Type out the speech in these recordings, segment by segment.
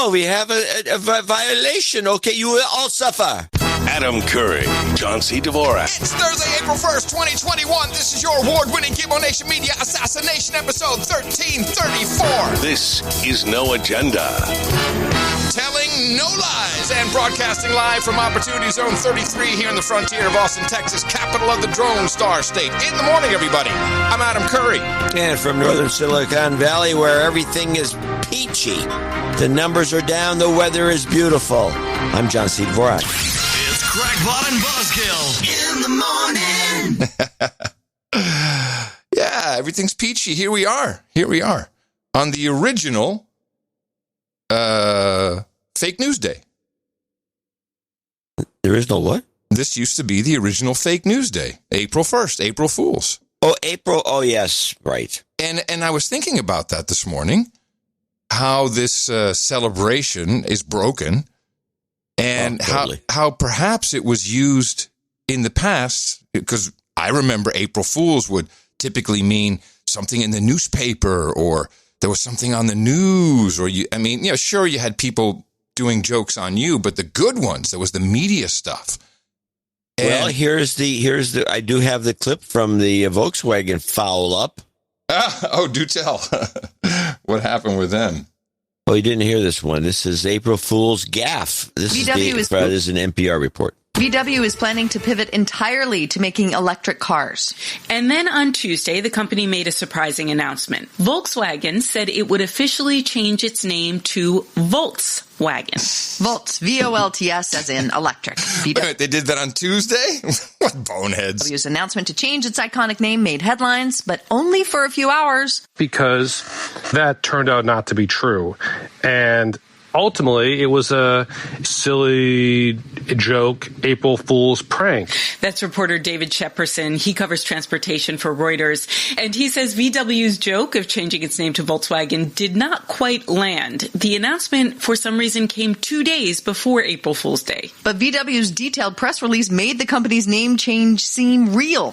no, we have a violation. Okay, you will all suffer. Adam Curry, John C. Dvorak. It's Thursday, April 1st, 2021. This is your award-winning Gimmo Nation Media Assassination episode 1334. This is No Agenda. Telling no lies and broadcasting live from Opportunity Zone 33 here in the frontier of Austin, Texas, capital of the Drone Star State. In the morning, everybody. I'm Adam Curry. And from northern Silicon Valley, where everything is peachy. The numbers are down, the weather is beautiful. I'm John C. Dvorak. It's Crackpot and Buzzkill in the morning. Yeah, everything's peachy. Here we are. On the original fake news day. There is no what? This used to be the original fake news day. April 1st, April Fools. Oh, April. Oh, yes. Right. And I was thinking about that this morning, how this celebration is broken. And totally. how perhaps it was used in the past, because I remember April Fools would typically mean something in the newspaper, or there was something on the news, or sure, you had people doing jokes on you, but the good ones, there was the media stuff. And well, here's the. I do have the clip from the Volkswagen foul up. Do tell. What happened with them? Oh, you didn't hear this one. This is April Fool's gaffe. This is an NPR report. VW is planning to pivot entirely to making electric cars. And then on Tuesday, the company made a surprising announcement. Volkswagen said it would officially change its name to Volkswagen. Volts, V-O-L-T-S, as in electric. Wait, they did that on Tuesday? What boneheads. VW's announcement to change its iconic name made headlines, but only for a few hours. Because that turned out not to be true. And ultimately, it was a silly joke, April Fool's prank. That's reporter David Shepperson. He covers transportation for Reuters. And he says VW's joke of changing its name to Volkswagen did not quite land. The announcement, for some reason, came 2 days before April Fool's Day. But VW's detailed press release made the company's name change seem real.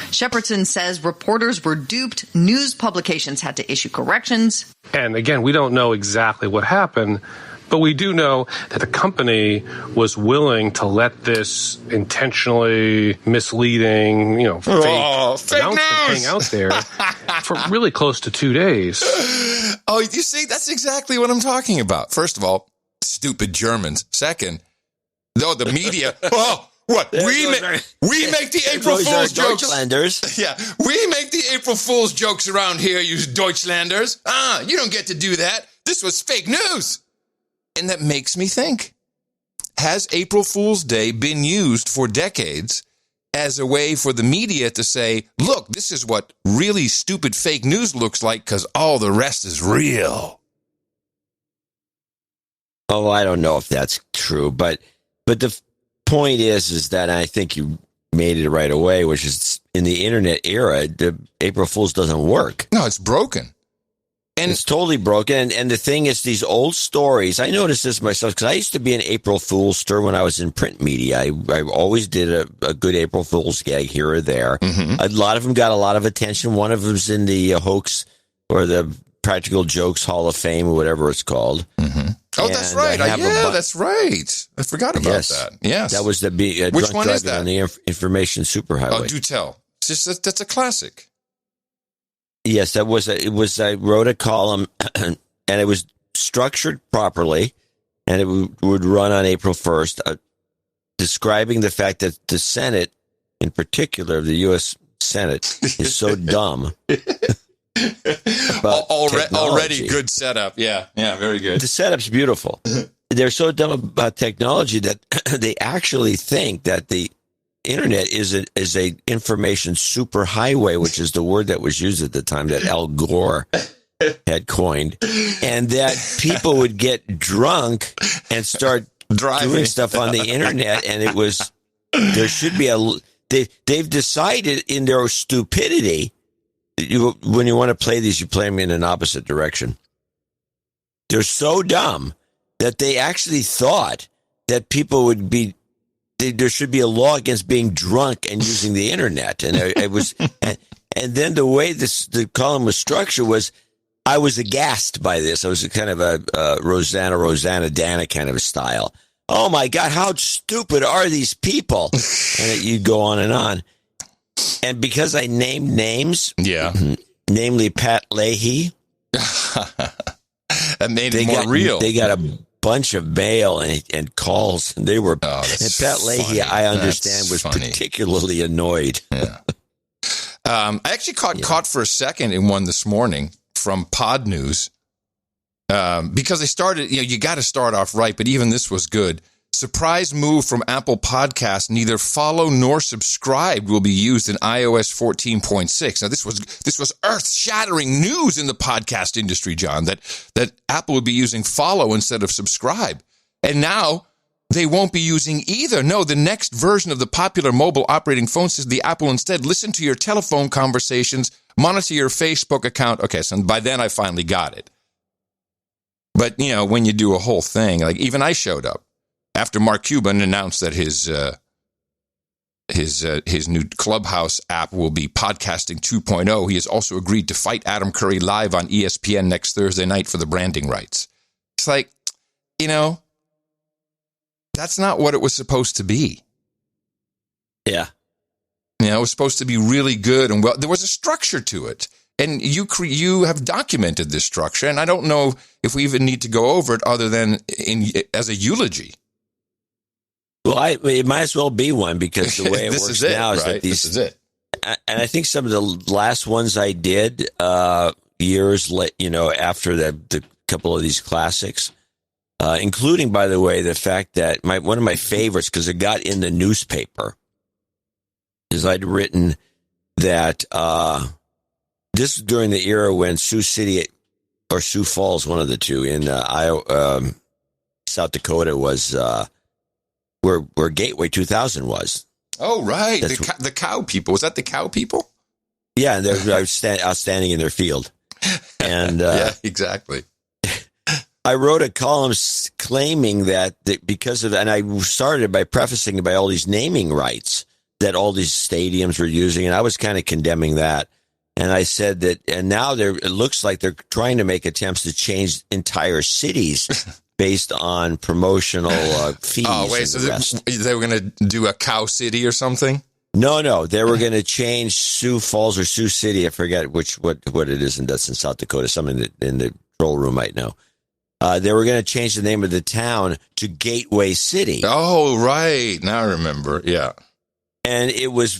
Shepperson says reporters were duped, news publications had to issue corrections. And again, we don't know exactly what happened, but we do know that the company was willing to let this intentionally misleading, fake announcement hang out there for really close to 2 days. Oh, you see, that's exactly what I'm talking about. First of all, stupid Germans. Second, the media. Oh, what? We make the April Fool's jokes. Deutschlanders. Yeah, we make the April Fool's jokes around here, you Deutschlanders. You don't get to do that. This was fake news. And that makes me think, has April Fool's Day been used for decades as a way for the media to say, look, this is what really stupid fake news looks like because all the rest is real? Oh, I don't know if that's true, but the point is that I think you made it right away, which is in the internet era, the April Fool's doesn't work. No, it's broken. And it's totally broken. And the thing is, these old stories, I noticed this myself because I used to be an April Foolster when I was in print media. I always did a good April Fool's gag here or there. Mm-hmm. A lot of them got a lot of attention. One of them's in the hoax or the Practical Jokes Hall of Fame or whatever it's called. Mm-hmm. Oh, that's right. That's right. I forgot about that. Yes. That was the Which drunk one is driving that? on the information superhighway. Oh, do tell. That's a classic. Yes, that was I wrote a column and it was structured properly and it would run on April 1st, describing the fact that the Senate, in particular, the U.S. Senate, is so dumb. Already good setup. Yeah, very good. The setup's beautiful. They're so dumb about technology that they actually think that the internet is a information superhighway, which is the word that was used at the time that Al Gore had coined, and that people would get drunk and start doing stuff on the internet, and there should be they've decided in their stupidity. When you want to play these, you play them in an opposite direction. They're so dumb that they actually thought that people would be. There should be a law against being drunk and using the internet, and it was. And then the way the column was structured was, I was aghast by this. I was kind of a Rosanna Dana kind of a style. Oh my God, how stupid are these people? And you'd go on and on. And because I named names, namely Pat Leahy, that made it more real. They got a bunch of mail and calls, and they were. And Pat Leahy, I understand, was particularly annoyed. Yeah. I actually caught for a second in one this morning from Pod News, because they started, you got to start off right, but even this was good. Surprise move from Apple Podcasts. Neither follow nor subscribe will be used in iOS 14.6. Now, this was earth-shattering news in the podcast industry, John, that Apple would be using follow instead of subscribe. And now they won't be using either. No, the next version of the popular mobile operating phone system, the Apple instead, listen to your telephone conversations, monitor your Facebook account. Okay, so by then I finally got it. But, when you do a whole thing, like even I showed up after Mark Cuban announced that his new Clubhouse app will be Podcasting 2.0. He has also agreed to fight Adam Curry live on ESPN next Thursday night for the branding rights. It's like, that's not what it was supposed to be. Yeah. It was supposed to be really good, and there was a structure to it. And you have documented this structure, and I don't know if we even need to go over it other than as a eulogy. Well, it might as well be one, because the way it works now is that this is it. And I think some of the last ones I did years after the couple of these classics, including, by the way, the fact that one of my favorites, because it got in the newspaper, is I'd written that this was during the era when Sioux City or Sioux Falls, one of the two, in South Dakota was where Gateway 2000 was. Oh, right. The cow people. Was that the cow people? Yeah, and I was outstanding in their field. And yeah, exactly. I wrote a column claiming that because of, and I started by prefacing by all these naming rights that all these stadiums were using, and I was kind of condemning that. And I said that, and now it looks like they're trying to make attempts to change entire cities based on promotional fees. Oh, wait, so they were going to do a cow city or something? No, they were going to change Sioux Falls or Sioux City. I forget what it is, and that's in South Dakota. Someone in the control room might know. They were going to change the name of the town to Gateway City. Oh, right. Now I remember. Yeah. And it was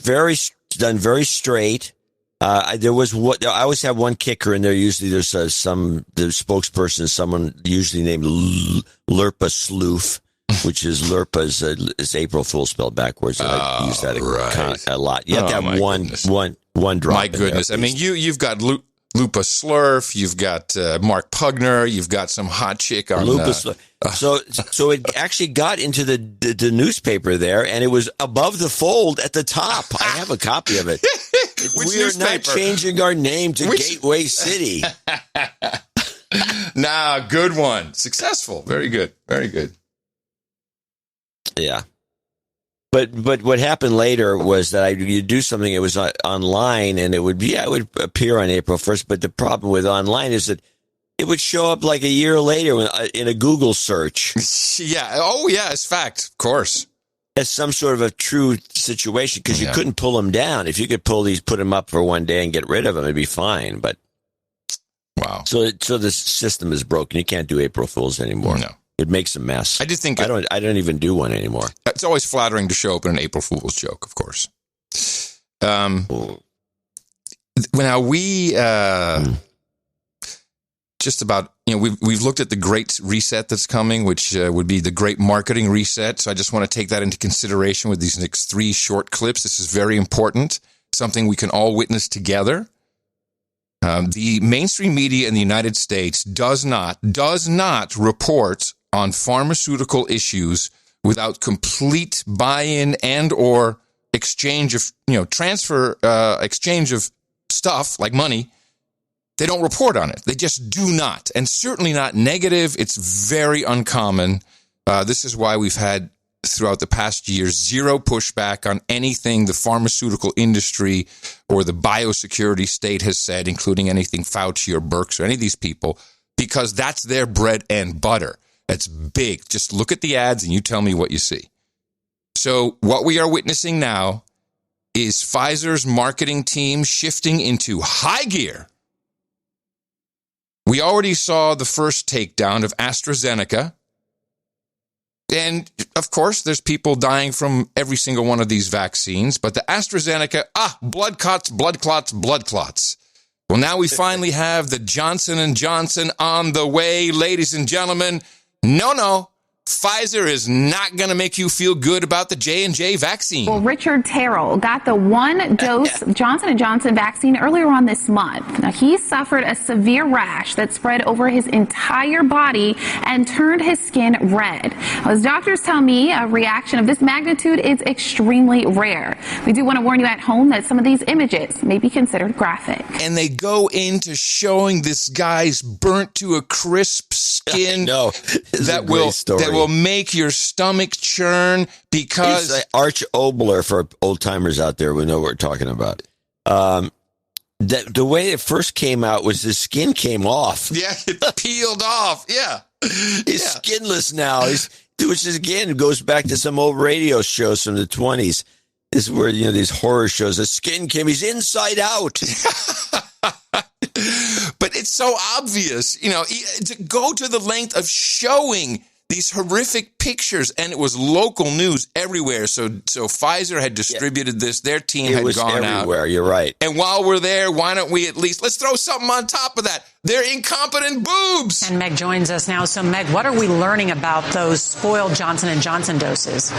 done very straight. I always have one kicker in there. Usually there's the spokesperson, someone usually named Lurpa Sloof, which is Lurpa's is April Fool spelled backwards. And I use that a lot. You have to have one drop. My goodness. I mean, you've got Lupa Slurf, you've got Mark Pugner, you've got some hot chick on Lupa Slurf. So it actually got into the newspaper there, and it was above the fold at the top. I have a copy of it. We are not changing our name to Gateway City. Nah, good one. Successful. Very good. Very good. Yeah. But what happened later was that you do something, it was online, and it would appear on April 1st. But the problem with online is that it would show up like a year later in a Google search. Yeah. Oh, yeah. It's fact. Of course. As some sort of a true situation, because you couldn't pull them down. If you could put them up for one day and get rid of them, it'd be fine. But wow. So the system is broken. You can't do April Fools anymore. No. It makes a mess. I just think I don't even do one anymore. It's always flattering to show up in an April Fool's joke, of course. Now we just about, we've looked at the great reset that's coming, which would be the great marketing reset. So I just want to take that into consideration with these next 3 short clips. This is very important, something we can all witness together. The mainstream media in the United States does not report on pharmaceutical issues without complete buy-in and or exchange of, exchange of stuff like money. They don't report on it. They just do not. And certainly not negative. It's very uncommon. This is why we've had throughout the past year, zero pushback on anything the pharmaceutical industry or the biosecurity state has said, including anything Fauci or Birx or any of these people, because that's their bread and butter. That's big. Just look at the ads and you tell me what you see. So what we are witnessing now is Pfizer's marketing team shifting into high gear. We already saw the first takedown of AstraZeneca. And, of course, there's people dying from every single one of these vaccines. But the AstraZeneca, blood clots, blood clots, blood clots. Well, now we finally have the Johnson & Johnson on the way, ladies and gentlemen. No. Pfizer is not going to make you feel good about the J&J vaccine. Well, Richard Terrell got the one-dose Johnson & Johnson vaccine earlier on this month. Now, he suffered a severe rash that spread over his entire body and turned his skin red. As doctors tell me, a reaction of this magnitude is extremely rare. We do want to warn you at home that some of these images may be considered graphic. And they go into showing this guy's burnt to a crisp skin that will make your stomach churn because... He's Arch Obler for old-timers out there who know what we're talking about. The way it first came out was his skin came off. Yeah, it peeled off. Yeah. He's skinless now. Which is, again, goes back to some old radio shows from the 20s. This is where, these horror shows, the skin came, he's inside out. But it's so obvious, to go to the length of showing these horrific pictures, and it was local news everywhere. So Pfizer had distributed this. Their team had gone out. Everywhere, you're right. And while we're there, why don't we let's throw something on top of that. They're incompetent boobs. And Meg joins us now. So, Meg, what are we learning about those spoiled Johnson & Johnson doses?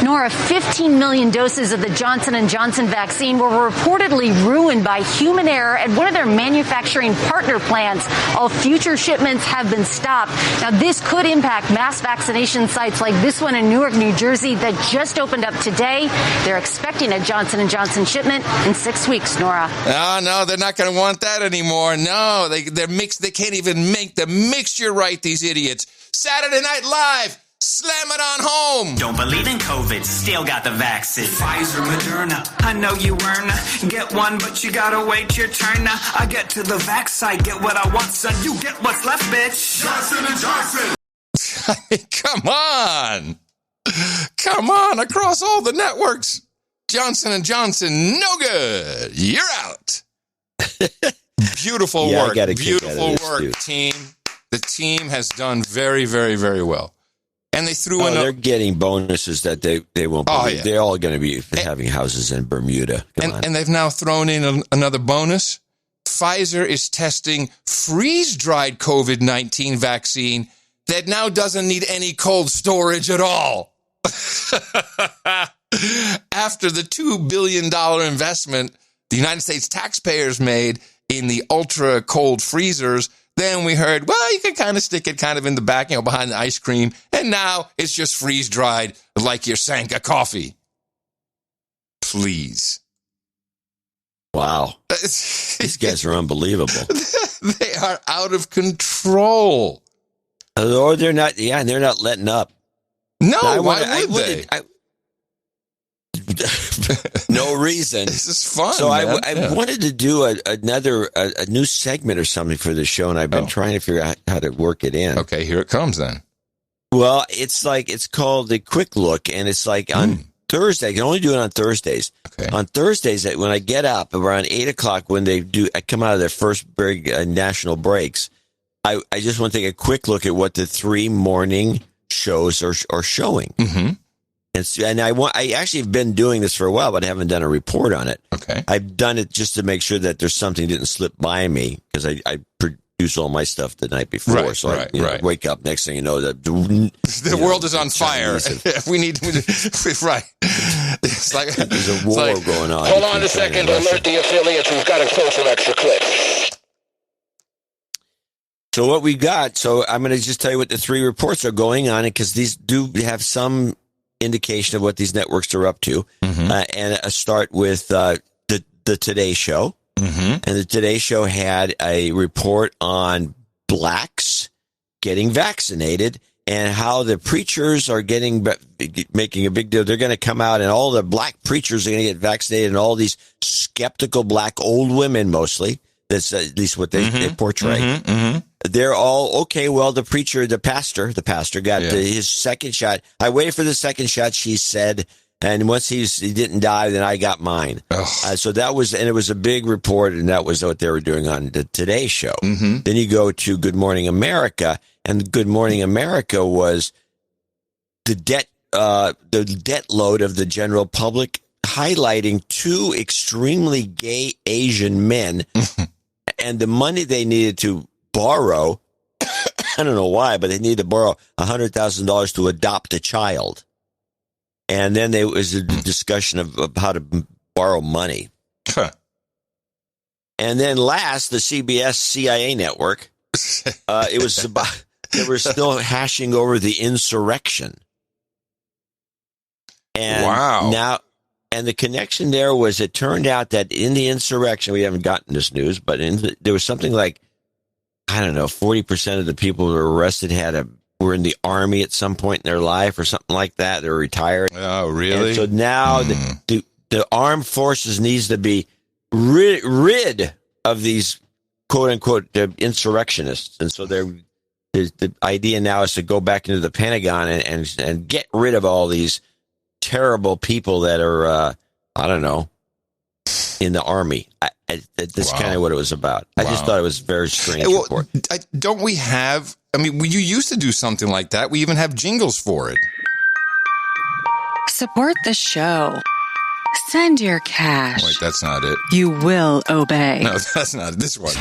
Nora, 15 million doses of the Johnson & Johnson vaccine were reportedly ruined by human error at one of their manufacturing partner plants. All future shipments have been stopped. Now, this could impact mass vaccination sites like this one in Newark, New Jersey that just opened up today. They're expecting a Johnson & Johnson shipment in 6 weeks, Nora. Oh, no, they're not going to want that anymore. No, they're mixed. They can't even make the mixture right, these idiots. Saturday Night Live. Slam it on home. Don't believe in COVID, still got the vaccine. Pfizer, Moderna, I know you weren't. Get one, but you gotta wait your turn. I get to the vax site, get what I want, son. You get what's left, bitch. Johnson & Johnson. I mean, come on, across all the networks. Johnson & Johnson, no good. You're out. Beautiful work. Beautiful work, team. The team has done very, very, very well. And they threw in. They're getting bonuses that they won't. They're all going to be having houses in Bermuda. And they've now thrown in another bonus. Pfizer is testing freeze-dried COVID-19 vaccine that now doesn't need any cold storage at all. After the $2 billion investment the United States taxpayers made in the ultra-cold freezers, then we heard, well, you can kind of stick it kind of in the back, behind the ice cream. And now it's just freeze-dried like your Sanka coffee. Please. Wow. These guys are unbelievable. They are out of control. Or they're not, and they're not letting up. No, why would they? No reason. This is fun. So I wanted to do a new segment or something for the show, and I've been trying to figure out how to work it in. Okay, here it comes then. Well, it's called the Quick Look, and it's like on Thursday. I can only do it on Thursdays. Okay. On Thursdays, when I get up around 8 o'clock, when I come out of their first big national breaks, I just want to take a quick look at what the 3 morning shows are showing. Mm-hmm. And I actually have been doing this for a while, but I haven't done a report on it. Okay. I've done it just to make sure that there's something didn't slip by me, because I produce all my stuff the night before. I wake up, next thing you know, the world is on fire. We need right. It's like there's a war going on. Hold on a second. Alert the affiliates. We've got to pull some extra clips. So what we got, so I'm going to just tell you what the 3 reports are going on, because these do have some indication of what these networks are up to. Mm-hmm. And a start with the Today Show. Mm-hmm. And the Today Show had a report on blacks getting vaccinated and how the preachers are making a big deal. They're going to come out, and all the black preachers are going to get vaccinated, and all these skeptical black old women, mostly. That's at least what they portray. They're all, okay, well, the pastor got his second shot. I waited for the second shot, she said, and once he didn't die, then I got mine. So that was, and it was a big report, and that was what they were doing on the Today Show. Then you go to Good Morning America, and Good Morning America was the debt load of the general public, highlighting two extremely gay Asian men and the money they needed to borrow. I don't know why, but they needed to borrow $100,000 to adopt a child. And then there was a discussion of how to borrow money. And then last, the CBS CIA network, it was about, they were still hashing over the insurrection. And now, and the connection there was, it turned out that in the insurrection, we haven't gotten this news, but there was something like, I don't know, 40% of the people who were arrested were in the army at some point in their life or something like that. They're retired. Oh, really? And so now the armed forces needs to be rid of these quote unquote insurrectionists. And so the idea now is to go back into the Pentagon and get rid of all these terrible people that are, I don't know, in the army. That's kind of what it was about. I just thought it was very strange. Well, don't we have, I mean, you used to do something like that. We even have jingles for it. Support the show. Send your cash. Wait, that's not it. You will obey. No, that's not it. This one.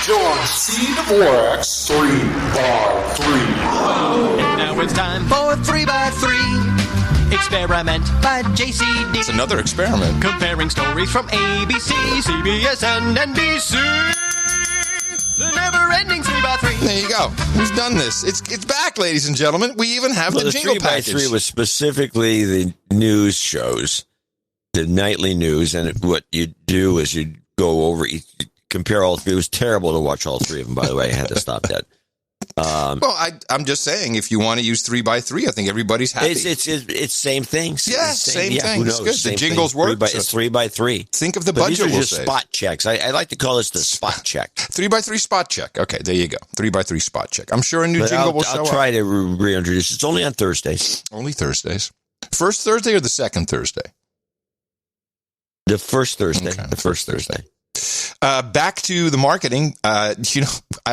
John C. Dvorak's 3x3. And now it's time for 3x3. Experiment by JCD. It's another experiment. Comparing stories from ABC, CBS, and NBC. The never-ending 3x3. There you go. We've done this. It's back, ladies and gentlemen. We even have the jingle package. 3x3 was specifically the news shows, the nightly news, and what you do is you go over, you compare all three. It was terrible to watch all three of them, by the way. I had to stop that. Well, I'm just saying, if you want to use 3x3, I think everybody's happy. It's same things. Yeah, same thing. It's good. The jingles work. It's 3x3. Think of the budget. These are just spot checks. I like to call this the spot check. 3x3 spot check. Okay, there you go. 3x3 spot check. I'm sure a new jingle will show up. I'll try to reintroduce. It's only on Thursdays. Only Thursdays. First Thursday or the second Thursday? The first Thursday. Okay, the first Thursday. Back to the marketing. I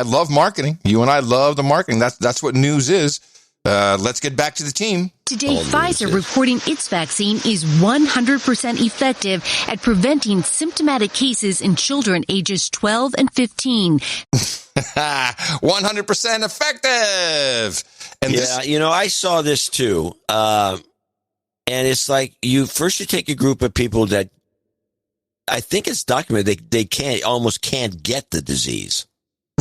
love marketing. You and I love the marketing. That's what news is. Let's get back to the team. Today, Pfizer reporting its vaccine is 100% effective at preventing symptomatic cases in children ages 12 and 15. 100% effective. And I saw this too. And it's like you take a group of people that I think it's documented they almost can't get the disease.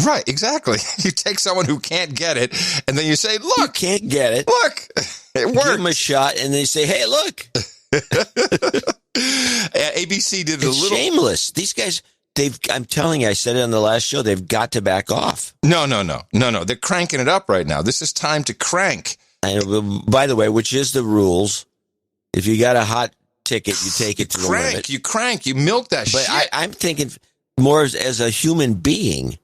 Right, exactly. You take someone who can't get it, and then you say, look. You can't get it. Look, it works. Give them a shot, and they say, hey, look. ABC did it's shameless. These guys, I'm telling you, I said it on the last show, they've got to back off. No. They're cranking it up right now. This is time to crank. And by the way, which is the rules, if you got a hot ticket, you take it to the limit. You crank, you milk that shit. But I'm thinking more as a human being,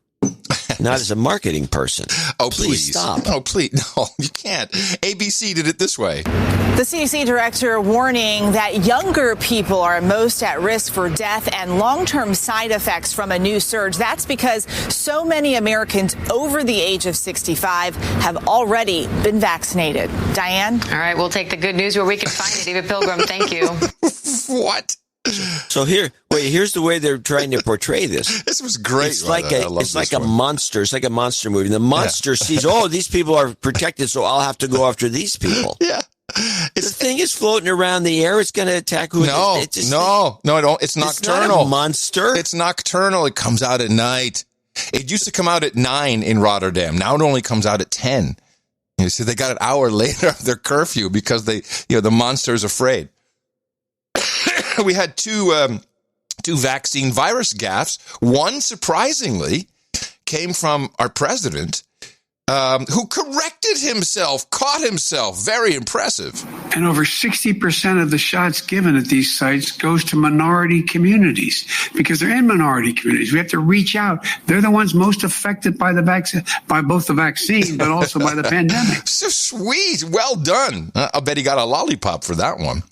not as a marketing person. Oh, please stop. Oh, please. No, you can't. ABC did it this way. The CDC director warning that younger people are most at risk for death and long-term side effects from a new surge. That's because so many Americans over the age of 65 have already been vaccinated. Diane? All right, we'll take the good news where we can find it. Eva Pilgrim, thank you. What? So here's the way they're trying to portray this. This was great. It's like a monster. It's like a monster movie. The monster sees, these people are protected, so I'll have to go after these people. Yeah. The thing is floating around the air. It's going to attack who? No, it's nocturnal. It's not a monster. It's nocturnal. It comes out at night. It used to come out at 9 in Rotterdam. Now it only comes out at 10. You see, they got an hour later of their curfew because the monster is afraid. We had two vaccine virus gaffes. One, surprisingly, came from our president. who corrected himself, caught himself. Very impressive. And over 60% of the shots given at these sites goes to minority communities because they're in minority communities. We have to reach out. They're the ones most affected by the vaccine, by both the vaccine, but also by the pandemic. So sweet. Well done. I'll bet he got a lollipop for that one.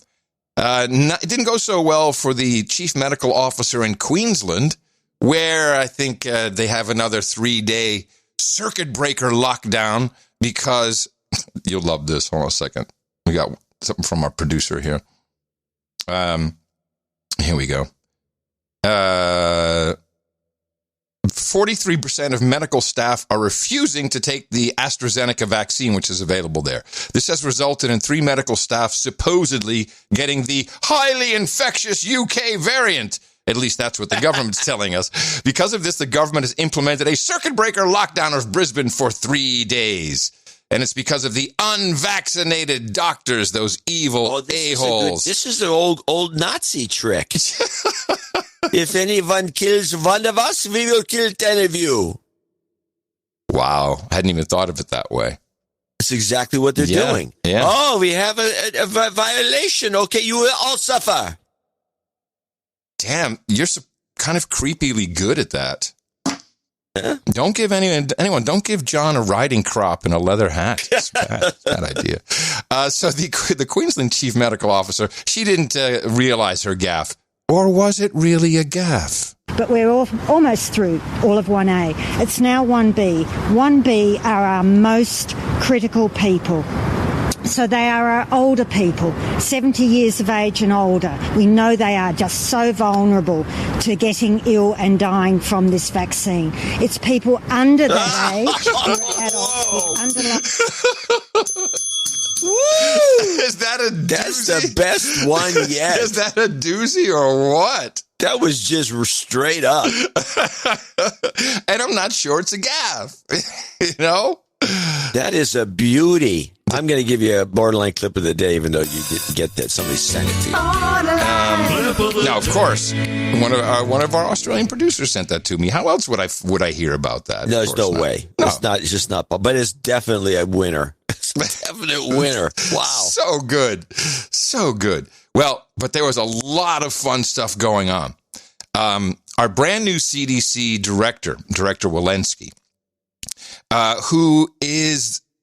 It didn't go so well for the chief medical officer in Queensland, where I think they have another 3-day circuit breaker lockdown because you'll love this. Hold on a second. We got something from our producer here. Here we go. 43% of medical staff are refusing to take the AstraZeneca vaccine, which is available there. This has resulted in 3 medical staff supposedly getting the highly infectious UK variant. At least that's what the government's telling us. Because of this, the government has implemented a circuit breaker lockdown of Brisbane for 3 days. And it's because of the unvaccinated doctors, those evil a-holes. This is an old Nazi trick. If anyone kills one of us, we will kill 10 of you. Wow. Hadn't even thought of it that way. That's exactly what they're doing. Yeah. Oh, we have a violation. Okay, you will all suffer. Damn, you're kind of creepily good at that. Huh? Don't give anyone. Don't give John a riding crop and a leather hat. It's bad idea. So the Queensland chief medical officer, she didn't realize her gaffe, or was it really a gaffe? But we're almost through all of 1A. It's now 1B. 1B are our most critical people. So they are our older people, 70 years of age and older. We know they are just so vulnerable to getting ill and dying from this vaccine. It's people under that age, who are adults Is that a doozy? That's the best one yet. Is that a doozy or what? That was just straight up. And I'm not sure it's a gaffe. You know? That is a beauty. I'm going to give you a borderline clip of the day, even though you didn't get that. Somebody sent it to you. Now, of course, one of our Australian producers sent that to me. How else would I hear about that? No, there's no way. No. It's not. It's just not. But it's definitely a winner. It's a definite winner. Wow. So good. So good. Well, but there was a lot of fun stuff going on. Our brand new CDC director Walensky,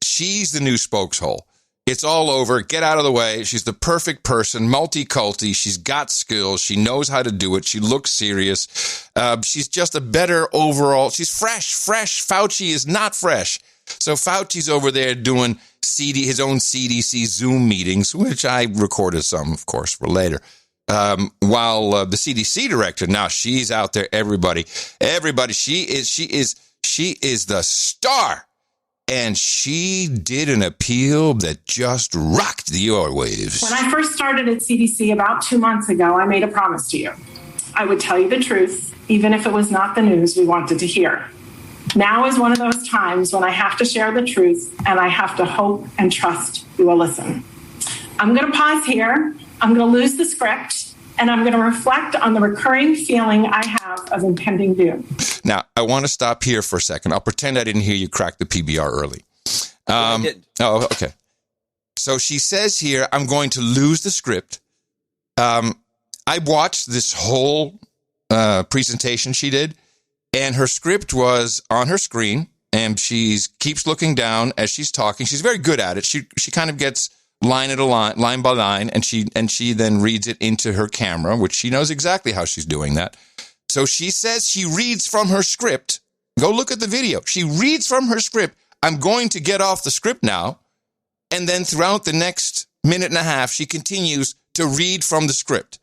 she's the new spokeshole. It's all over. Get out of the way. She's the perfect person, multi-culti. She's got skills. She knows how to do it. She looks serious. She's just a better overall. She's fresh. Fauci is not fresh. So Fauci's over there doing his own CDC Zoom meetings, which I recorded some, of course, for later. While the CDC director, now she's out there, everybody, she is the star. And she did an appeal that just rocked the airwaves. When I first started at CDC about 2 months ago, I made a promise to you. I would tell you the truth, even if it was not the news we wanted to hear. Now is one of those times when I have to share the truth, and I have to hope and trust you will listen. I'm going to pause here. I'm going to lose the script, and I'm going to reflect on the recurring feeling I have of impending doom. Now, I want to stop here for a second. I'll pretend I didn't hear you crack the PBR early. I didn't. Oh, okay. So she says here, I'm going to lose the script. I watched this whole presentation she did, and her script was on her screen, and she keeps looking down as she's talking. She's very good at it. She kind of gets line by line, and she then reads it into her camera, which she knows exactly how she's doing that. So she says she reads from her script. Go look at the video. She reads from her script. I'm going to get off the script now. And then throughout the next minute and a half, she continues to read from the script.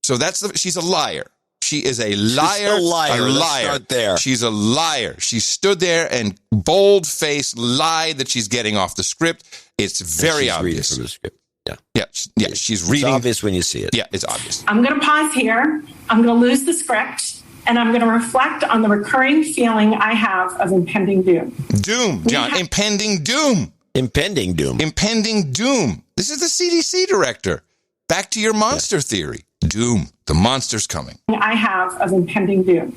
So she's a liar. She is a liar. She's a liar. Let's start there. She's a liar. She stood there and bold-faced lied that she's getting off the script. It's very obvious. Reading from the script. Yeah, she's reading. It's obvious when you see it. Yeah, it's obvious. I'm going to pause here. I'm going to lose the script, and I'm going to reflect on the recurring feeling I have of impending doom. Doom, John. Impending doom. Impending doom. Impending doom. This is the CDC director. Back to your monster theory. Doom. The monster's coming. I have of impending doom.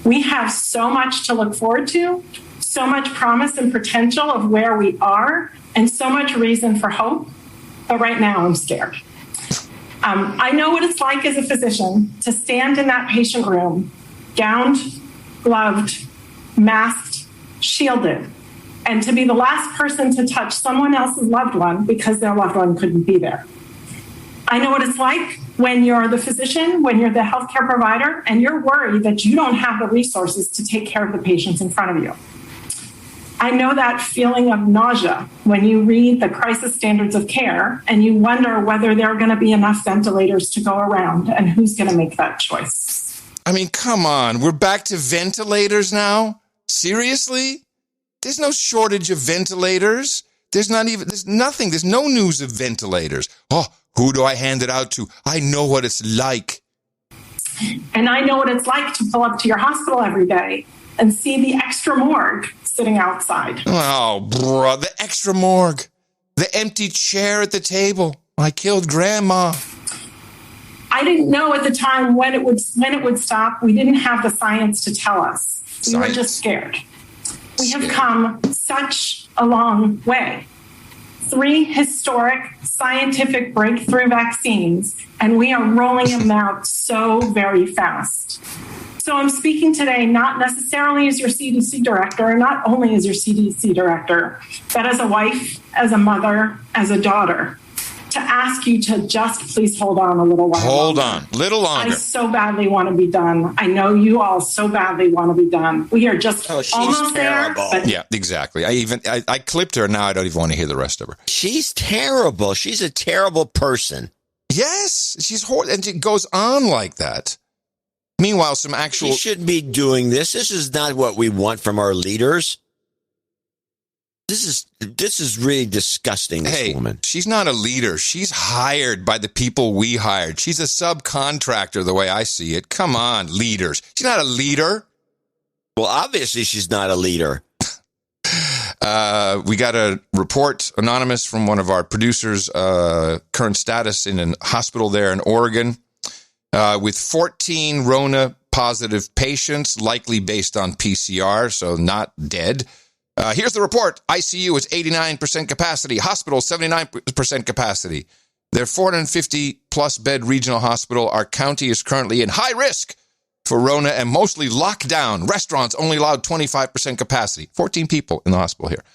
We have so much to look forward to, so much promise and potential of where we are, and so much reason for hope. But right now, I'm scared. I know what it's like as a physician to stand in that patient room, gowned, gloved, masked, shielded, and to be the last person to touch someone else's loved one because their loved one couldn't be there. I know what it's like when you're the physician, when you're the healthcare provider, and you're worried that you don't have the resources to take care of the patients in front of you. I know that feeling of nausea when you read the crisis standards of care and you wonder whether there are going to be enough ventilators to go around and who's going to make that choice. I mean, come on. We're back to ventilators now? Seriously? There's no shortage of ventilators. There's nothing. There's no news of ventilators. Oh, who do I hand it out to? I know what it's like. And I know what it's like to pull up to your hospital every day and see the extra morgue sitting outside. Oh, bro, the extra morgue. The empty chair at the table. I killed Grandma. I didn't know at the time when it would stop. We didn't have the science to tell us. We were just scared. We have come such a long way. 3 historic scientific breakthrough vaccines, and we are rolling them out so very fast. So I'm speaking today not necessarily as your CDC director, not only as your CDC director, but as a wife, as a mother, as a daughter, to ask you to just please hold on a little while. Hold on, little longer. I so badly want to be done. I know you all so badly want to be done. We are just almost terrible. there. But Yeah, exactly. I clipped her. Now I don't even want to hear the rest of her. She's terrible. She's a terrible person. Yes, she's horrible, and it goes on like that. Meanwhile, some actual... She shouldn't be doing this. This is not what we want from our leaders. This is really disgusting, this woman. She's not a leader. She's hired by the people we hired. She's a subcontractor, the way I see it. Come on, leaders. She's not a leader. Well, obviously she's not a leader. We got a report, anonymous, from one of our producers, current status in a hospital there in Oregon, with 14 Rona-positive patients, likely based on PCR, so not dead. Here's the report. ICU is 89% capacity. Hospital, 79% capacity. Their 450-plus bed regional hospital, our county is currently in high risk for Rona and mostly locked down. Restaurants only allowed 25% capacity. 14 people in the hospital here.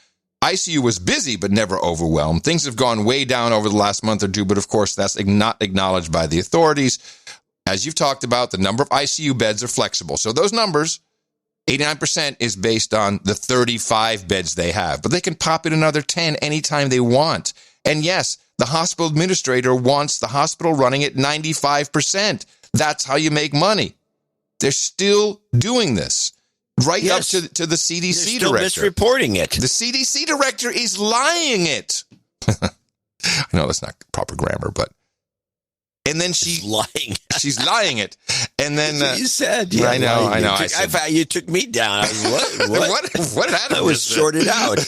ICU was busy but never overwhelmed. Things have gone way down over the last month or two, but of course that's not acknowledged by the authorities. As you've talked about, the number of ICU beds are flexible. So those numbers... 89% is based on the 35 beds they have, but they can pop in another 10 anytime they want. And yes, the hospital administrator wants the hospital running at 95%. That's how you make money. They're still doing this. Right up to the CDC director. They're still misreporting it. The CDC director is lying it. I know that's not proper grammar, but... And then she's lying. She's lying it. And then you said, yeah, I know. You took me down. I was, what happened? I was sorted out.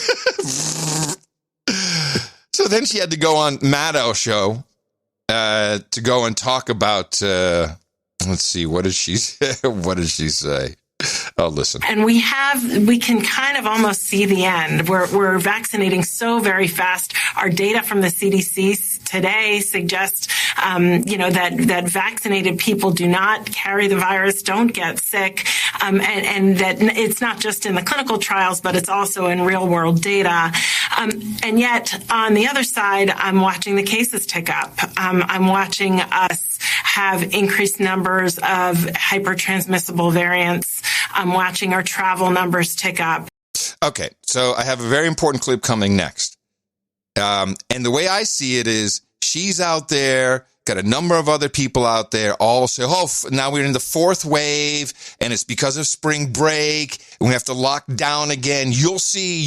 So then she had to go on Maddow show to go and talk about. Let's see, what does she say? Oh, listen. And we can kind of almost see the end. We're vaccinating so very fast. Our data from the CDC today suggests, that vaccinated people do not carry the virus, don't get sick, and that it's not just in the clinical trials, but it's also in real world data. And yet, on the other side, I'm watching the cases tick up. I'm watching us have increased numbers of hypertransmissible variants. I'm watching our travel numbers tick up. Okay, so I have a very important clip coming next. And the way I see it is she's out there, got a number of other people out there all say, now we're in the 4th wave, and it's because of spring break, and we have to lock down again. You'll see.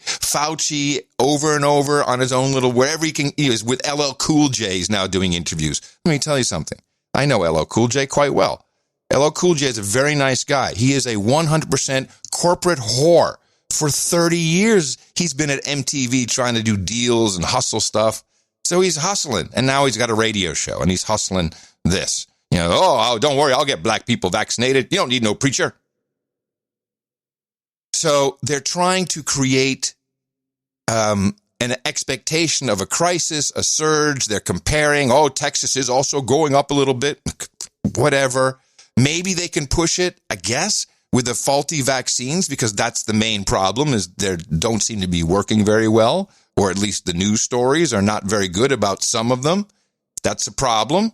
Fauci over and over on his own little, wherever he is with LL Cool J is now doing interviews. Let me tell you something. I know LL Cool J quite well. LL Cool J is a very nice guy. He is a 100% corporate whore. For 30 years, he's been at MTV trying to do deals and hustle stuff. So he's hustling, and now he's got a radio show, and he's hustling this. Don't worry, I'll get black people vaccinated. You don't need no preacher. So they're trying to create an expectation of a crisis, a surge. They're comparing, Texas is also going up a little bit, whatever. Maybe they can push it, I guess, with the faulty vaccines, because that's the main problem, is they don't seem to be working very well, or at least the news stories are not very good about some of them. That's a problem.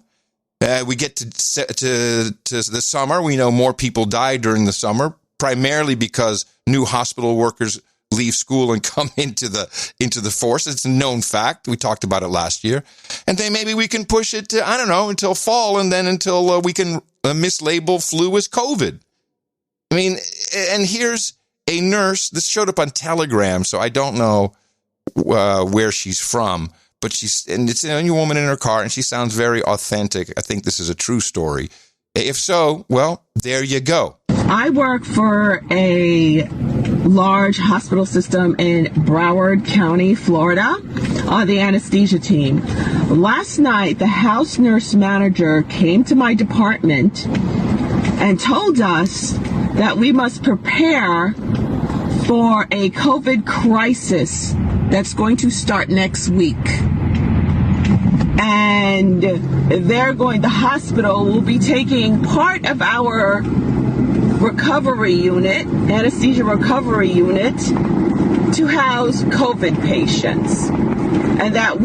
We get to the summer. We know more people die during the summer, primarily because new hospital workers leave school and come into the force. It's a known fact. We talked about it last year. And then maybe we can push it to, I don't know, until fall, and then until we can mislabel flu as COVID. I mean, and here's a nurse. This showed up on Telegram, so I don't know where she's from. But it's a young woman in her car, and she sounds very authentic. I think this is a true story. If so, well, there you go. I work for a large hospital system in Broward County, Florida, on the anesthesia team. Last night, the house nurse manager came to my department and told us that we must prepare for a COVID crisis that's going to start next week. And the hospital will be taking part of our recovery unit, anesthesia recovery unit, to house COVID patients. And that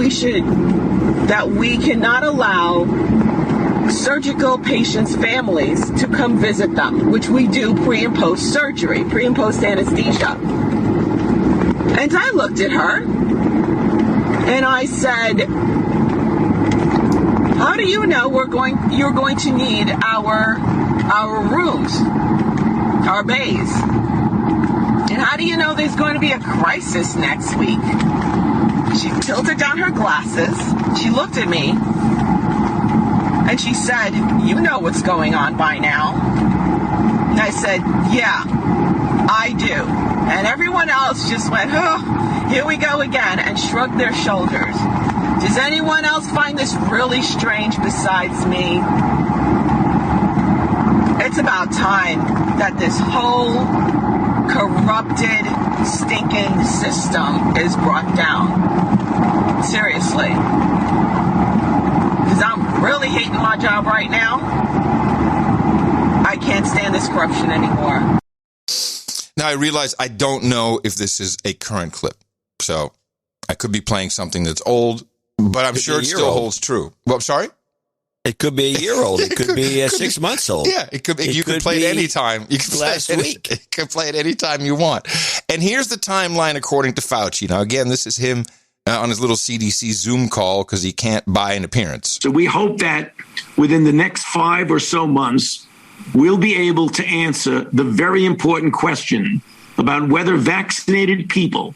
we cannot allow surgical patients' families to come visit them, which we do pre and post surgery, pre and post anesthesia. And I looked at her and I said, how do you know you're going to need our rooms, our bays? And how do you know there's going to be a crisis next week? She tilted down her glasses. She looked at me and she said, you know what's going on by now. And I said, yeah, I do. And everyone else just went, oh, here we go again, and shrugged their shoulders. Does anyone else find this really strange besides me? It's about time that this whole corrupted, stinking system is brought down. Seriously. Because I'm really hating my job right now. I can't stand this corruption anymore. Now, I realize I don't know if this is a current clip. So I could be playing something that's old, but I'm sure it still holds true. Well, sorry? It could be a year old. It could be 6 months old. Yeah, it could be. You can play it anytime. You can last week. You can play it anytime you want. And here's the timeline according to Fauci. Now, again, this is him on his little CDC Zoom call because he can't buy an appearance. So we hope that within the next 5 or so months, we'll be able to answer the very important question about whether vaccinated people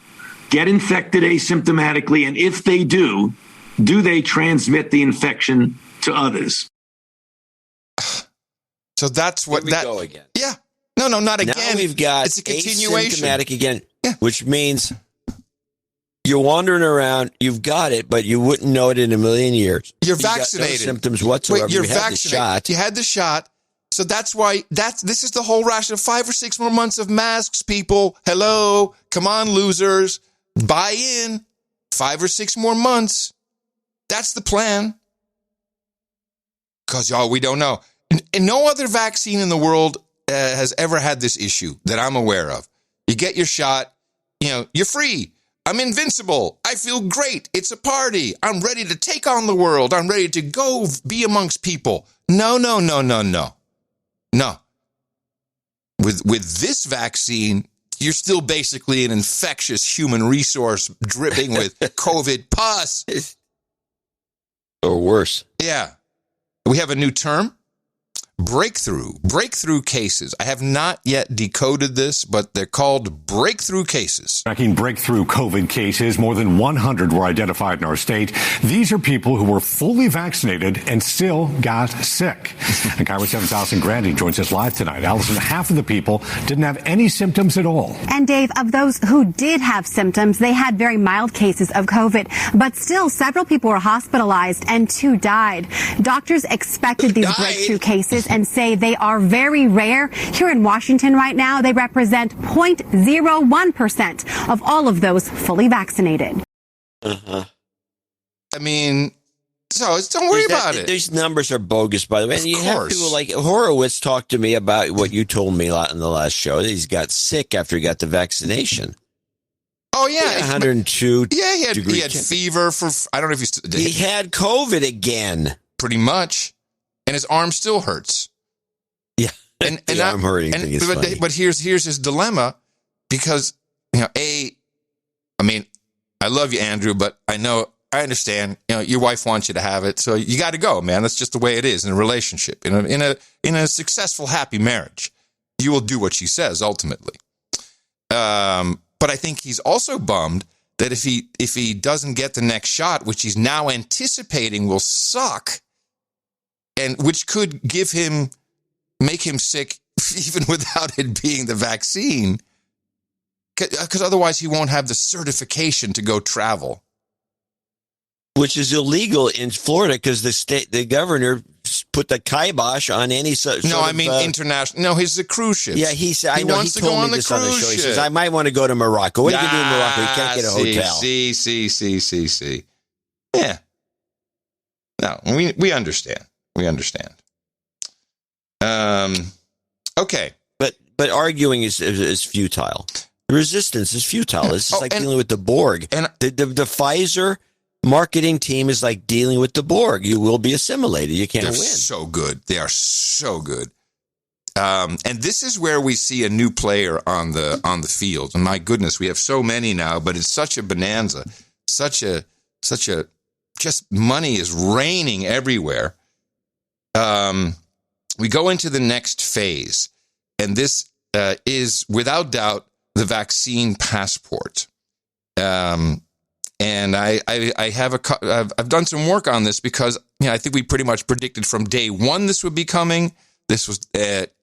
get infected asymptomatically, and if they do they transmit the infection to others? So that's what Here we go again. Yeah. No, not again. Now we've got it's a continuation. Asymptomatic again, which means you're wandering around, you've got it, but you wouldn't know it in a million years. You're You've vaccinated. got no symptoms whatsoever. Wait, you're you had vaccinated. The shot. You had the shot. So that's why this is the whole ration of 5 or 6 more months of masks, people. Hello. Come on, losers. Buy in. 5 or 6 more months. That's the plan. Because, y'all, we don't know. And no other vaccine in the world has ever had this issue that I'm aware of. You get your shot, you're free. I'm invincible. I feel great. It's a party. I'm ready to take on the world. I'm ready to go be amongst people. No. No. With this vaccine, you're still basically an infectious human resource dripping with COVID pus. Or worse. Yeah. We have a new term. Breakthrough cases. I have not yet decoded this, but they're called breakthrough cases. Tracking breakthrough COVID cases, more than 100 were identified in our state. These are people who were fully vaccinated and still got sick. And Kyra 7000 Grandi joins us live tonight. Allison, half of the people didn't have any symptoms at all. And Dave, of those who did have symptoms, they had very mild cases of COVID, but still several people were hospitalized and 2 died. Doctors expected these breakthrough cases and say they are very rare. Here in Washington right now, they represent 0.01% of all of those fully vaccinated. Uh-huh. I mean, so don't worry about it. These numbers are bogus, by the way. And you have people like Horowitz talk to me about what you told me in the last show. That he's got sick after he got the vaccination. Oh, yeah. 102 Yeah, he had degrees. fever for, I don't know if he had COVID again. Pretty much. And his arm still hurts. Yeah. And the arm hurting thing is funny. But here's his dilemma because, I mean, I love you, Andrew, but I understand, your wife wants you to have it. So you got to go, man. That's just the way it is in a relationship. In a successful, happy marriage, you will do what she says ultimately. But I think he's also bummed that if he doesn't get the next shot, which he's now anticipating will suck, and which could make him sick even without it being the vaccine, because otherwise he won't have the certification to go travel. Which is illegal in Florida because the governor put the kibosh on any such. No, I mean international. No, he's a cruise ship. Yeah, he said. I know he told me this on the show. He says I might want to go to Morocco. What do you do in Morocco? You can't get a hotel. See. Yeah. No, we understand. We understand. Okay, but arguing is futile. Resistance is futile. This is like dealing with the Borg. And the Pfizer marketing team is like dealing with the Borg. You will be assimilated. You can't win. They're so good. They are so good. And this is where we see a new player on the field. And my goodness, we have so many now, but it's such a bonanza. Such a just money is raining everywhere. We go into the next phase, and this is without doubt the vaccine passport. And I've done some work on this because I think we pretty much predicted from day one this would be coming. This was it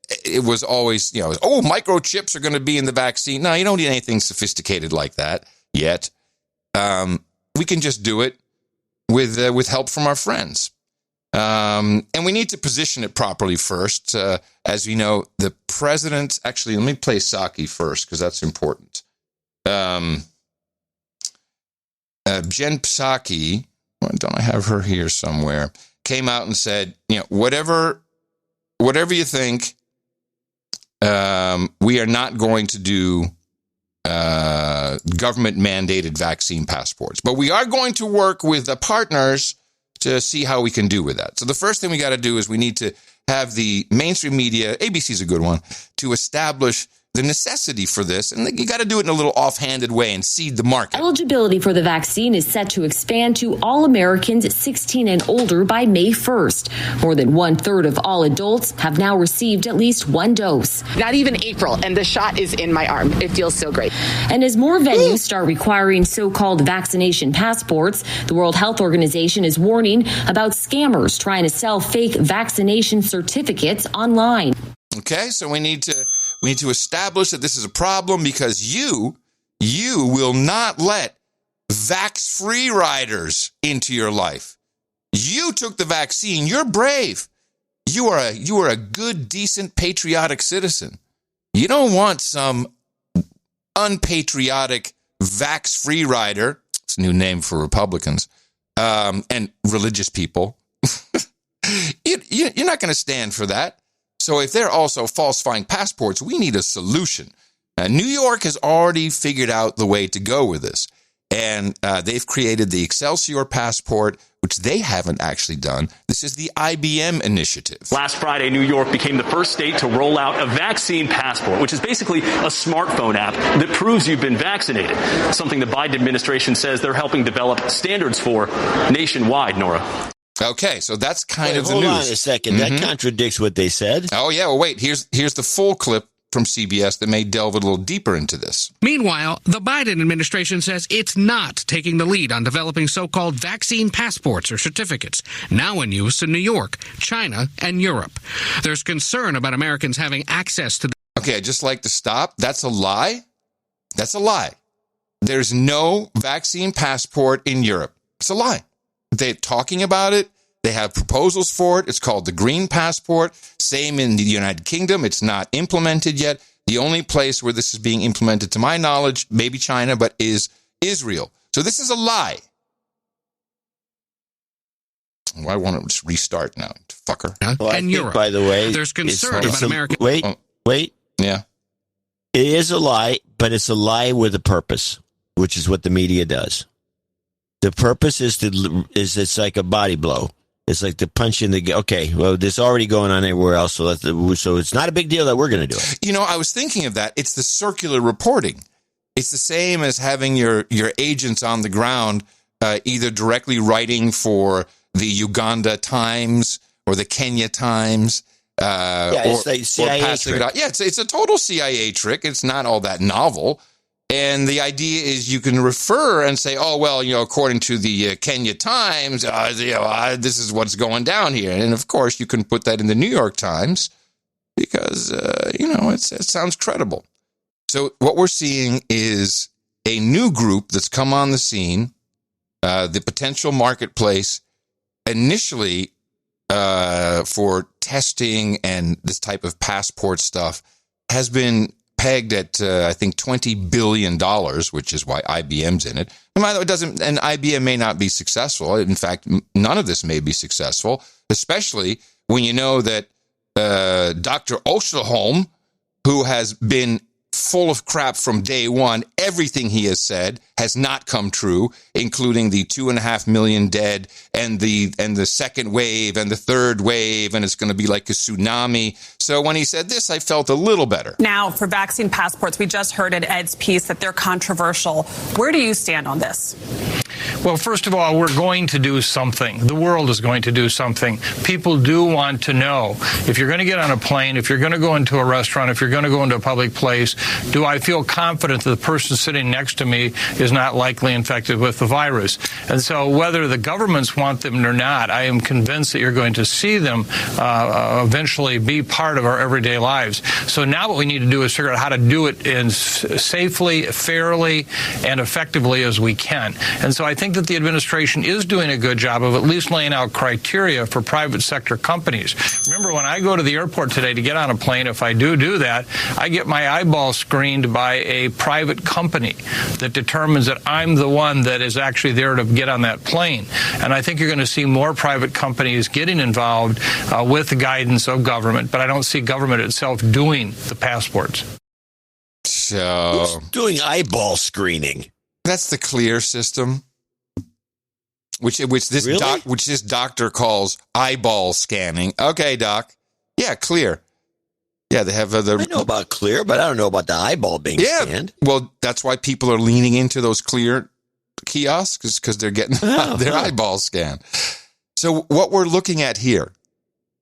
was always microchips are going to be in the vaccine. No, you don't need anything sophisticated like that yet. We can just do it with help from our friends. And we need to position it properly first. As we know, the president, actually, let me play Psaki first because that's important. Jen Psaki, don't I have her here somewhere, came out and said, whatever you think, we are not going to do government mandated vaccine passports, but we are going to work with the partners to see how we can do with that. So the first thing we got to do is we need to have the mainstream media, ABC's a good one, to establish the necessity for this. And you got to do it in a little offhanded way and seed the market. Eligibility for the vaccine is set to expand to all Americans 16 and older by May 1st. More than 1/3 of all adults have now received at least one dose. Not even April, and the shot is in my arm. It feels so great. And as more venues start requiring so-called vaccination passports, the World Health Organization is warning about scammers trying to sell fake vaccination certificates online. Okay, so we need to establish that this is a problem because you will not let vax-free riders into your life. You took the vaccine. You're brave. You are a good, decent, patriotic citizen. You don't want some unpatriotic vax-free rider. It's a new name for Republicans and religious people. You're not going to stand for that. So if they're also falsifying passports, we need a solution. New York has already figured out the way to go with this. And they've created the Excelsior passport, which they haven't actually done. This is the IBM initiative. Last Friday, New York became the first state to roll out a vaccine passport, which is basically a smartphone app that proves you've been vaccinated, something the Biden administration says they're helping develop standards for nationwide, Nora. Okay, so that's kind of the news. Hold on a second. That contradicts what they said. Oh, yeah. Well, wait. Here's the full clip from CBS that may delve a little deeper into this. Meanwhile, the Biden administration says it's not taking the lead on developing so-called vaccine passports or certificates, now in use in New York, China, and Europe. There's concern about Americans having access to Okay, I'd just like to stop. That's a lie. That's a lie. There's no vaccine passport in Europe. It's a lie. They're talking about it. They have proposals for it. It's called the Green Passport. Same in the United Kingdom. It's not implemented yet. The only place where this is being implemented, to my knowledge, maybe China, but is Israel. So this is a lie. Well, I want to just restart now, fucker. Well, and Europe, by the way, there's concern about American. Wait. Yeah. It is a lie, but it's a lie with a purpose, which is what the media does. The purpose is it's like a body blow. It's like to punch in the, okay, well, this is already going on everywhere else, so it's not a big deal that we're going to do it. You know, I was thinking of that. It's the circular reporting. It's the same as having your agents on the ground, either directly writing for the Uganda Times or the Kenya Times. It's like CIA trick. It's a total CIA trick. It's not all that novel. And the idea is you can refer and say, oh, well, according to the Kenya Times, this is what's going down here. And, of course, you can put that in the New York Times because, it sounds credible. So what we're seeing is a new group that's come on the scene, the potential marketplace, initially for testing and this type of passport stuff has been pegged at, I think, $20 billion, which is why IBM's in it. And IBM may not be successful. In fact, none of this may be successful, especially when you know that Dr. Osterholm, who has been full of crap from day one, everything he has said has not come true, including the 2.5 million dead and the second wave and the third wave, and it's going to be like a tsunami. So when he said this, I felt a little better. Now, for vaccine passports, we just heard in Ed's piece that they're controversial. Where do you stand on this? Well, first of all, we're going to do something. The world is going to do something. People do want to know. If you're going to get on a plane, if you're going to go into a restaurant, if you're going to go into a public place, do I feel confident that the person sitting next to me is not likely infected with the virus? And so whether the governments want them or not, I am convinced that you're going to see them eventually be part of our everyday lives. So now what we need to do is figure out how to do it safely, fairly, and effectively as we can. And so I think that the administration is doing a good job of at least laying out criteria for private sector companies. Remember, when I go to the airport today to get on a plane, if I do that, I get my eyeball screened by a private company that determines that I'm the one that is actually there to get on that plane. And I think you're going to see more private companies getting involved with the guidance of government, but I don't see government itself doing the passports. So, who's doing eyeball screening? That's the CLEAR system, which this doctor calls eyeball scanning. Okay, doc. Yeah, CLEAR. Yeah, they have other. I know about CLEAR, but I don't know about the eyeball being scanned. Well, that's why people are leaning into those CLEAR kiosks, because they're getting their eyeballs scanned. So what we're looking at here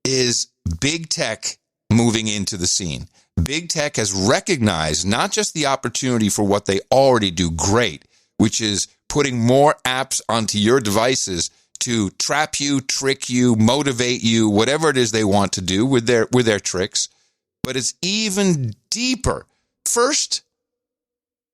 is big tech moving into the scene. Big tech has recognized not just the opportunity for what they already do great, which is putting more apps onto your devices to trap you, trick you, motivate you, whatever it is they want to do with their tricks. But it's even deeper. First,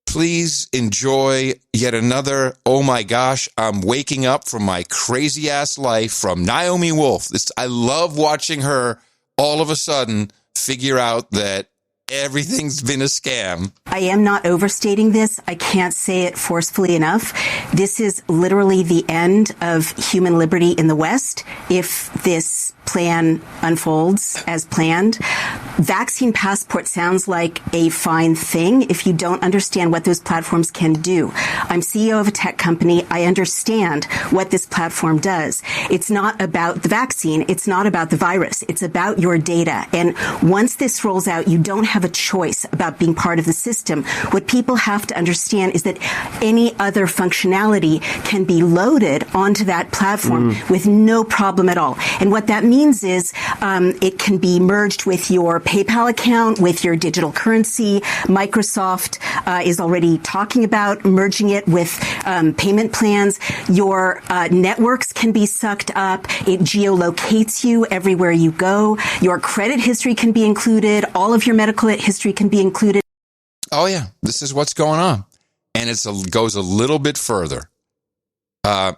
please enjoy yet another, oh my gosh, I'm waking up from my crazy ass life from Naomi Wolf. I love watching her all of a sudden figure out that everything's been a scam. I am not overstating this. I can't say it forcefully enough. This is literally the end of human liberty in the West if this plan unfolds as planned. Vaccine passport sounds like a fine thing if you don't understand what those platforms can do. I'm CEO of a tech company. I understand what this platform does. It's not about the vaccine. It's not about the virus. It's about your data. And once this rolls out, you don't have a choice about being part of the system. What people have to understand is that any other functionality can be loaded onto that platform with no problem at all. And what that means is it can be merged with your PayPal account, with your digital currency. Microsoft is already talking about merging it with payment plans. Your networks can be sucked up. It geolocates you everywhere you go. Your credit history can be included. All of your medical history can be included. Oh, yeah. This is what's going on. And it goes a little bit further. And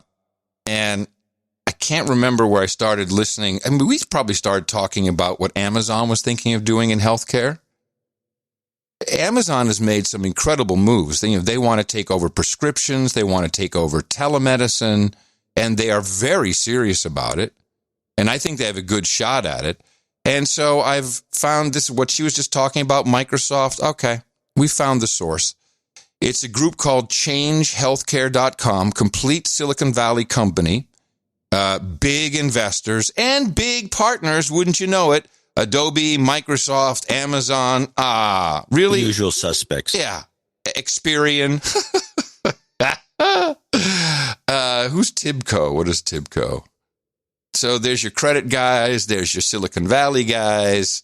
I can't remember where I started listening. I mean, we probably started talking about what Amazon was thinking of doing in healthcare. Amazon has made some incredible moves. They want to take over prescriptions. They want to take over telemedicine, and they are very serious about it. And I think they have a good shot at it. And so I've found this, what she was just talking about, Microsoft. Okay, we found the source. It's a group called ChangeHealthcare.com, complete Silicon Valley company, big investors and big partners, wouldn't you know it? Adobe, Microsoft, Amazon. Really? Usual suspects. Yeah. Experian. Who's Tibco? What is Tibco? So there's your credit guys. There's your Silicon Valley guys.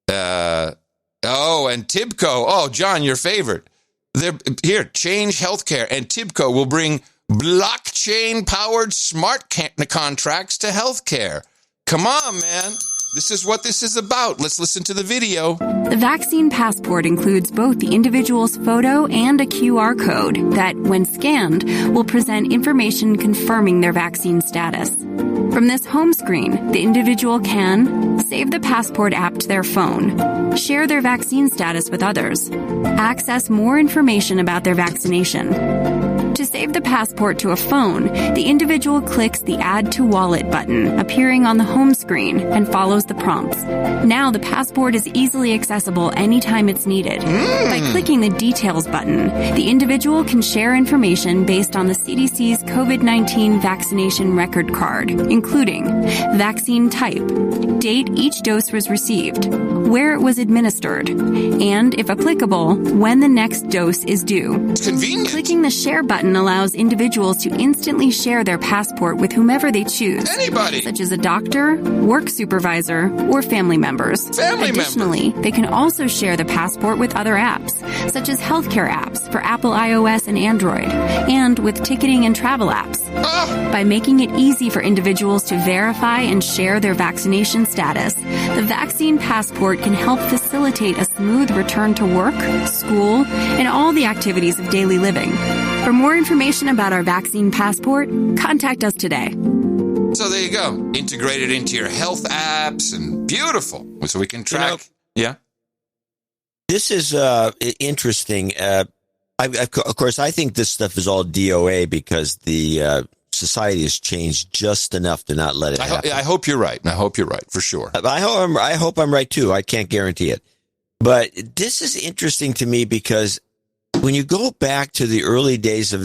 And Tibco. Oh, John, your favorite. Here, Change Healthcare and Tibco will bring blockchain-powered smart contracts to healthcare. Come on, man. This is what this is about. Let's listen to the video. The vaccine passport includes both the individual's photo and a QR code that, when scanned, will present information confirming their vaccine status. From this home screen, the individual can save the passport app to their phone, share their vaccine status with others, access more information about their vaccination. To save the passport to a phone, the individual clicks the Add to Wallet button appearing on the home screen and follows the prompts. Now the passport is easily accessible anytime it's needed. By clicking the Details button, the individual can share information based on the CDC's COVID-19 vaccination record card, including vaccine type, date each dose was received, where it was administered, and, if applicable, when the next dose is due. Convenient. Clicking the Share button allows individuals to instantly share their passport with whomever they choose. Anybody. Such as a doctor, work supervisor, or family members. Additionally, they can also share the passport with other apps, such as healthcare apps for Apple iOS and Android, and with ticketing and travel apps. By making it easy for individuals to verify and share their vaccination status, the vaccine passport can help facilitate a smooth return to work, school, and all the activities of daily living. For more information about our vaccine passport, contact us today. So there you go. Integrated into your health apps and beautiful. So we can track. Yeah. This is interesting. Of course, I think this stuff is all DOA because the society has changed just enough to not let it happen. I hope you're right. I hope you're right, for sure. I hope I'm right, too. I can't guarantee it. But this is interesting to me because when you go back to the early days of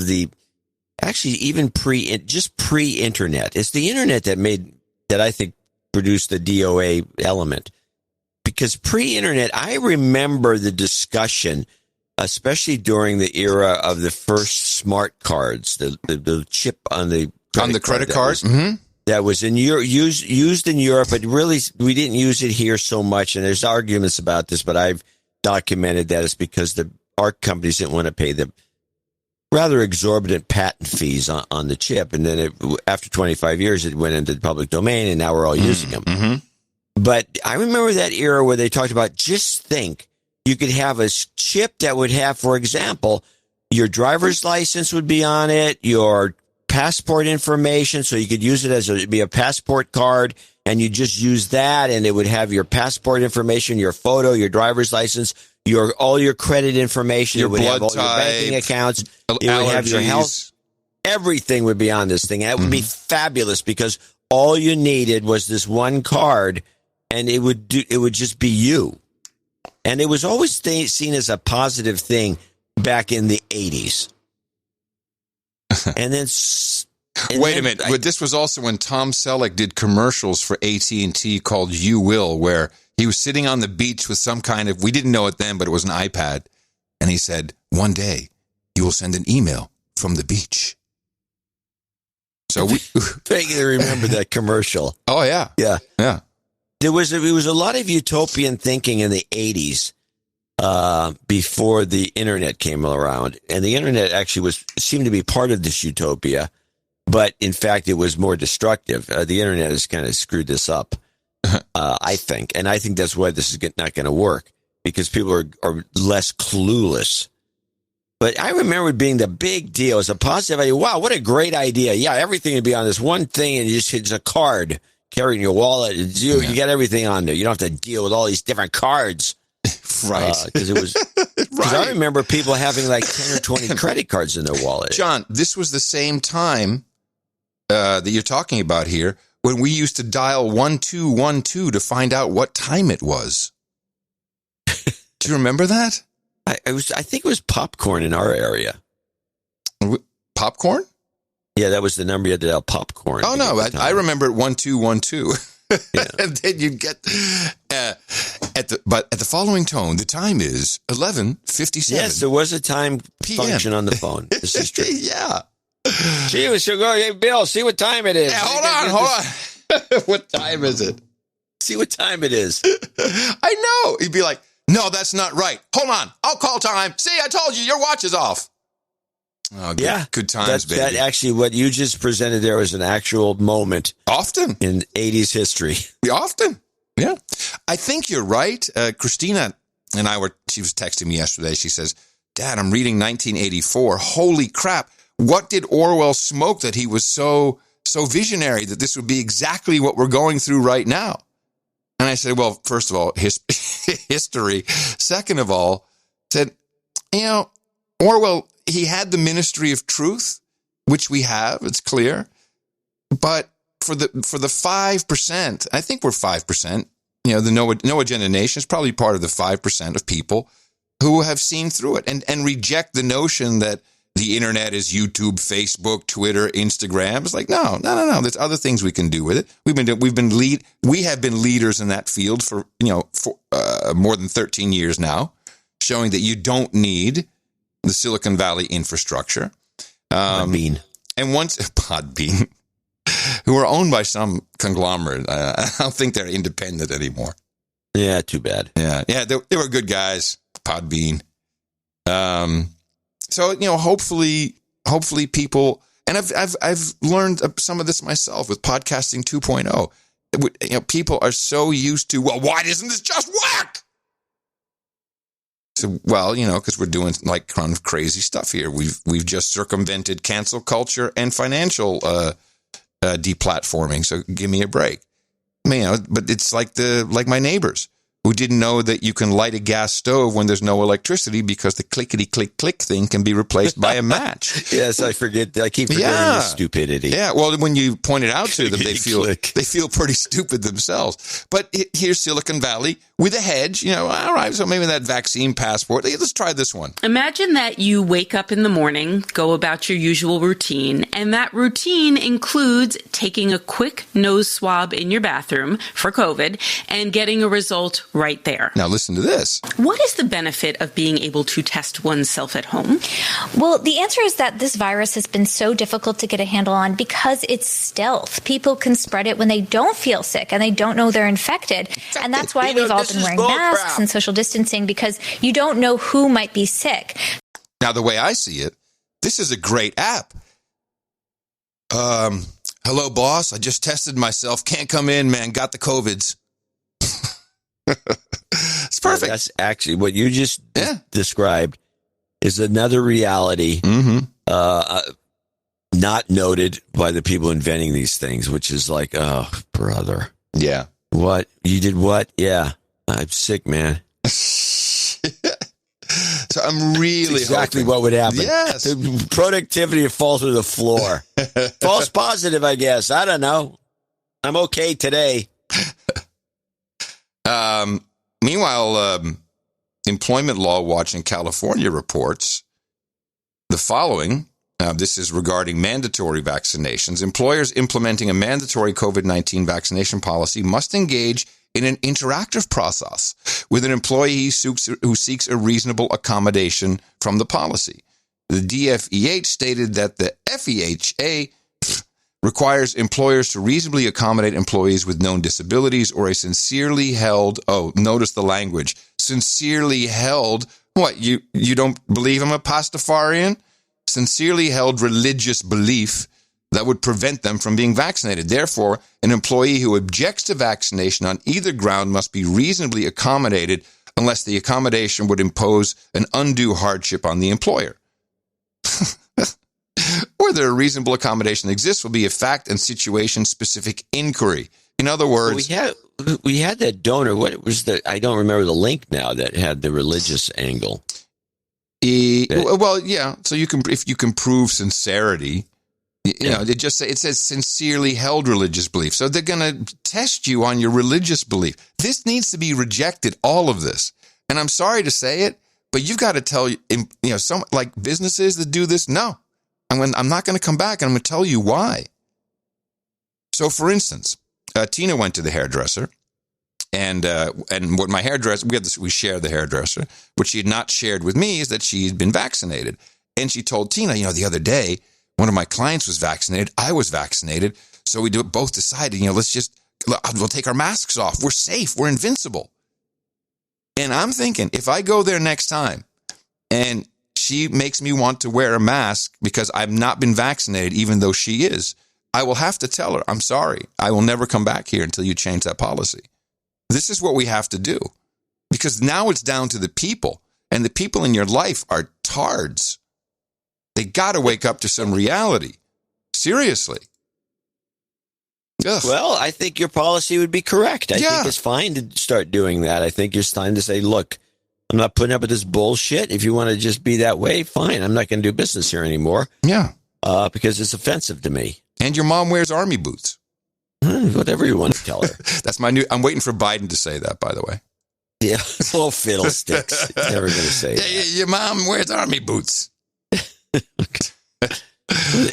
actually even pre-internet, it's the internet that I think produced the DOA element. Because pre-internet, I remember the discussion, especially during the era of the first smart cards, the chip on the credit card. That was used in Europe, but really we didn't use it here so much. And there's arguments about this, but I've documented that it's because our companies didn't want to pay the rather exorbitant patent fees on the chip. And then after 25 years, it went into the public domain, and now we're all using them. Mm-hmm. But I remember that era where they talked about, just think, you could have a chip that would have, for example, your driver's license would be on it, your passport information, so you could use it it'd be a passport card, and you just use that, and it would have your passport information, your photo, your driver's license, all your credit information, your it would blood have all type, your banking accounts, it allergies. would have your health, everything would be on this thing. That would be fabulous because all you needed was this one card, and it would just be you. And it was always seen as a positive thing back in the 80s. And then wait a minute. This was also when Tom Selleck did commercials for AT&T called You Will, where he was sitting on the beach with some kind of, we didn't know it then, but it was an iPad. And he said, one day you will send an email from the beach. So we vaguely remember that commercial. Oh, yeah. Yeah. Yeah. It was a lot of utopian thinking in the 80s before the internet came around. And the internet actually seemed to be part of this utopia. But in fact, it was more destructive. The internet has kind of screwed this up, I think. And I think that's why this is not going to work, because people are less clueless. But I remember it being the big deal. It's a positive idea. Wow, what a great idea. Yeah, everything would be on this one thing, and it's a card carrying your wallet. You get everything on there. You don't have to deal with all these different cards. Right. Because it was. Because I remember people having like 10 or 20 credit cards in their wallet. John, this was the same time that you're talking about here when we used to dial 1212 to find out what time it was. Do you remember that? I think it was popcorn in our area. Popcorn? Yeah, that was the number you had to dial, popcorn. Oh, no, I remember it 1212. Yeah. And then you'd get at the following tone, the time is 11:57. Yes, there was a time function on the phone. This is true. Yeah. She'll go, hey, Bill, see what time it is. Yeah, hold on. What time is it? See what time it is. I know. He'd be like, no, that's not right. Hold on. I'll call time. See, I told you, your watch is off. Oh, good times, baby. That actually, what you just presented there was an actual moment. Often. In 80s history. Often. Yeah. I think you're right. Christina and she was texting me yesterday. She says, Dad, I'm reading 1984. Holy crap. What did Orwell smoke that he was so visionary that this would be exactly what we're going through right now? And I said, well, first of all, history. Second of all, said, Orwell, he had the Ministry of Truth, which we have, it's clear. But for the 5%, I think we're 5%, the No Agenda Nation is probably part of the 5% of people who have seen through it and reject the notion that the internet is YouTube, Facebook, Twitter, Instagram. It's like, no. There's other things we can do with it. We have been leaders in that field for more than 13 years now, showing that you don't need the Silicon Valley infrastructure. Podbean. And once Podbean, who are owned by some conglomerate. I don't think they're independent anymore. Yeah, too bad. Yeah, they were good guys. Podbean. So hopefully people, and I've learned some of this myself with podcasting 2.0. People are so used to, well, why doesn't this just work? So, well, because we're doing like kind of crazy stuff here. We've just circumvented cancel culture and financial deplatforming. So give me a break. But it's like my neighbors who didn't know that you can light a gas stove when there's no electricity because the clickety-click-click thing can be replaced by a match. Yes, I forget. I keep forgetting this stupidity. Yeah, well, when you point it out to them, they feel pretty stupid themselves. But here's Silicon Valley with a hedge. All right, so maybe that vaccine passport. Let's try this one. Imagine that you wake up in the morning, go about your usual routine, and that routine includes taking a quick nose swab in your bathroom for COVID and getting a result right there. Now listen to this. What is the benefit of being able to test oneself at home? Well, the answer is that this virus has been so difficult to get a handle on because it's stealth. People can spread it when they don't feel sick and they don't know they're infected. And that's why we've all been wearing masks and social distancing, because you don't know who might be sick. Now, the way I see it, this is a great app. Hello, boss. I just tested myself. Can't come in, man. Got the COVIDs. It's perfect. That's actually what you just described is another reality not noted by the people inventing these things, which is like, oh, brother. Yeah. What? You did what? Yeah. I'm sick, man. So I'm really exactly hoping. What would happen. Yes. The productivity would fall through the floor. False positive, I guess. I don't know. I'm okay today. Meanwhile, Employment Law Watch in California reports the following. This is regarding mandatory vaccinations. Employers implementing a mandatory COVID-19 vaccination policy must engage in an interactive process with an employee who seeks a reasonable accommodation from the policy. The DFEH stated that the FEHA requires employers to reasonably accommodate employees with known disabilities or a sincerely held, notice the language, sincerely held, what, you don't believe I'm a Pastafarian? Sincerely held religious belief that would prevent them from being vaccinated. Therefore, an employee who objects to vaccination on either ground must be reasonably accommodated unless the accommodation would impose an undue hardship on the employer. Whether a reasonable accommodation exists will be a fact and situation-specific inquiry. In other words... We had that donor. What was I don't remember the link now that had the religious angle. Well, yeah. So if you can prove sincerity, you know, it says sincerely held religious belief. So they're going to test you on your religious belief. This needs to be rejected, all of this. And I'm sorry to say it, but you've got to tell, some like businesses that do this. No, I'm not going to come back and I'm going to tell you why. So for instance, Tina went to the hairdresser and what my hairdresser, we share the hairdresser. What she had not shared with me is that she had been vaccinated. And she told Tina, the other day, one of my clients was vaccinated. I was vaccinated. So we both decided, we'll take our masks off. We're safe. We're invincible. And I'm thinking, if I go there next time and she makes me want to wear a mask because I've not been vaccinated, even though she is, I will have to tell her, I'm sorry. I will never come back here until you change that policy. This is what we have to do. Because now it's down to the people. And the people in your life are tards. They got to wake up to some reality. Seriously. Ugh. Well, I think your policy would be correct. I think it's fine to start doing that. I think it's time to say, look, I'm not putting up with this bullshit. If you want to just be that way, fine. I'm not going to do business here anymore. Yeah. Because it's offensive to me. And your mom wears army boots. Whatever you want to tell her. That's I'm waiting for Biden to say that, by the way. Yeah. Oh, fiddlesticks. He's never going to say that. Your mom wears army boots.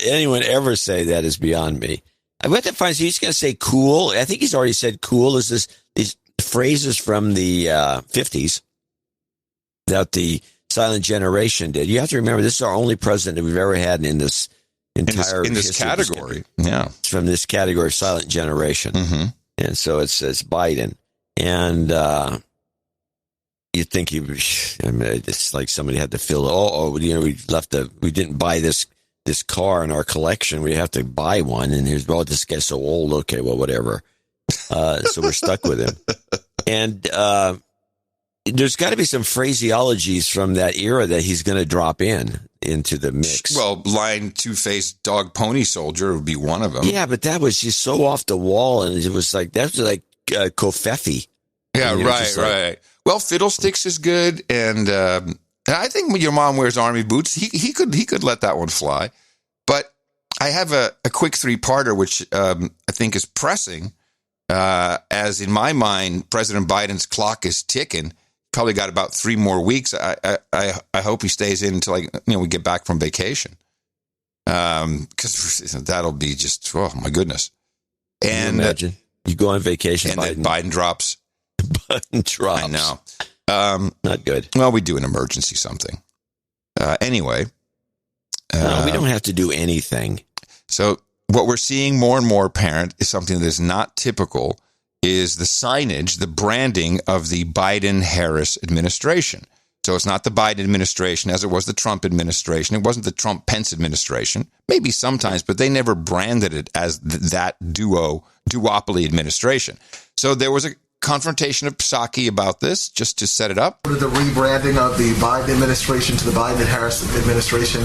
Anyone ever say that is beyond me. I went to find, he's going to say cool. I think he's already said cool. Is these phrases from the 50s that the silent generation did. You have to remember, this is our only president that we've ever had in this entire in this category. Yeah. It's from this category of silent generation. Mm-hmm. And so it says Biden. And you think it's like somebody had to fill, we didn't buy this car in our collection. We have to buy one. And here's, this guy's so old. Okay, well, whatever. So we're stuck with him. And there's got to be some phraseologies from that era that he's going to drop into the mix. Well, lying, two-faced dog pony soldier would be one of them. Yeah, but that was just so off the wall. And it was like, that's like Kofefi. Yeah, right. Well, Fiddlesticks is good. And I think when your mom wears army boots, he could let that one fly. But I have a quick three-parter, which I think is pressing. As in my mind, President Biden's clock is ticking. Probably got about 3 more weeks. I hope he stays in until we get back from vacation. Because that'll be just, oh my goodness. And imagine you go on vacation and then Biden drops. Biden drops. I know. Not good. Well, we do an emergency something. Anyway. No, we don't have to do anything. So what we're seeing more and more apparent is something that is not typical, is the signage, the branding of the Biden-Harris administration. So it's not the Biden administration as it was the Trump administration. It wasn't the Trump-Pence administration. Maybe sometimes, but they never branded it as that duopoly administration. So there was a confrontation of Psaki about this, just to set it up. The rebranding of the Biden administration to the Biden-Harris administration.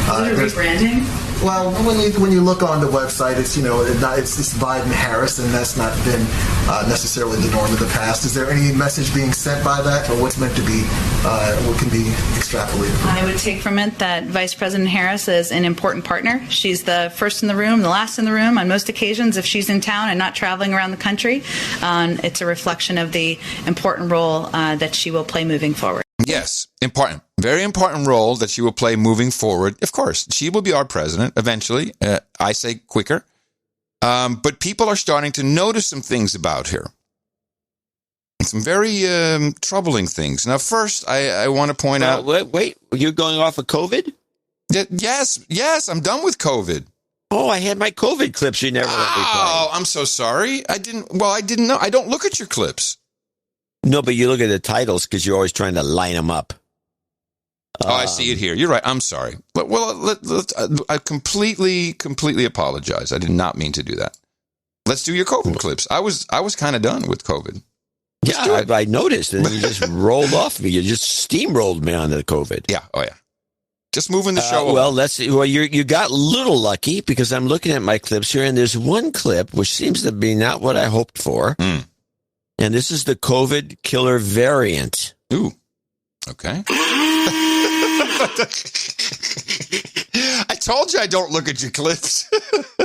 Rebranding? Well, when you look on the website, it's it's Biden-Harris, and that's not been necessarily the norm of the past. Is there any message being sent by that, or what's meant to be, what can be extrapolated? I would take from it that Vice President Harris is an important partner. She's the first in the room, the last in the room on most occasions if she's in town and not traveling around the country. It's a reflection of the important role that she will play moving forward. Yes, important. Very important role that she will play moving forward. Of course, she will be our president eventually. I say quicker. But people are starting to notice some things about her. Some very troubling things. Now, first, I want to point out... Wait, you're going off of COVID? Yes, I'm done with COVID. Oh, I had my COVID clips. You never let me play. Oh, I'm so sorry. I didn't know. I don't look at your clips. No, but you look at the titles because you're always trying to line them up. I see it here. You're right. I'm sorry. Well, I completely apologize. I did not mean to do that. Let's do your COVID clips. I was kind of done with COVID. I noticed, and then you just rolled off me. You just steamrolled me onto the COVID. Yeah. Oh, yeah. Just moving the show along. Well, let's see. Well, you got a little lucky because I'm looking at my clips here, and there's one clip which seems to be not what I hoped for. And this is the COVID killer variant. Ooh. Okay. I told you I don't look at your clips.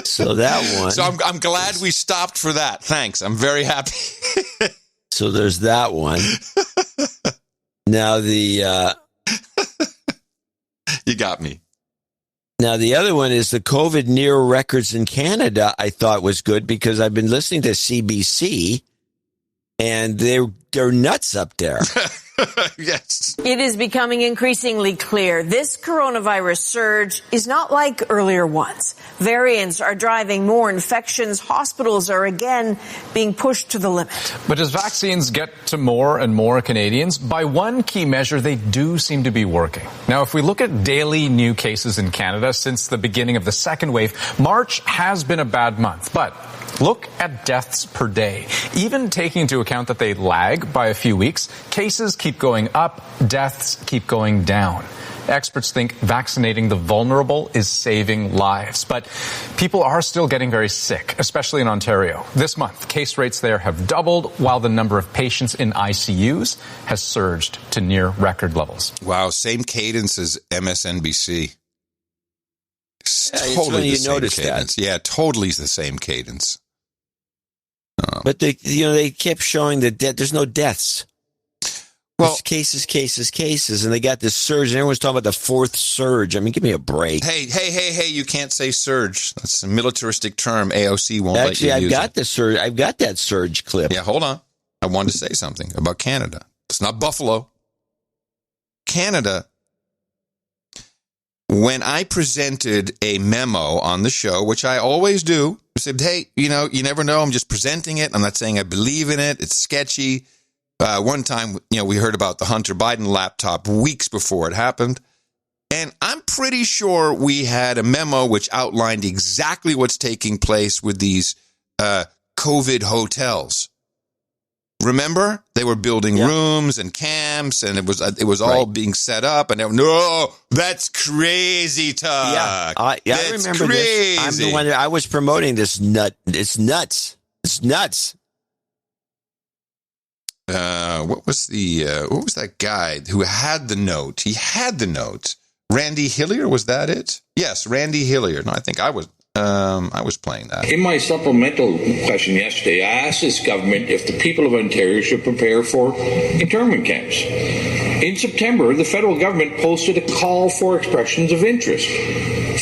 So that one. So I'm glad we stopped for that. Thanks. I'm very happy. So there's that one. Now the you got me. Now the other one is the COVID near records in Canada. I thought was good because I've been listening to CBC, and they're nuts up there. Yes. It is becoming increasingly clear this coronavirus surge is not like earlier ones. Variants are driving more infections. Hospitals are again being pushed to the limit. But as vaccines get to more and more Canadians, by one key measure, they do seem to be working. Now, if we look at daily new cases in Canada since the beginning of the second wave, March has been a bad month, but look at deaths per day. Even taking into account that they lag by a few weeks, cases keep going up, deaths keep going down. Experts think vaccinating the vulnerable is saving lives, but people are still getting very sick, especially in Ontario. This month, case rates there have doubled, while the number of patients in ICUs has surged to near record levels. Wow, same cadence as MSNBC. Yeah, totally you the same notice cadence. that. Yeah, totally the same cadence. But they kept showing that there's no deaths. Well, it's cases, and they got this surge, and everyone's talking about the fourth surge. I mean, give me a break. Hey, you can't say surge. That's a militaristic term. AOC won't let you use it. Actually, I've got the surge. I've got that surge clip. Yeah, hold on. I wanted to say something about Canada. It's not Buffalo. Canada. When I presented a memo on the show, which I always do, I said, hey, you never know. I'm just presenting it. I'm not saying I believe in it. It's sketchy. One time, we heard about the Hunter Biden laptop weeks before it happened. And I'm pretty sure we had a memo which outlined exactly what's taking place with these COVID hotels. Remember, they were building rooms and camps, and it was all being set up. And no, that's crazy talk. Yeah, I remember crazy. This. I'm the one that I was promoting this nut. It's nuts. It's nuts. What was that guy who had the note? He had the note. Randy Hillier, was that it? Yes, Randy Hillier. No, I think I was playing that. In my supplemental question yesterday, I asked this government if the people of Ontario should prepare for internment camps. In September, the federal government posted a call for expressions of interest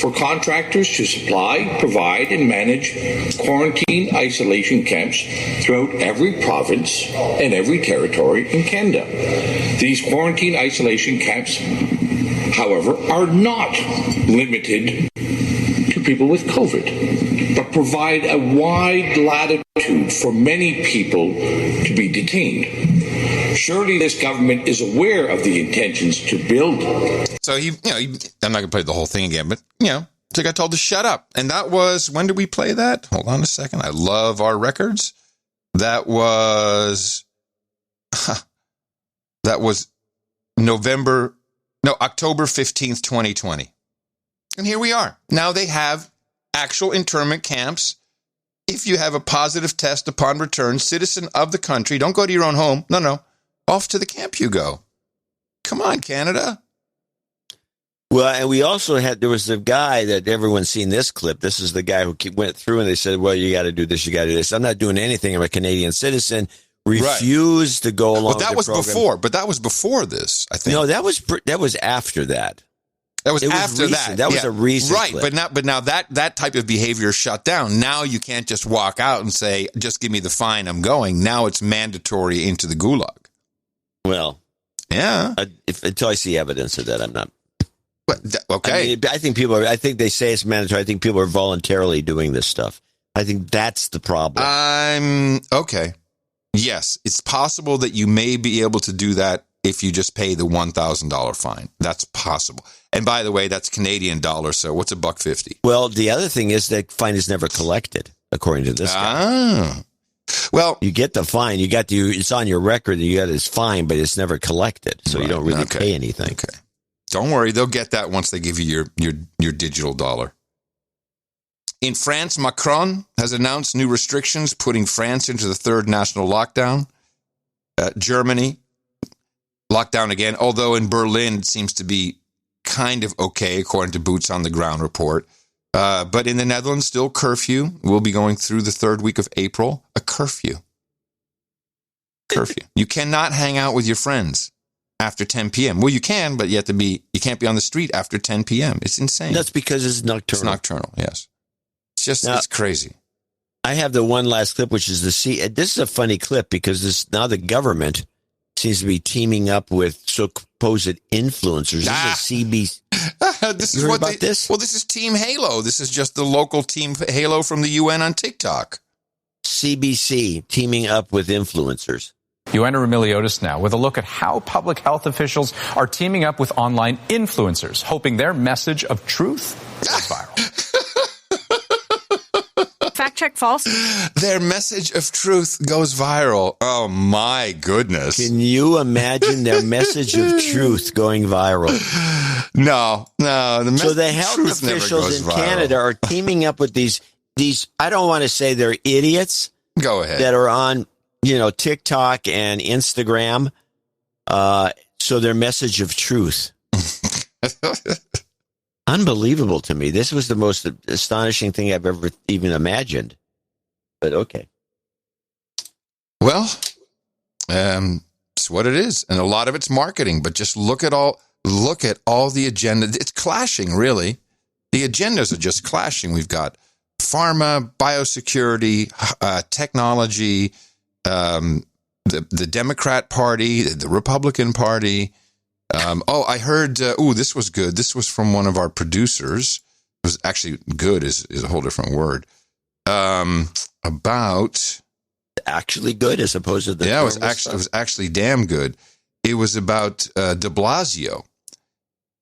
for contractors to supply, provide, and manage quarantine isolation camps throughout every province and every territory in Canada. These quarantine isolation camps, however, are not limited to people with COVID, but provide a wide latitude for many people to be detained. Surely this government is aware of the intentions to build. So I'm not going to play the whole thing again, but so I got told to shut up. And that was, when did we play that? Hold on a second. I love our records. That was October 15th, 2020. And here we are. Now they have actual internment camps. If you have a positive test upon return, citizen of the country, don't go to your own home. No. Off to the camp you go. Come on, Canada. Well, and we also there was a guy that everyone's seen this clip. This is the guy who went through and they said, well, you got to do this, you got to do this. I'm not doing anything. I'm a Canadian citizen. Refused to go along with the program. But that was before this, I think. No, that was after that. That was after that. That was a recent right, clip. But now that type of behavior is shut down. Now you can't just walk out and say, just give me the fine, I'm going. Now it's mandatory into the gulag. Well, yeah. Until I see evidence of that, I'm not. Okay. I think they say it's mandatory. I think people are voluntarily doing this stuff. I think that's the problem. Okay. Yes, it's possible that you may be able to do that if you just pay the $1,000 fine. That's possible. And by the way, that's Canadian dollars. So what's $1.50? Well, the other thing is that fine is never collected, according to this guy. Well, you get the fine. It's on your record that you got this fine, but it's never collected. So you don't really pay anything. Okay. Don't worry, they'll get that once they give you your digital dollar. In France, Macron has announced new restrictions, putting France into the third national lockdown. Germany, lockdown again, although in Berlin it seems to be kind of okay, according to Boots on the Ground report. But in the Netherlands, still curfew. We'll be going through the third week of April. A curfew. Curfew. You cannot hang out with your friends after 10 p.m. Well, you can, but you can't be on the street after 10 p.m. It's insane. That's because it's nocturnal. It's nocturnal, yes. It's crazy. I have the one last clip, which is this is a funny clip because now the government seems to be teaming up with supposed influencers. This is CBC. This is what this? Well, this is Team Halo. This is just the local Team Halo from the UN on TikTok. CBC teaming up with influencers. Joanna Remiliotis now with a look at how public health officials are teaming up with online influencers, hoping their message of truth goes viral. Fact check false. Their message of truth goes viral. Oh, my goodness. Can you imagine their message of truth going viral? No. So the health officials in Canada are teaming up with these, I don't want to say they're idiots. Go ahead. That are on, TikTok and Instagram. So their message of truth. Unbelievable to me. This was the most astonishing thing I've ever even imagined. But okay. Well, it's what it is. And a lot of it's marketing, but just look at all the agenda. It's clashing, really. The agendas are just clashing. We've got pharma, biosecurity, technology, the Democrat Party, the Republican Party. I heard, this was good. This was from one of our producers. It was actually good is a whole different word. About actually good as opposed to the it was actually damn good. It was about de Blasio.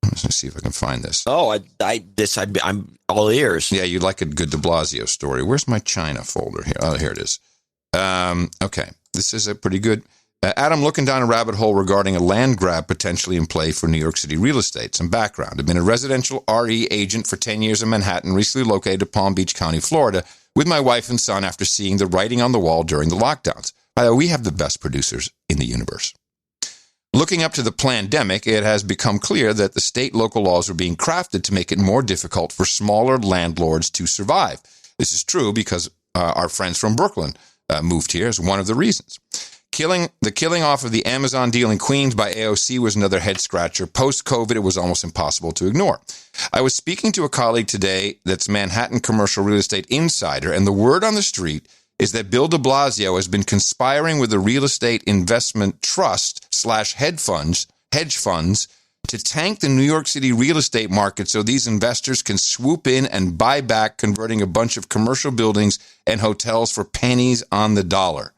Let's see if I can find this. Oh, I'm all ears. Yeah, you'd like a good de Blasio story. Where's my China folder here? Oh, here it is. Okay, this is a pretty good. Adam, looking down a rabbit hole regarding a land grab potentially in play for New York City real estate. Some background. I've been a residential RE agent for 10 years in Manhattan, recently located to Palm Beach County, Florida, with my wife and son after seeing the writing on the wall during the lockdowns. By the way, we have the best producers in the universe. Looking up to the pandemic, it has become clear that the state local laws are being crafted to make it more difficult for smaller landlords to survive. This is true because our friends from Brooklyn moved here as one of the reasons. The killing off of the Amazon deal in Queens by AOC was another head-scratcher. Post-COVID, it was almost impossible to ignore. I was speaking to a colleague today that's Manhattan commercial real estate insider, and the word on the street is that Bill de Blasio has been conspiring with the real estate investment trust / hedge funds to tank the New York City real estate market so these investors can swoop in and buy back, converting a bunch of commercial buildings and hotels for pennies on the dollar.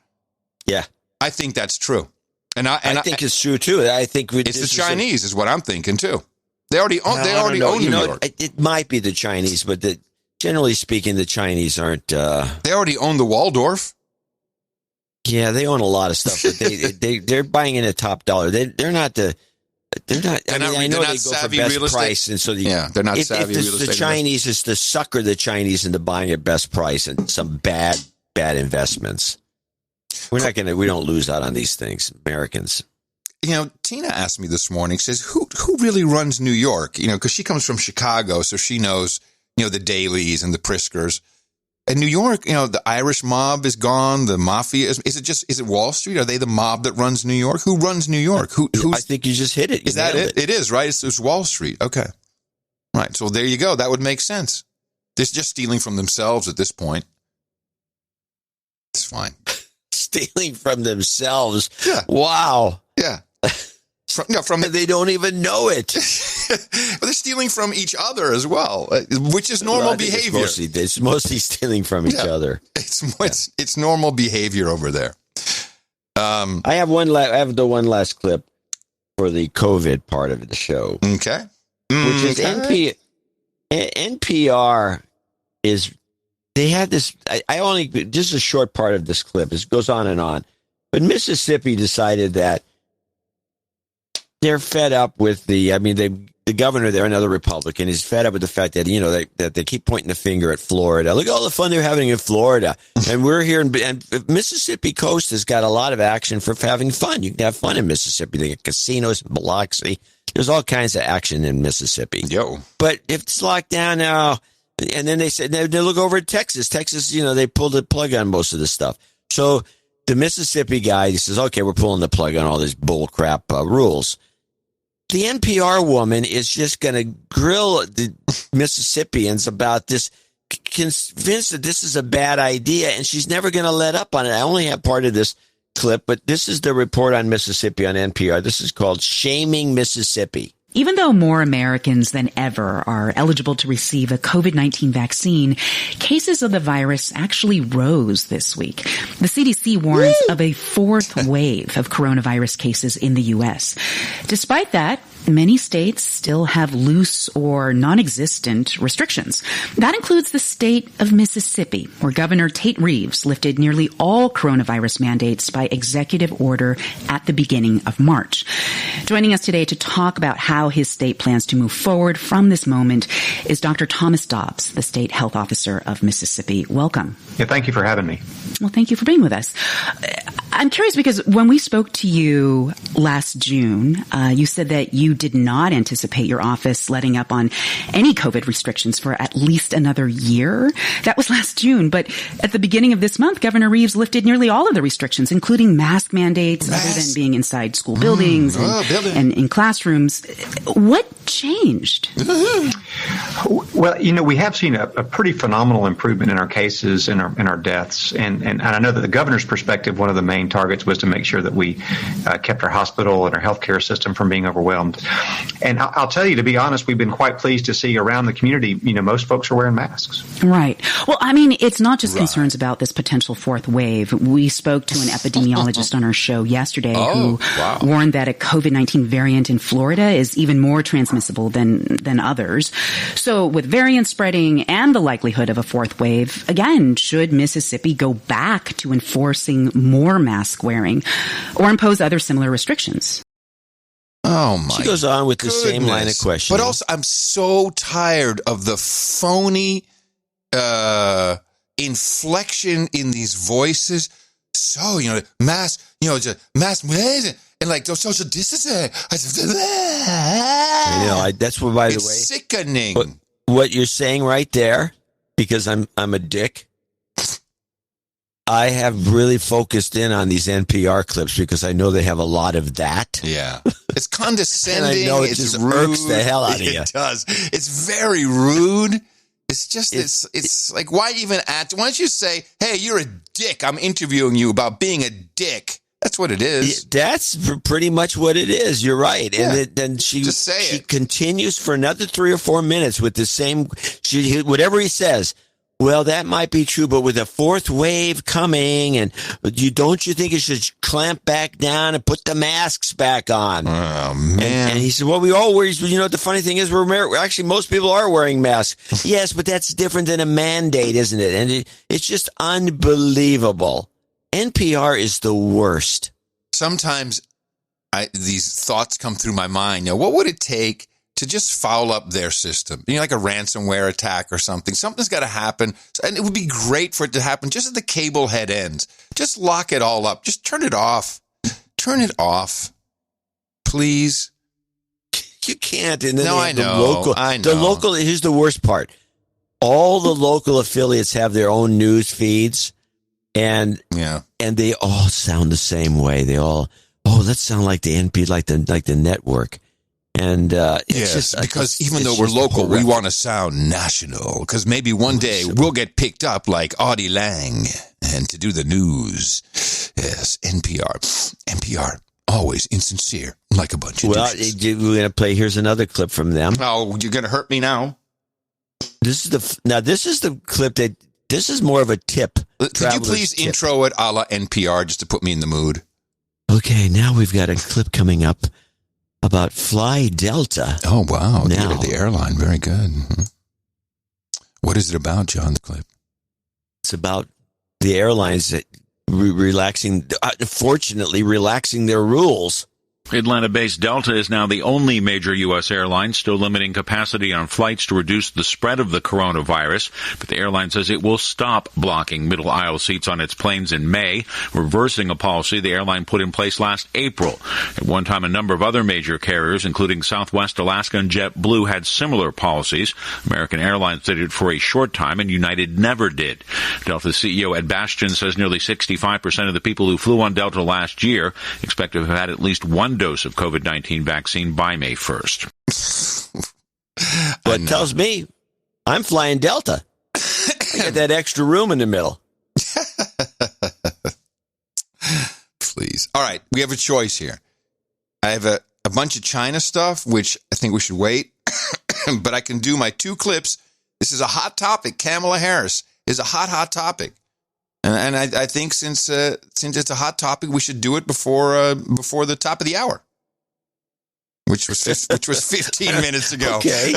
Yeah. I think that's true. And I think it's true, too. I think it's the Chinese is what I'm thinking, too. They already own New York. It might be the Chinese, but generally speaking, the Chinese aren't. They already own the Waldorf. Yeah, they own a lot of stuff, but they're buying in at top dollar. They're not. I know they go for best price, and so they're not savvy real estate. The Chinese is to sucker the Chinese into buying at best price and some bad investments. We don't lose out on these things, Americans. Tina asked me this morning, says, who really runs New York? Because she comes from Chicago, so she knows, the Dailies and the Priskers. And New York, the Irish mob is gone. The mafia is it Wall Street? Are they the mob that runs New York? Who runs New York? I think you just hit it. Is that it? It is, right? It's Wall Street. Okay. Right. So there you go. That would make sense. They're just stealing from themselves at this point. It's fine. Stealing from themselves. Yeah. Wow. Yeah. They don't even know it. But they're stealing from each other as well, which is normal behavior. It's mostly stealing from each other. It's normal behavior over there. I have the one last clip for the COVID part of the show. Okay. Which is NPR is. They had this. Just a short part of this clip. It goes on and on. But Mississippi decided that they're fed up with the governor there, another Republican, is fed up with the fact that, that they keep pointing the finger at Florida. Look at all the fun they're having in Florida. And we're here and Mississippi coast has got a lot of action for having fun. You can have fun in Mississippi. They get casinos in Biloxi. There's all kinds of action in Mississippi. But if it's locked down now, and then they said, they look over at Texas. Texas, they pulled the plug on most of this stuff. So the Mississippi guy, he says, okay, we're pulling the plug on all these bull crap rules. The NPR woman is just going to grill the Mississippians about this, convinced that this is a bad idea, and she's never going to let up on it. I only have part of this clip, but this is the report on Mississippi on NPR. This is called Shaming Mississippi. Even though more Americans than ever are eligible to receive a COVID-19 vaccine, cases of the virus actually rose this week. The CDC warns of a fourth wave of coronavirus cases in the U.S. Despite that, many states still have loose or non-existent restrictions. That includes the state of Mississippi, where Governor Tate Reeves lifted nearly all coronavirus mandates by executive order at the beginning of March. Joining us today to talk about how his state plans to move forward from this moment is Dr. Thomas Dobbs, the state health officer of Mississippi. Welcome. Yeah, thank you for having me. Well, thank you for being with us. I'm curious because when we spoke to you last June, you said that you did not anticipate your office letting up on any COVID restrictions for at least another year. That was last June. But at the beginning of this month, Governor Reeves lifted nearly all of the restrictions, inclling mask mandates, other than being inside school buildings and in classrooms. What changed? Well, we have seen a pretty phenomenal improvement in our cases and our deaths. And I know that the governor's perspective, one of the main targets was to make sure that we kept our hospital and our healthcare system from being overwhelmed. And I'll tell you, to be honest, we've been quite pleased to see around the community, most folks are wearing masks. Right. Well, I mean, it's not just concerns about this potential fourth wave. We spoke to an epidemiologist on our show yesterday who warned that a COVID-19 variant in Florida is even more transmissible than others. So with variants spreading and the likelihood of a fourth wave, again, should Mississippi go back to enforcing more mask wearing or impose other similar restrictions? Oh my! She goes on with the same line of questioning. But also, I'm so tired of the phony inflection in these voices. So, mask, mask, and like those social distancing. That's what, by the way, it's sickening. What you're saying right there, because I'm a dick. I have really focused in on these NPR clips because I know they have a lot of that. Yeah. It's condescending. And I know it it's just rude. irks the hell out of you. It does. It's very rude. It's just, it's like, why even act? Why don't you say, hey, you're a dick. I'm interviewing you about being a dick. That's what it is. That's pretty much what it is. You're right. Yeah. And then she continues for another 3 or 4 minutes with the same, whatever he says. Well, that might be true, but with a fourth wave coming, and don't you think it should clamp back down and put the masks back on? Oh, man. And he said, well, we all wear, the funny thing is, actually, most people are wearing masks. Yes, but that's different than a mandate, isn't it? And it's just unbelievable. NPR is the worst. Sometimes these thoughts come through my mind. Now, what would it take to just foul up their system? Like a ransomware attack or something. Something's got to happen. And it would be great for it to happen just at the cable head ends. Just lock it all up. Just turn it off. Turn it off. Please. You can't. And then I know. The local, here's the worst part. All the local affiliates have their own news feeds. And they all sound the same way. They all, let's sound like the NP, like the network. And it's just because even though we're local, we want to sound national. Because maybe one day we'll get picked up like Audie Lang and to do the news. Yes, NPR, always insincere, like a bunch of douches. We're going to play. Here's another clip from them. Oh, you're going to hurt me now. This is the clip that. This is more of a tip. Could you please intro it a la NPR just to put me in the mood? Okay, now we've got a clip coming up about Fly Delta. Oh, wow. The airline. Very good. Mm-hmm. What is it about, John's clip? It's about the airlines that fortunately relaxing their rules. Atlanta-based Delta is now the only major U.S. airline still limiting capacity on flights to reduce the spread of the coronavirus. But the airline says it will stop blocking middle aisle seats on its planes in May, reversing a policy the airline put in place last April. At one time, a number of other major carriers, including Southwest, Alaska, and JetBlue, had similar policies. American Airlines did it for a short time, and United never did. Delta CEO Ed Bastian says nearly 65% of the people who flew on Delta last year expect to have had at least one dose of COVID-19 vaccine by May 1st. Well, it tells me I'm flying Delta. I got that extra room in the middle. Please. All right, we have a choice here. I have a bunch of China stuff, which I think we should wait, but I can do my 2 clips. This is a hot topic. Kamala Harris is a hot topic. And I think since it's a hot topic, we should do it before the top of the hour, which was 15 minutes ago. Okay.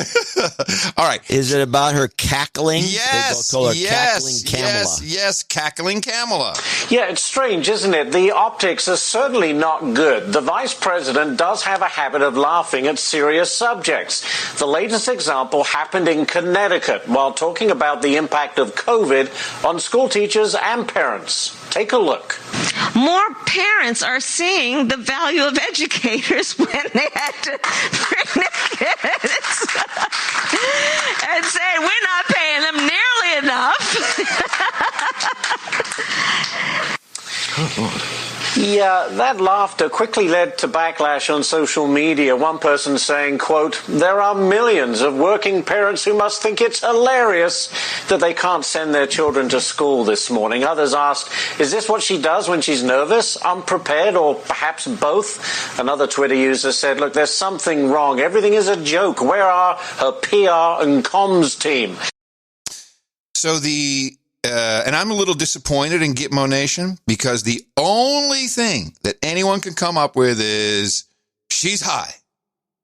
All right. Is it about her cackling? Yes. Call her Yes. Cackling Kamala. Yes. Cackling Kamala. Yeah, it's strange, isn't it? The optics are certainly not good. The vice president does have a habit of laughing at serious subjects. The latest example happened in Connecticut while talking about the impact of COVID on school teachers and parents. Take a look. More parents are seeing the value of educators when they had to bring their kids and say, we're not paying them nearly enough. Yeah, that laughter quickly led to backlash on social media. One person saying, quote, there are millions of working parents who must think it's hilarious that they can't send their children to school this morning. Others asked, is this what she does when she's nervous, unprepared, or perhaps both? Another Twitter user said, look, there's something wrong. Everything is a joke. Where are her PR and comms team? So and I'm a little disappointed in Gitmo Nation because the only thing that anyone can come up with is she's high.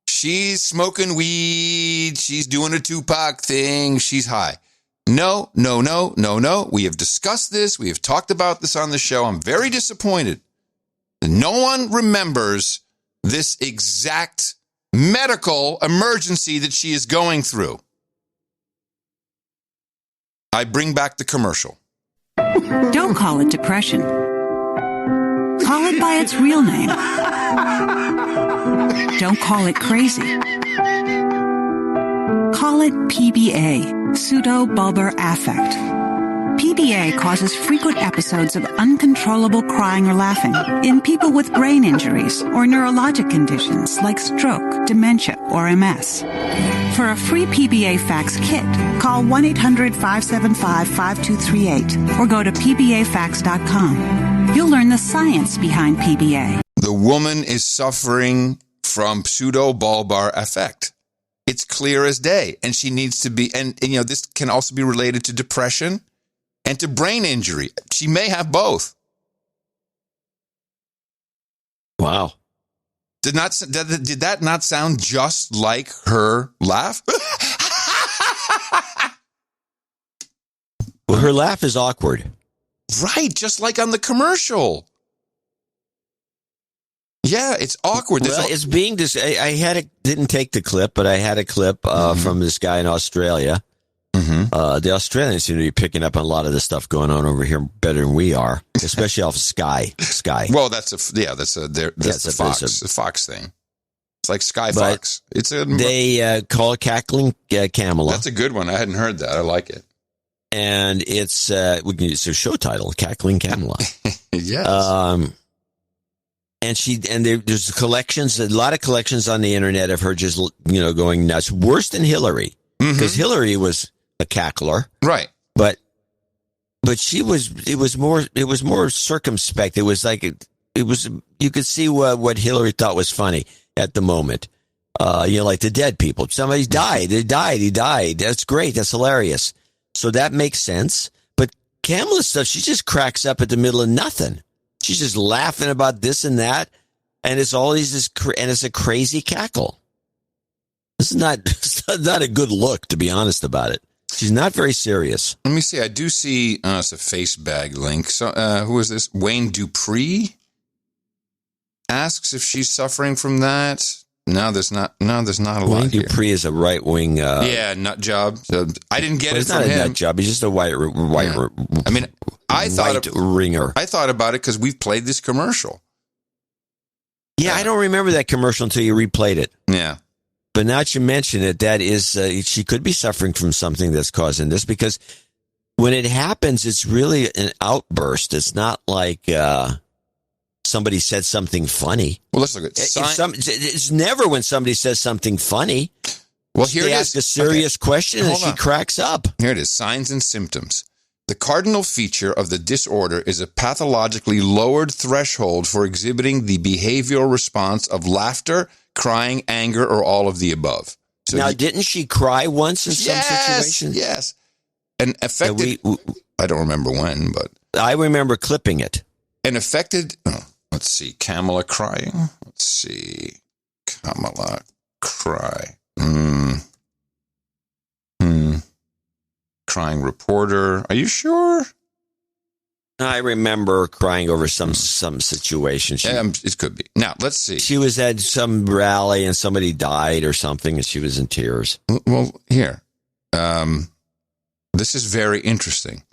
She's smoking weed. She's doing a Tupac thing. She's high. No. We have discussed this. We have talked about this on the show. I'm very disappointed that no one remembers this exact medical emergency that she is going through. I bring back the commercial. Don't call it depression. Call it by its real name. Don't call it crazy. Call it PBA, pseudobulbar affect. PBA causes frequent episodes of uncontrollable crying or laughing in people with brain injuries or neurologic conditions like stroke, dementia, or MS. For a free PBA fax kit, call 1-800-575-5238 or go to pbafax.com. You'll learn the science behind PBA. The woman is suffering from pseudobulbar affect. It's clear as day, and she needs to be, and this can also be related to depression and to brain injury. She may have both. Wow. Did that not sound just like her laugh? Well, her laugh is awkward. Right, just like on the commercial. Yeah, it's awkward. Well, it's being didn't take the clip, but I had a clip from this guy in Australia. Mm-hmm. The Australians seem to be picking up on a lot of the stuff going on over here better than we are, especially off Sky. Well, that's the Fox thing. It's like Sky Fox. They call it Kackling Kamala. That's a good one. I hadn't heard that. I like it. And it's a show title, Kackling Kamala. Yes. And there's collections, a lot of collections on the internet of her just going nuts, worse than Hillary, because Hillary was a cackler, right? But it was more circumspect. It was like you could see what Hillary thought was funny at the moment. Like the dead people. Somebody died. He died. That's great. That's hilarious. So that makes sense. But Kamala's stuff, she just cracks up at the middle of nothing. She's just laughing about this and that, and it's all and it's a crazy cackle. This is not a good look, to be honest about it. She's not very serious. Let me see. I do see. It's a face bag link. So, who is this? Wayne Dupree. asks if she's suffering from that. No, there's not a lot Wayne here. Dupree is a right-wing... nut job. So I didn't get it it's from not him. a nut job. He's just a white I mean, I thought ringer. I thought about it because we've played this commercial. Yeah, I don't remember that commercial until you replayed it. Yeah. But now that you mention it, that is, she could be suffering from something that's causing this, because when it happens, it's really an outburst. It's not like somebody said something funny. Well, let's look at it's never when somebody says something funny. Well, here they it ask is. a serious question and she cracks up. Here it is. Signs and symptoms. The cardinal feature of the disorder is a pathologically lowered threshold for exhibiting the behavioral response of laughter, crying, anger, or all of the above. So now, didn't she cry once in some situation? Yes. And affected, I don't remember when, but... I remember clipping it. And affected, let's see, Kamala crying. Let's see, Kamala cry. Crying reporter. Are you sure? I remember crying over some situation. It could be. Now, let's see. She was at some rally and somebody died or something, and she was in tears. Well, here. This is very interesting.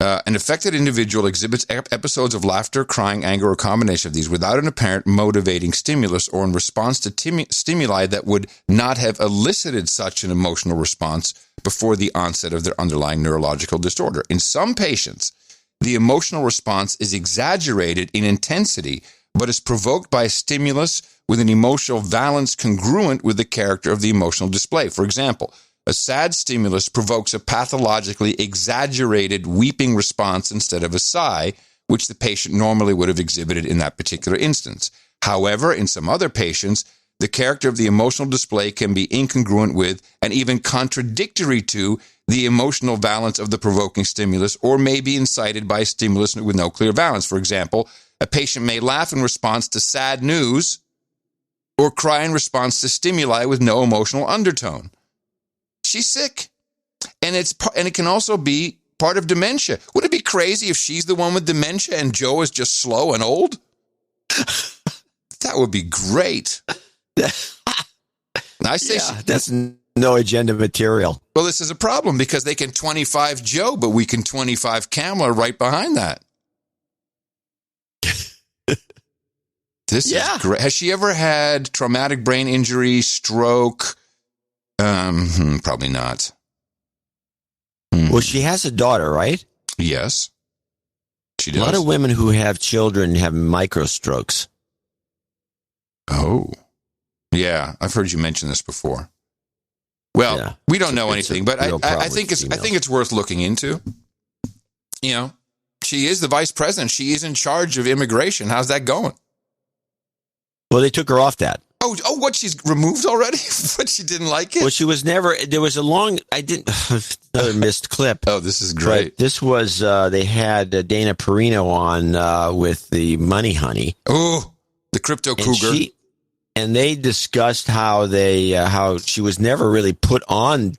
An affected individual exhibits episodes of laughter, crying, anger, or combination of these without an apparent motivating stimulus or in response to stimuli that would not have elicited such an emotional response before the onset of their underlying neurological disorder. In some patients, the emotional response is exaggerated in intensity, but is provoked by a stimulus with an emotional valence congruent with the character of the emotional display. For example, a sad stimulus provokes a pathologically exaggerated weeping response instead of a sigh, which the patient normally would have exhibited in that particular instance. However, in some other patients, the character of the emotional display can be incongruent with and even contradictory to the emotional valence of the provoking stimulus, or may be incited by a stimulus with no clear valence. For example, a patient may laugh in response to sad news or cry in response to stimuli with no emotional undertone. She's sick, and it can also be part of dementia. Would it be crazy if she's the one with dementia and Joe is just slow and old? That would be great. I say that's no agenda material. Well, this is a problem because they can 25 Joe, but we can 25 Kamala right behind that. This is great. Has she ever had traumatic brain injury, stroke? Probably not. Well, she has a daughter, right? Yes. She does. A lot of women who have children have microstrokes. Oh. Yeah, I've heard you mention this before. Well, we don't know anything, but I think it's worth looking into. You know, she is the vice president. She is in charge of immigration. How's that going? Well, they took her off that. Oh, what? She's removed already? But she didn't like it? Well, she was never. There was a long. Another missed clip. Oh, this is great. But this was. They had Dana Perino on with the Money Honey. Oh, the crypto cougar. And they discussed how she was never really put on.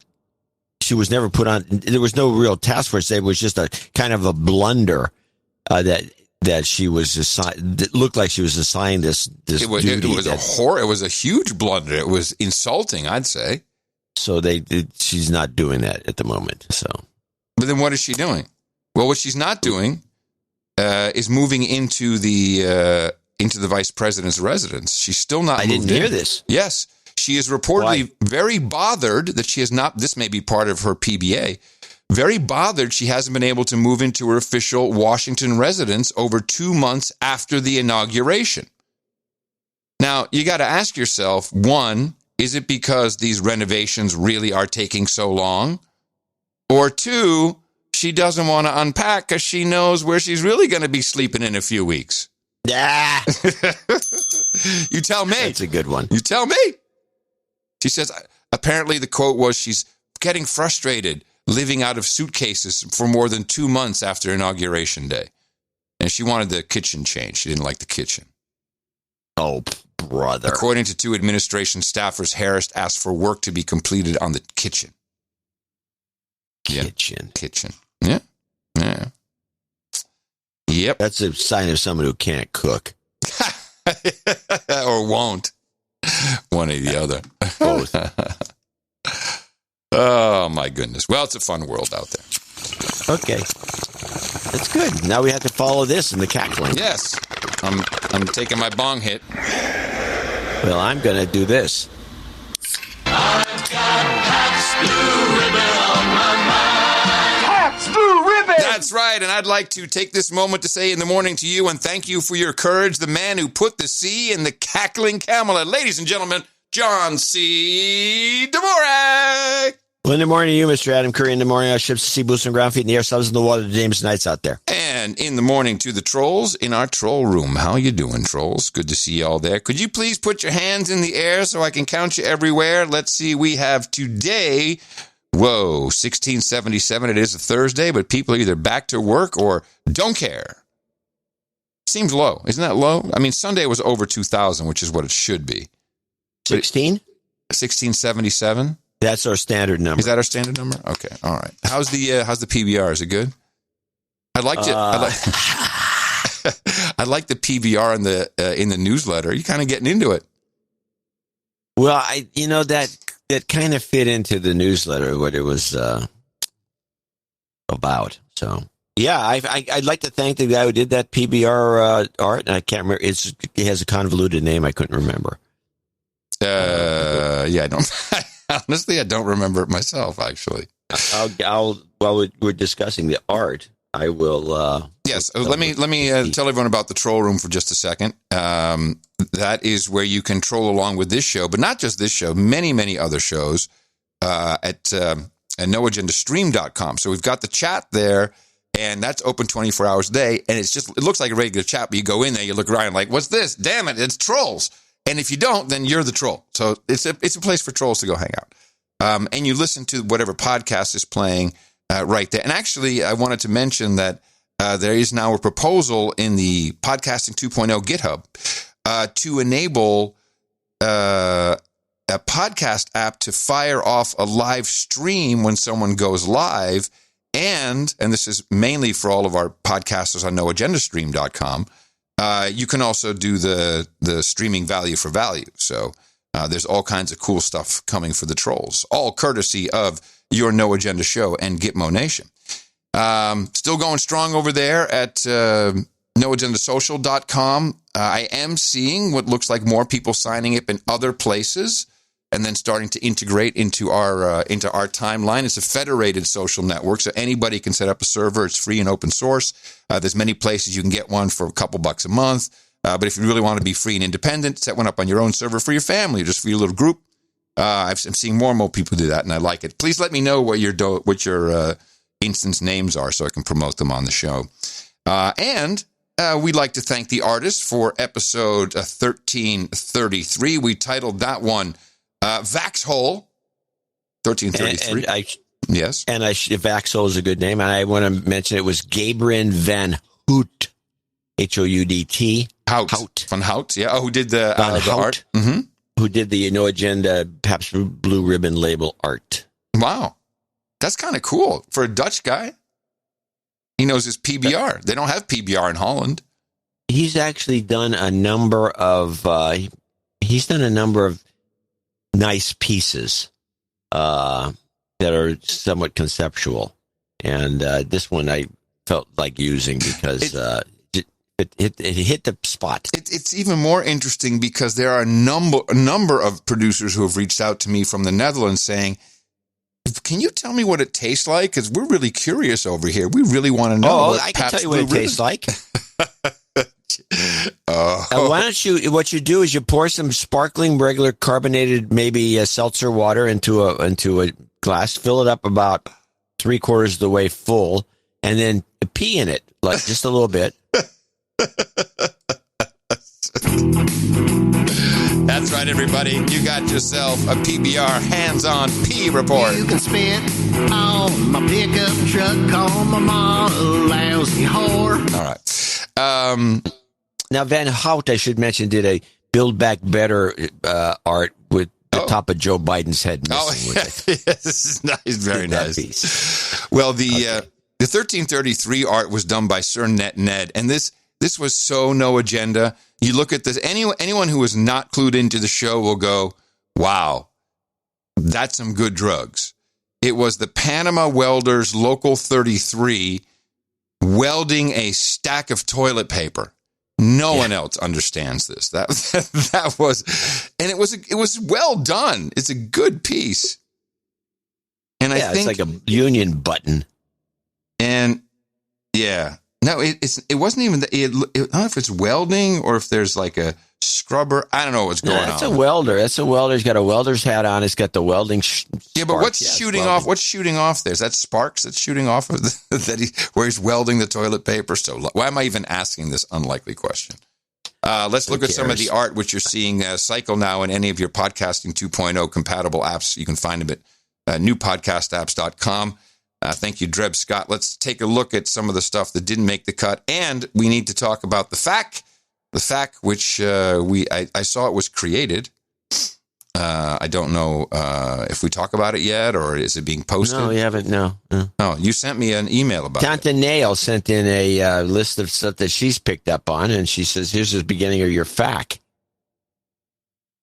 She was never put on. There was no real task force. It was just a kind of a blunder that she was assigned. It looked like she was assigned this duty. It was a huge blunder. It was insulting, I'd say. So she's not doing that at the moment. So, but then what is she doing? Well, what she's not doing is moving into the vice president's residence. She's still not. I didn't hear this. Yes, she is reportedly very bothered that she has not. This may be part of her PBA. Very bothered she hasn't been able to move into her official Washington residence over 2 months after the inauguration. Now, you got to ask yourself, one, is it because these renovations really are taking so long? Or two, she doesn't want to unpack because she knows where she's really going to be sleeping in a few weeks. Yeah. You tell me. That's a good one. You tell me. She says, apparently the quote was, she's getting frustrated living out of suitcases for more than 2 months after Inauguration Day. And she wanted the kitchen changed. She didn't like the kitchen. Oh, brother. According to 2 administration staffers, Harris asked for work to be completed on the kitchen. Kitchen. Yeah. Yeah. Yep. That's a sign of someone who can't cook. Or won't. One or the other. Both. Oh, my goodness. Well, it's a fun world out there. Okay. That's good. Now we have to follow this in the cackling. Yes. I'm taking my bong hit. Well, I'm going to do this. I've got Pabst Blue Ribbon on my mind. Pabst Blue Ribbon! That's right, and I'd like to take this moment to say in the morning to you and thank you for your courage, the man who put the C in the cackling Kamala. Ladies and gentlemen, John C. Dvorak. Well, in the morning to you, Mr. Adam Curry. In the morning, our ships to sea, boots and ground feet in the air, subs in the water, the James Nights out there. And in the morning to the trolls in our troll room. How you doing, trolls? Good to see you all there. Could you please put your hands in the air so I can count you everywhere? Let's see. We have today, 1677. It is a Thursday, but people are either back to work or don't care. Seems low. Isn't that low? I mean, Sunday was over 2,000, which is what it should be. 16? 1677. That's our standard number. Is that our standard number? Okay, all right. How's the PBR? Is it good? I liked it. I like the PBR in the newsletter. You're kind of getting into it. Well, that kind of fit into the newsletter what it was about. So yeah, I'd like to thank the guy who did that PBR art, and I can't remember. It has a convoluted name. I couldn't remember. Yeah, I don't. Honestly, I don't remember it myself, actually. While we're discussing the art, I will. Yes, let me tell everyone about the troll room for just a second. That is where you can troll along with this show, but not just this show, many, many other shows at noagendastream.com. So we've got the chat there, and that's open 24 hours a day, and it looks like a regular chat, but you go in there, you look around like, what's this? Damn it, it's trolls. And if you don't, then you're the troll. So it's a place for trolls to go hang out. And you listen to whatever podcast is playing right there. And actually, I wanted to mention that there is now a proposal in the Podcasting 2.0 GitHub to enable a podcast app to fire off a live stream when someone goes live. And this is mainly for all of our podcasters on noagendastream.com. You can also do the streaming value for value. So there's all kinds of cool stuff coming for the trolls, all courtesy of your No Agenda show and Gitmo Nation. Still going strong over there at noagendasocial.com. I am seeing what looks like more people signing up in other places and then starting to integrate into our timeline. It's a federated social network, so anybody can set up a server. It's free and open source. There's many places you can get one for a couple bucks a month. But if you really want to be free and independent, set one up on your own server for your family, just for your little group. I'm seeing more and more people do that, and I like it. Please let me know what your instance names are so I can promote them on the show. And we'd like to thank the artist for episode 1333. We titled that one Vaxhole 1333. Yes. And Vaxhole is a good name. And I want to mention it was Gabriel Van Hout. Houdt. Hout. Van Hout. Yeah. Oh, who did the art? Mm-hmm. Who did the No Agenda Pabst Blue Ribbon label art. Wow. That's kind of cool for a Dutch guy. He knows his PBR. They don't have PBR in Holland. He's actually done a number of nice pieces that are somewhat conceptual. And this one I felt like using because it hit the spot. It's even more interesting because there are a number of producers who have reached out to me from the Netherlands saying, can you tell me what it tastes like? Because we're really curious over here. We really want to know. Oh, I can tell you what it tastes like. Why don't you? What you do is you pour some sparkling, regular carbonated, maybe seltzer water into a glass. Fill it up about 3/4 of the way full, and then pee in it, like just a little bit. That's right, everybody. You got yourself a PBR hands-on pee report. You can spit on my pickup truck, call my mom a lousy whore. All right. Now, Van Hout, I should mention, did a Build Back Better art with the top of Joe Biden's head missing. Yes, this is nice. Very nice. Piece. Well, the 1333 art was done by Sir Ned, and this This was so no agenda. You look at this, anyone who is not clued into the show will go, wow, that's some good drugs. It was the Panama Welders Local 33 welding a stack of toilet paper. No one else understands this. That was, and it was well done. It's a good piece. And I think it's like a union button. And no, it wasn't even. I don't know if it's welding or if there's like a scrubber. I don't know what's going on. That's a welder. That's a welder. He's got a welder's hat on. He's got the welding. But what's shooting off? What's shooting off there? Is that sparks that's shooting off of where he's welding the toilet paper? So why am I even asking this unlikely question? Let's look at some of the art which you're seeing cycle now in any of your podcasting 2.0 compatible apps. You can find them at newpodcastapps.com. Thank you, Dreb Scott. Let's take a look at some of the stuff that didn't make the cut, and we need to talk about the FAQ which I saw it was created. I don't know if we talk about it yet, or is it being posted? No, we haven't. No. Oh, you sent me an email about it. Tanta Nail sent in a list of stuff that she's picked up on, and she says, here's the beginning of your FAQ.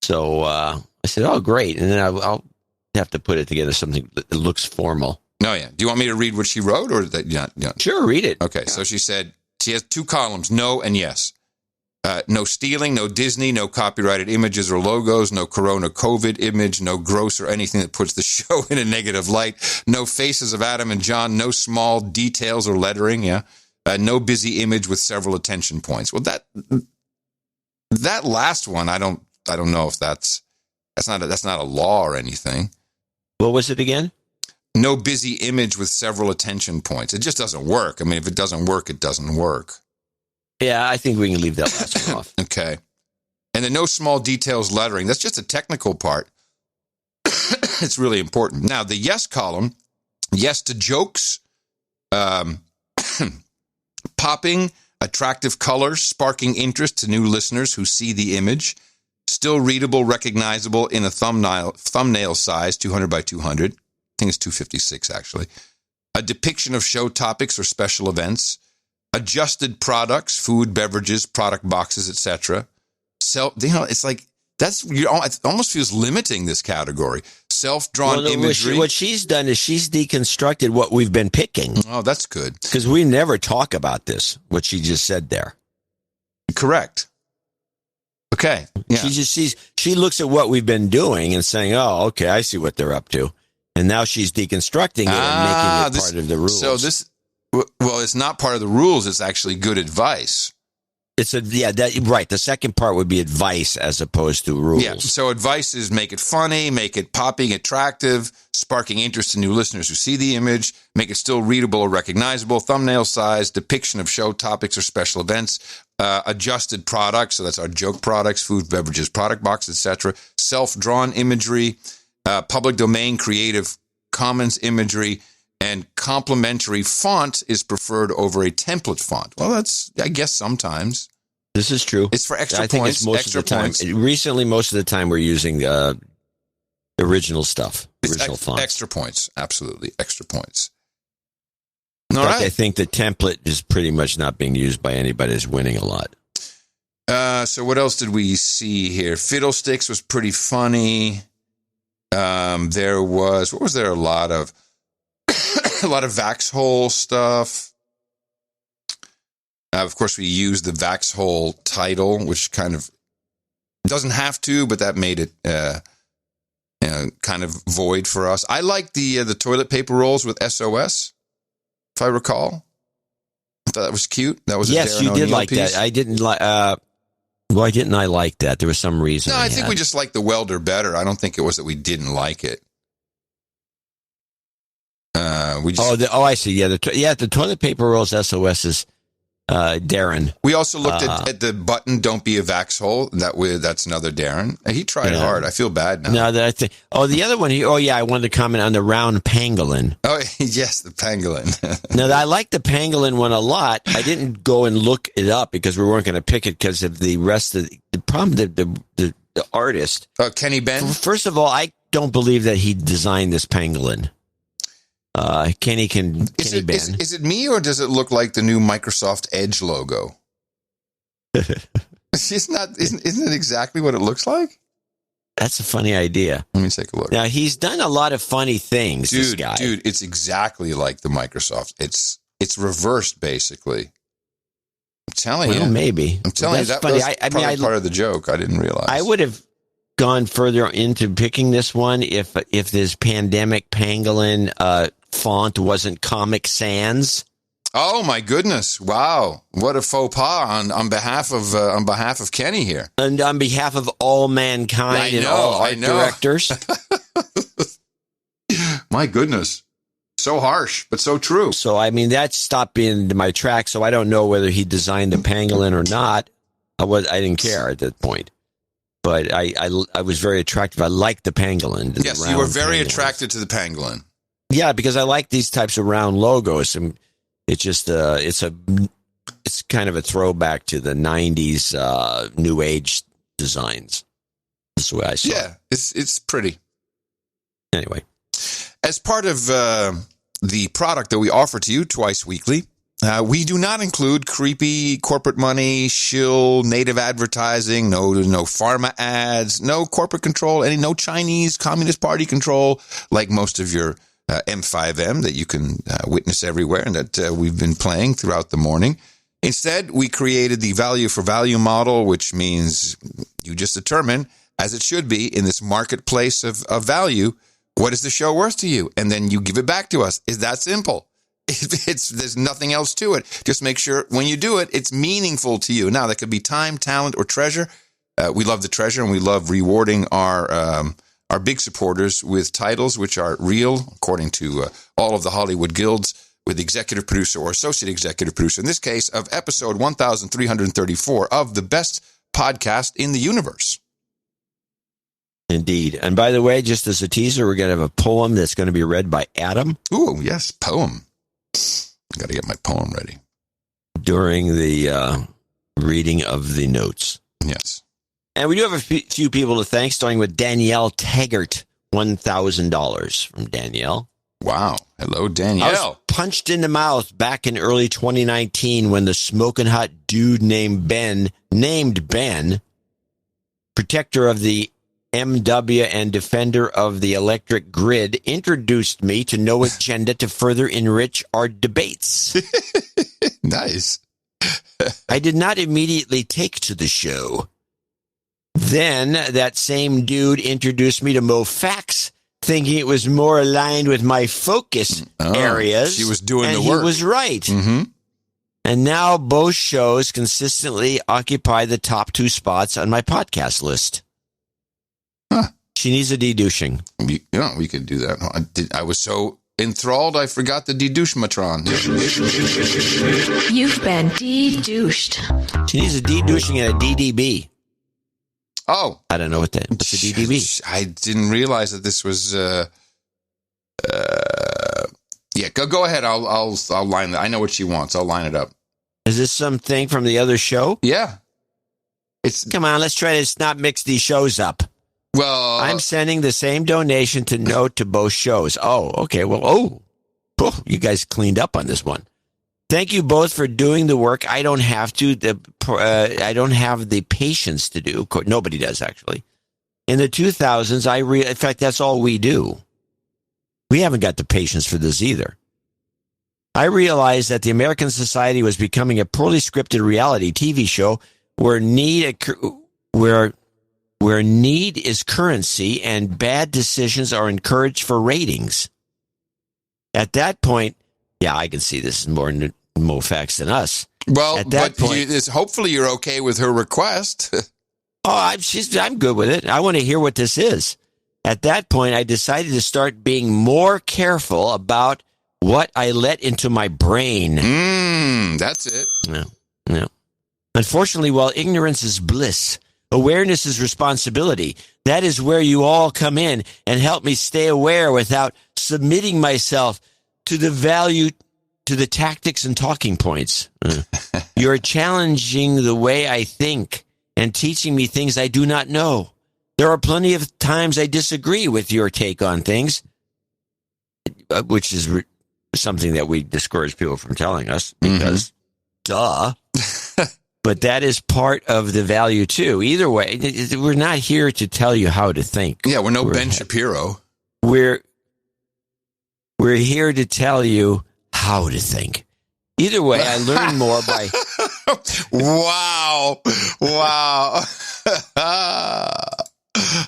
So I said, oh, great. And then I'll have to put it together, something that looks formal. Oh, yeah. Do you want me to read what she wrote? Or that? Yeah. Sure, read it. Okay, so she said, she has 2 columns, no and yes. No stealing, no Disney, no copyrighted images or logos, no Corona COVID image, no gross or anything that puts the show in a negative light, no faces of Adam and John, no small details or lettering, no busy image with several attention points. Well, that last one, I don't know if that's not a law or anything. What was it again? No busy image with several attention points. It just doesn't work. I mean, if it doesn't work, it doesn't work. Yeah, I think we can leave that last one off. Okay. And the no small details lettering, that's just a technical part. It's really important. Now, the yes column, yes to jokes, popping, attractive colors, sparking interest to new listeners who see the image, still readable, recognizable in a thumbnail size, 200 by 200. I think it's 256, actually. A depiction of show topics or special events. Adjusted products, food, beverages, product boxes, etc. It's like it almost feels limiting this category. Self-drawn imagery. What she's done is she's deconstructed what we've been picking. Oh, that's good. Because we never talk about this, what she just said there. Correct. Okay. Yeah. She looks at what we've been doing and saying, oh, okay, I see what they're up to. And now she's deconstructing it and making it part of the rules. So well, it's not part of the rules. It's actually good advice. Right. The second part would be advice as opposed to rules. Yeah. So advice is make it funny, make it popping, attractive, sparking interest in new listeners who see the image, make it still readable or recognizable, thumbnail size, depiction of show topics or special events, adjusted products. So that's our joke products, food, beverages, product box, etc. Self-drawn imagery, public domain, Creative Commons imagery. And complementary font is preferred over a template font. Well, I guess sometimes. This is true. It's for extra points. I think it's most of the time. Recently, most of the time, we're using original stuff, original fonts. Extra points. Absolutely. Extra points. All right. I think the template is pretty much not being used by anybody that's winning a lot. So what else did we see here? Fiddlesticks was pretty funny. There was a lot of Vaxhole stuff. Of course, we used the Vaxhole title, which kind of doesn't have to, but that made it kind of void for us. I like the toilet paper rolls with SOS, if I recall. I thought that was cute. That was yes, you did like that. I didn't like. Why didn't I like that? There was some reason. No, I think we just liked the welder better. I don't think it was that we didn't like it. I see. Yeah, the toilet paper rolls SOS is Darren. We also looked at the button "Don't be a Vaxhole." That's another Darren. He tried hard. I feel bad now. No, the other one. I wanted to comment on the round pangolin. Oh yes, the pangolin. Now I like the pangolin one a lot. I didn't go and look it up because we weren't going to pick it because of the rest of the problem. The artist, Kenny Ben. First of all, I don't believe that he designed this pangolin. Kenny Ben. Is it me or does it look like the new Microsoft Edge logo? Isn't it exactly what it looks like? That's a funny idea. Let me take a look. Now, he's done a lot of funny things, this guy. Dude, it's exactly like the Microsoft. It's reversed, basically. I'm telling you. Maybe. I'm telling you, that was probably part of the joke. I didn't realize. I would have gone further into picking this one if this Pandemic Pangolin font wasn't Comic Sans. Oh my goodness! Wow, what a faux pas on behalf of Kenny here, and on behalf of all mankind and all art directors. My goodness, so harsh, but so true. So I mean, that stopped being my track. So I don't know whether he designed the pangolin or not. I didn't care at that point, but I was very attracted. I liked the pangolin. Yes, you were very attracted to the pangolin. Yeah, because I like these types of round logos and. It's just it's kind of a throwback to the 90s New Age designs. That's the way I saw it. Yeah, it's pretty. Anyway. As part of the product that we offer to you twice weekly, we do not include creepy corporate money, shill, native advertising, no pharma ads, no corporate control, no Chinese Communist Party control like most of your M5M that you can witness everywhere and that we've been playing throughout the morning. Instead, we created the value for value model, which means you just determine, as it should be in this marketplace of value, what is the show worth to you? And then you give it back to us. It's that simple. There's nothing else to it. Just make sure when you do it, it's meaningful to you. Now, that could be time, talent, or treasure. We love the treasure, and we love rewarding our big supporters with titles which are real, according to all of the Hollywood guilds, with executive producer or associate executive producer, in this case, of episode 1334 of the best podcast in the universe. Indeed. And by the way, just as a teaser, we're going to have a poem that's going to be read by Adam. Ooh, yes, poem. Got to get my poem ready. During the reading of the notes. Yes. And we do have a few people to thank, starting with Danielle Taggart, $1,000 from Danielle. Wow. Hello, Danielle. I was punched in the mouth back in early 2019 when the smoking hot dude named Ben, protector of the MW and defender of the electric grid, introduced me to No Agenda to further enrich our debates. Nice. I did not immediately take to the show. Then that same dude introduced me to Mo Facts, thinking it was more aligned with my focus areas. She was doing the work. work. He was right. Mm-hmm. And now both shows consistently occupy the top 2 spots on my podcast list. Huh. She needs a de-douching. We could do that. I was so enthralled, I forgot the de-douche-matron. You've been de-douched. She needs a de-douching and a DDB. Oh. I don't know what's a DDB. I didn't realize that this was, yeah, go ahead. I'll line that. I know what she wants. I'll line it up. Is this something from the other show? Yeah. Come on, let's try to not mix these shows up. Well, I'm sending the same donation to both shows. Oh, okay. Well, you guys cleaned up on this one. Thank you both for doing the work. I don't have to. I don't have the patience to do. Nobody does, actually. In the 2000s, in fact, that's all we do. We haven't got the patience for this either. I realized that the American society was becoming a poorly scripted reality TV show where need is currency and bad decisions are encouraged for ratings. At that point, yeah, I can see this is more facts than us. Well, at that point, hopefully you're okay with her request. I'm good with it. I want to hear what this is. At that point, I decided to start being more careful about what I let into my brain. That's it. No. Unfortunately, while ignorance is bliss, awareness is responsibility. That is where you all come in and help me stay aware without submitting myself to the tactics and talking points. You're challenging the way I think and teaching me things I do not know. There are plenty of times I disagree with your take on things, which is something that we discourage people from telling us because, duh. But that is part of the value, too. Either way, we're not here to tell you how to think. Yeah, we're no Ben Shapiro. We're here to tell you how to think. Either way, I learn more by... Wow.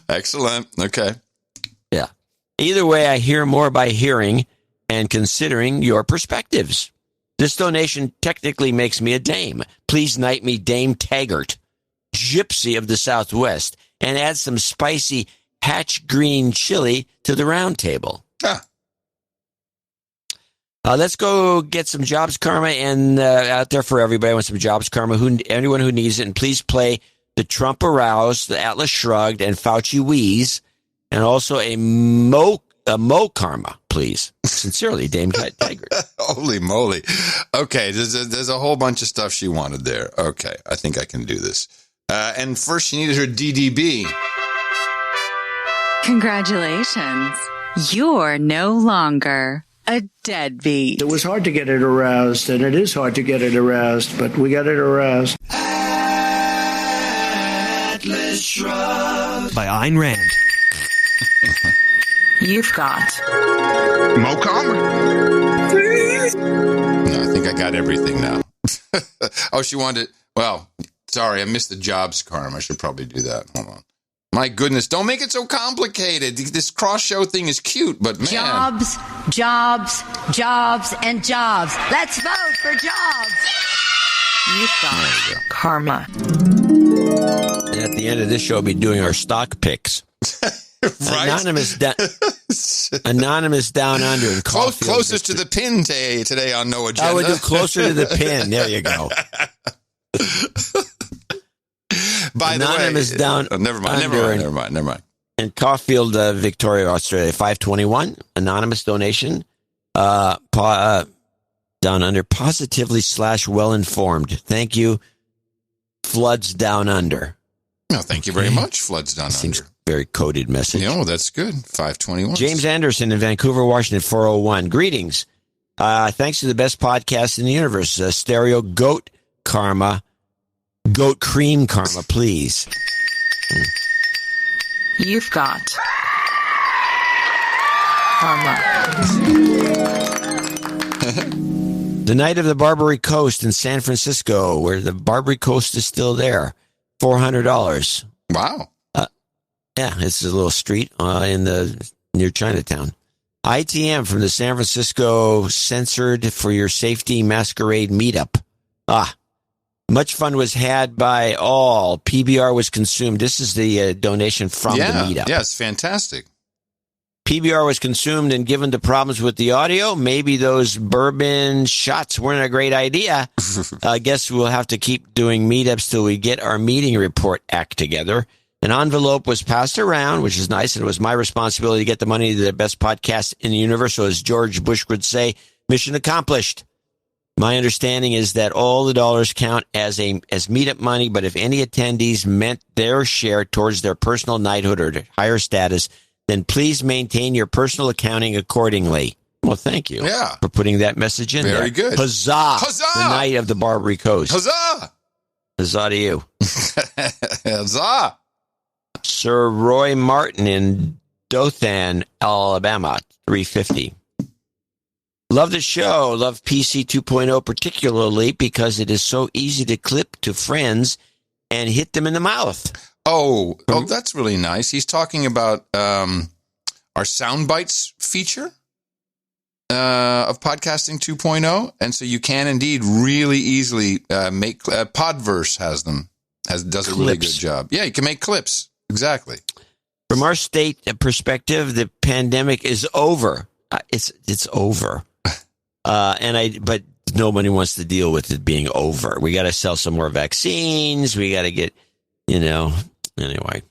Excellent. Okay. Yeah. Either way, I hear more by hearing and considering your perspectives. This donation technically makes me a dame. Please knight me Dame Taggart, gypsy of the Southwest, and add some spicy hatch green chili to the round table. Let's go get some Jobs Karma and out there for everybody with some Jobs Karma. Anyone who needs it, and please play the Trump Aroused, the Atlas Shrugged, and Fauci Wheeze, and also a Mo Karma, please. Sincerely, Dame Taggart. Holy moly. Okay, there's a whole bunch of stuff she wanted there. Okay, I think I can do this. And first she needed her DDB. Congratulations. You're no longer a deadbeat. It was hard to get it aroused, and it is hard to get it aroused, but we got it aroused. Atlas Shrugged by Ayn Rand. You've got Mo Karma. No, I think I got everything now. Oh, she wanted... Well, sorry, I missed the Jobs Karma. I should probably do that. Hold on. My goodness, don't make it so complicated. This cross-show thing is cute, but man... Jobs, and jobs. Let's vote for jobs. You've got karma. And at the end of this show, we'll be doing our stock picks. Right? Anonymous down under. And closest to the pin today on No Agenda. I would do closer to the pin. There you go. By Anonymous the way, down. Never mind. And Caulfield, Victoria, Australia, 521. Anonymous donation. Down under, positively / well-informed. Thank you, Floods Down Under. No, thank you very much, Floods Down Seems Under. Very coded message. No, that's good. 521. James Anderson in Vancouver, Washington, 401. Greetings. Thanks to the best podcast in the universe, Stereo Goat Karma. Goat Cream Karma, please. You've got karma. The night of the Barbary Coast in San Francisco, where the Barbary Coast is still there. $400. Wow. Yeah, it's a little street near Chinatown. ITM from the San Francisco Censored for Your Safety Masquerade Meetup. Much fun was had by all. PBR was consumed. This is the donation from the meetup. Yeah, it's fantastic. PBR was consumed and given to problems with the audio. Maybe those bourbon shots weren't a great idea. I guess we'll have to keep doing meetups till we get our meeting report act together. An envelope was passed around, which is nice, and it was my responsibility to get the money to the best podcast in the universe. So as George Bush would say, mission accomplished. My understanding is that all the dollars count as meetup money, but if any attendees meant their share towards their personal knighthood or higher status, then please maintain your personal accounting accordingly. Well, thank you for putting that message in there. Very good. Huzzah! Huzzah! The night of the Barbary Coast. Huzzah! Huzzah to you. Huzzah! Sir Roy Martin in Dothan, Alabama, 350. Love the show. Love PC 2.0 particularly because it is so easy to clip to friends and hit them in the mouth. Oh, that's really nice. He's talking about our sound bites feature of podcasting 2.0, and so you can indeed really easily make Podverse does a really good job. Yeah, you can make clips. Exactly. From our state perspective, the pandemic is over. It's over. But nobody wants to deal with it being over. We got to sell some more vaccines. We got to get, anyway.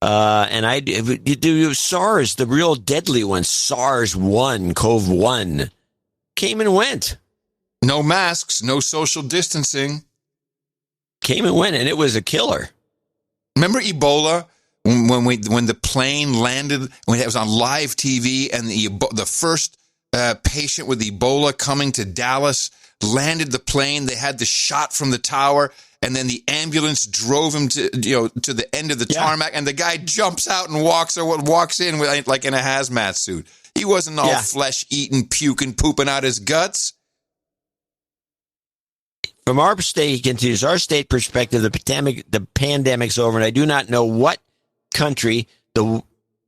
And I do SARS, the real deadly one, SARS-1, CoV-1, came and went. No masks, no social distancing. Came and went, and it was a killer. Remember Ebola? When the plane landed, when it was on live TV, and the first patient with Ebola coming to Dallas, landed the plane. They had the shot from the tower, and then the ambulance drove him to the end of the tarmac, and the guy jumps out and walks in with like in a hazmat suit. He wasn't all flesh-eating, puking, pooping out his guts. From our state, he continues, our state perspective, the pandemic's over, and I do not know what country the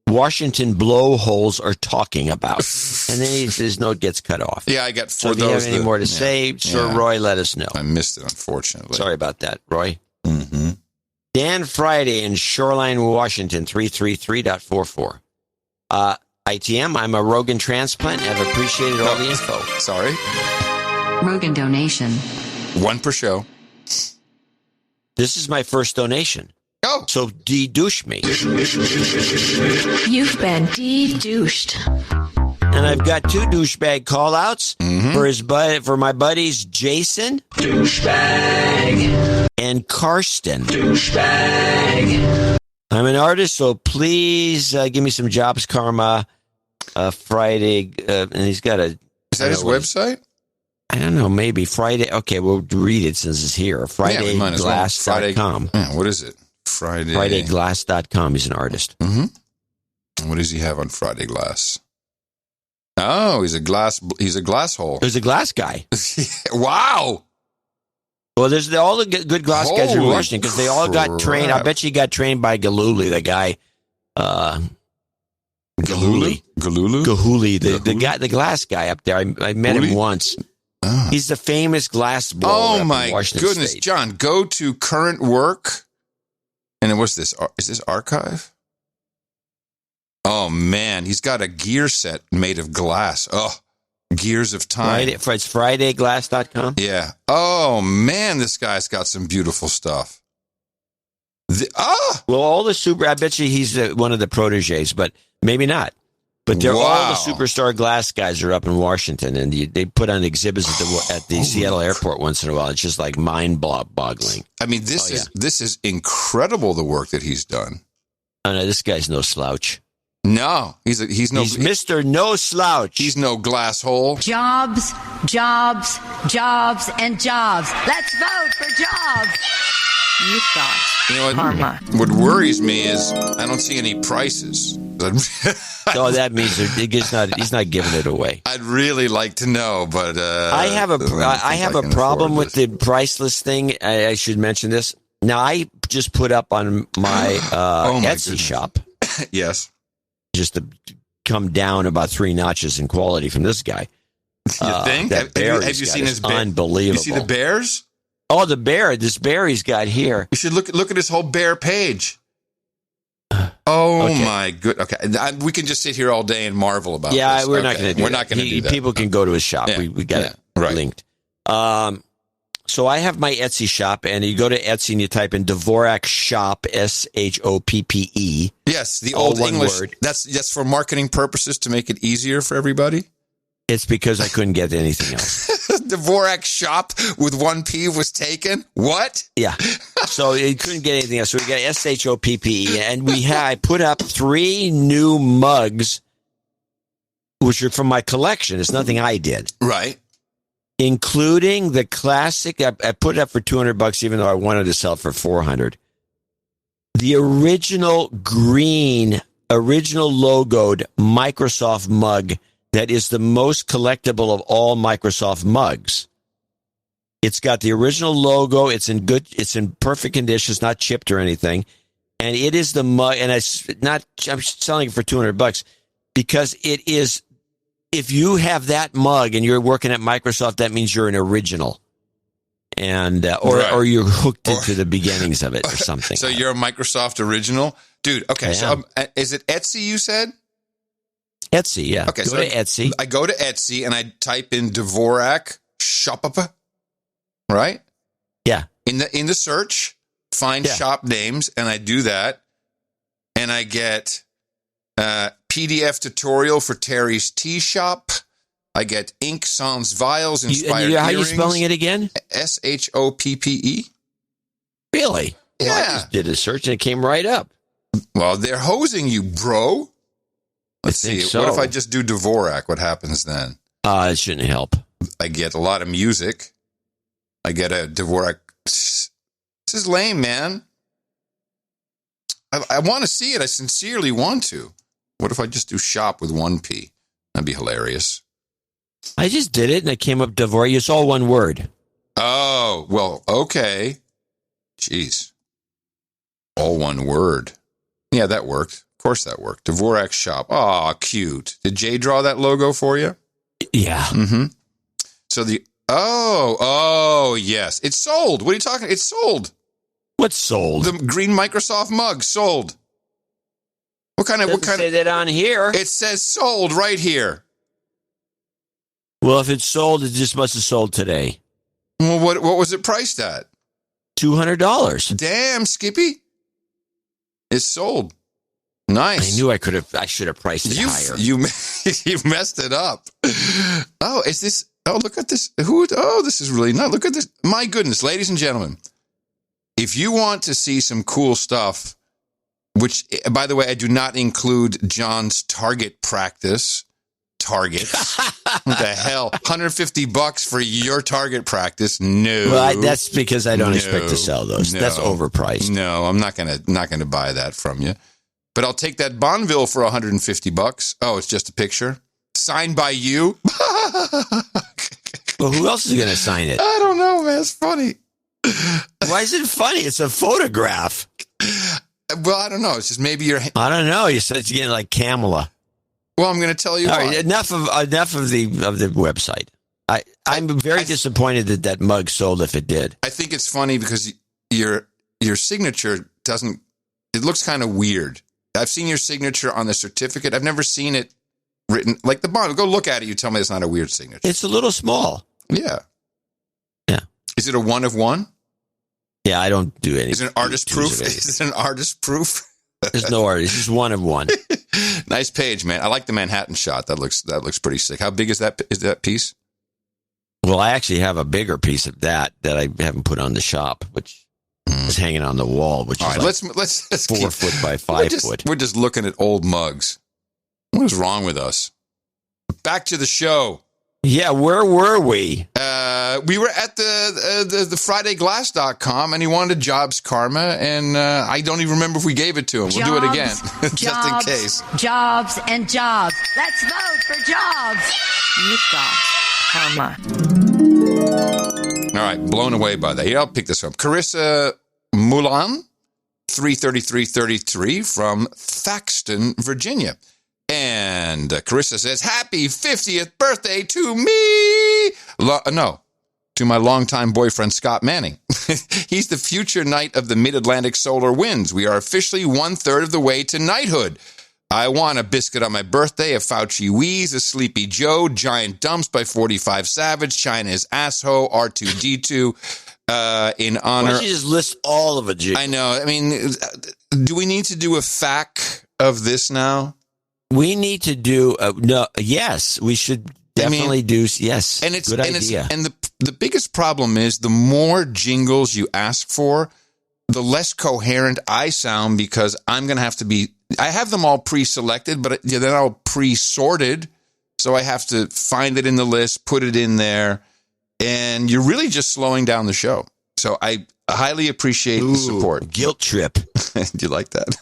Washington blowholes are talking about. And then his note gets cut off. Yeah, I got So if you have any more to say, Sir Roy, let us know. I missed it, unfortunately. Sorry about that, Roy. Mm-hmm. Dan Friday in Shoreline, Washington, 333.44. ITM, I'm a Rogan transplant and have appreciated all the info. Sorry. Rogan donation. One per show. This is my first donation. Oh. So de-douche me. You've been de-douched. And I've got 2 douchebag call-outs for my buddies Jason douchebag and Karsten douchebag. I'm an artist, so please give me some jobs karma. Friday, and he's got a... Is that his website? I don't know, maybe Friday. Okay, we'll read it since it's here. FridayGlass.com. Yeah, what is it? FridayGlass.com. He's an artist. Mm-hmm. What does he have on Friday Glass? Oh, he's a glass hole. He's a glass guy. Wow. Well, there's all the good glass guys in Washington because they all got trained. I bet you got trained by Gahuli, the guy. Gahuli, the glass guy up there. I met him once. Oh. He's the famous glass blower. Oh my goodness, State. John! Go to current work, and what's this? Is this archive? Oh man, he's got a gear set made of glass. Oh, Gears of Time. It's FridayGlass.com. Yeah. Oh man, this guy's got some beautiful stuff. Well, all the I bet you he's one of the proteges, but maybe not. But they're all the superstar glass guys are up in Washington, and they put on exhibits at the Seattle airport once in a while. It's just like mind-boggling. I mean, this is incredible, the work that he's done. Oh no, this guy's no slouch. No, he's Mr. No Slouch. He's no glass hole. Jobs, jobs, jobs, and jobs. Let's vote for jobs. You've got karma. What worries me is I don't see any prices. So that means he's not giving it away. I'd really like to know, but I have a problem with the priceless thing. I should mention this. Now I just put up on my Etsy shop. Yes. Just to come down about 3 notches in quality from this guy. You think? Have you seen his bear? Unbelievable. You see the bears? Oh, the bear! This bear he's got here. You should look at his whole bear page. Oh my good. Okay, we can just sit here all day and marvel about. Yeah, this. we're not going to do. We're not going to do that. People can go to his shop. Yeah. We got it linked. So I have my Etsy shop, and you go to Etsy and you type in Dvorak Shop, SHOPPE. Yes, the old English word. That's for marketing purposes to make it easier for everybody. It's because I couldn't get anything else. Dvorak Shop with 1 P was taken. What? Yeah. So you couldn't get anything else. So we got SHOPPE, and I put up 3 new mugs, which are from my collection. It's nothing I did. Right. Including the classic. I put it up for $200, even though I wanted to sell it for $400. The original green, logoed Microsoft mug that is the most collectible of all Microsoft mugs. It's got the original logo. It's in perfect condition. It's not chipped or anything. And it is the mug, and I'm selling it for $200 because it is. If you have that mug and you're working at Microsoft, that means you're an original, and or you're hooked into the beginnings of it or something. So you're a Microsoft original, dude. Okay, so is it Etsy? You said Etsy, yeah. Okay, go to Etsy. I go to Etsy and I type in Dvorak Shop, right? Yeah. In the search, find shop names, and I do that, and I get. PDF tutorial for Terry's Tea Shop. I get ink sans vials inspired How are you spelling it again? SHOPPE. Really? Yeah. Well, I just did a search and it came right up. Well, they're hosing you, bro. Let's see. So. What if I just do Dvorak? What happens then? It shouldn't help. get a lot of music. I get a Dvorak. This is lame, man. I want to see it. I sincerely want to. What if I just do shop with one P? That'd be hilarious. I just did it, and it came up Dvorak. It's all one word. Oh, well, okay. Jeez. All one word. Yeah, that worked. Of course that worked. Dvorak shop. Oh, cute. Did Jay draw that logo for you? Yeah. Mm-hmm. So oh, yes. It's sold. What are you talking? It's sold. What's sold? The green Microsoft mug sold. What kind of say that on here? It says sold right here. Well, if it's sold, it just must have sold today. Well, what was it priced at? $200. Damn, Skippy. It's sold. Nice. I knew I should have priced it higher. You messed it up. Oh, is this? Oh, look at this. This is really nice. Look at this. My goodness, ladies and gentlemen. If you want to see some cool stuff, which, by the way, I do not include John's target practice. Targets. What the hell? $150 for your target practice? No. Well, that's because I don't expect to sell those. No. That's overpriced. No, I'm not gonna buy that from you. But I'll take that Bonneville for $150. Oh, it's just a picture signed by you. Well, who else is going to sign it? I don't know, man. It's funny. Why is it funny? It's a photograph. Well, I don't know. It's just maybe you're. I don't know. You said it's getting like Kamala. Well, I'm going to tell you. All right, enough of the website. I'm very disappointed that mug sold if it did. I think it's funny because your signature doesn't. It looks kind of weird. I've seen your signature on the certificate. I've never seen it written like the bond. Go look at it. You tell me it's not a weird signature. It's a little small. Yeah. Yeah. Is it a 1 of 1? Yeah, I don't do anything. Is it an artist proof? Is it an artist proof? There's no artist. It's just 1 of 1. Nice page, man. I like the Manhattan shot. That looks pretty sick. How big is that piece? Well, I actually have a bigger piece of that I haven't put on the shop, which is hanging on the wall, which all is right, like let's 4 foot by 5 foot. We're just looking at old mugs. What is wrong with us? Back to the show. Yeah, where were we? We were at the FridayGlass.com, and he wanted Jobs Karma, and I don't even remember if we gave it to him. We'll do it again, just in case. Jobs and jobs. Let's vote for jobs. You've got karma. All right, blown away by that. Here, I'll pick this up. Carissa Mulan, 33333 from Thaxton, Virginia. And Carissa says, happy 50th birthday to me. To my longtime boyfriend, Scott Manning. He's the future knight of the Mid-Atlantic Solar Winds. We are officially 1/3 of the way to knighthood. I want a biscuit on my birthday, a Fauci Wheeze, a Sleepy Joe, Giant Dumps by 45 Savage, China's Asshole, R2D2, in honor. Why don't you just list all of it, G? I know. I mean, do we need to do a FAQ of this now? We need to do yes, we should definitely do yes. And it's good idea. And the biggest problem is the more jingles you ask for, the less coherent I sound because I'm going to have to be. I have them all pre-selected, but they're all pre-sorted, so I have to find it in the list, put it in there, and you're really just slowing down the show. So I highly appreciate the support. Guilt trip. Do you like that?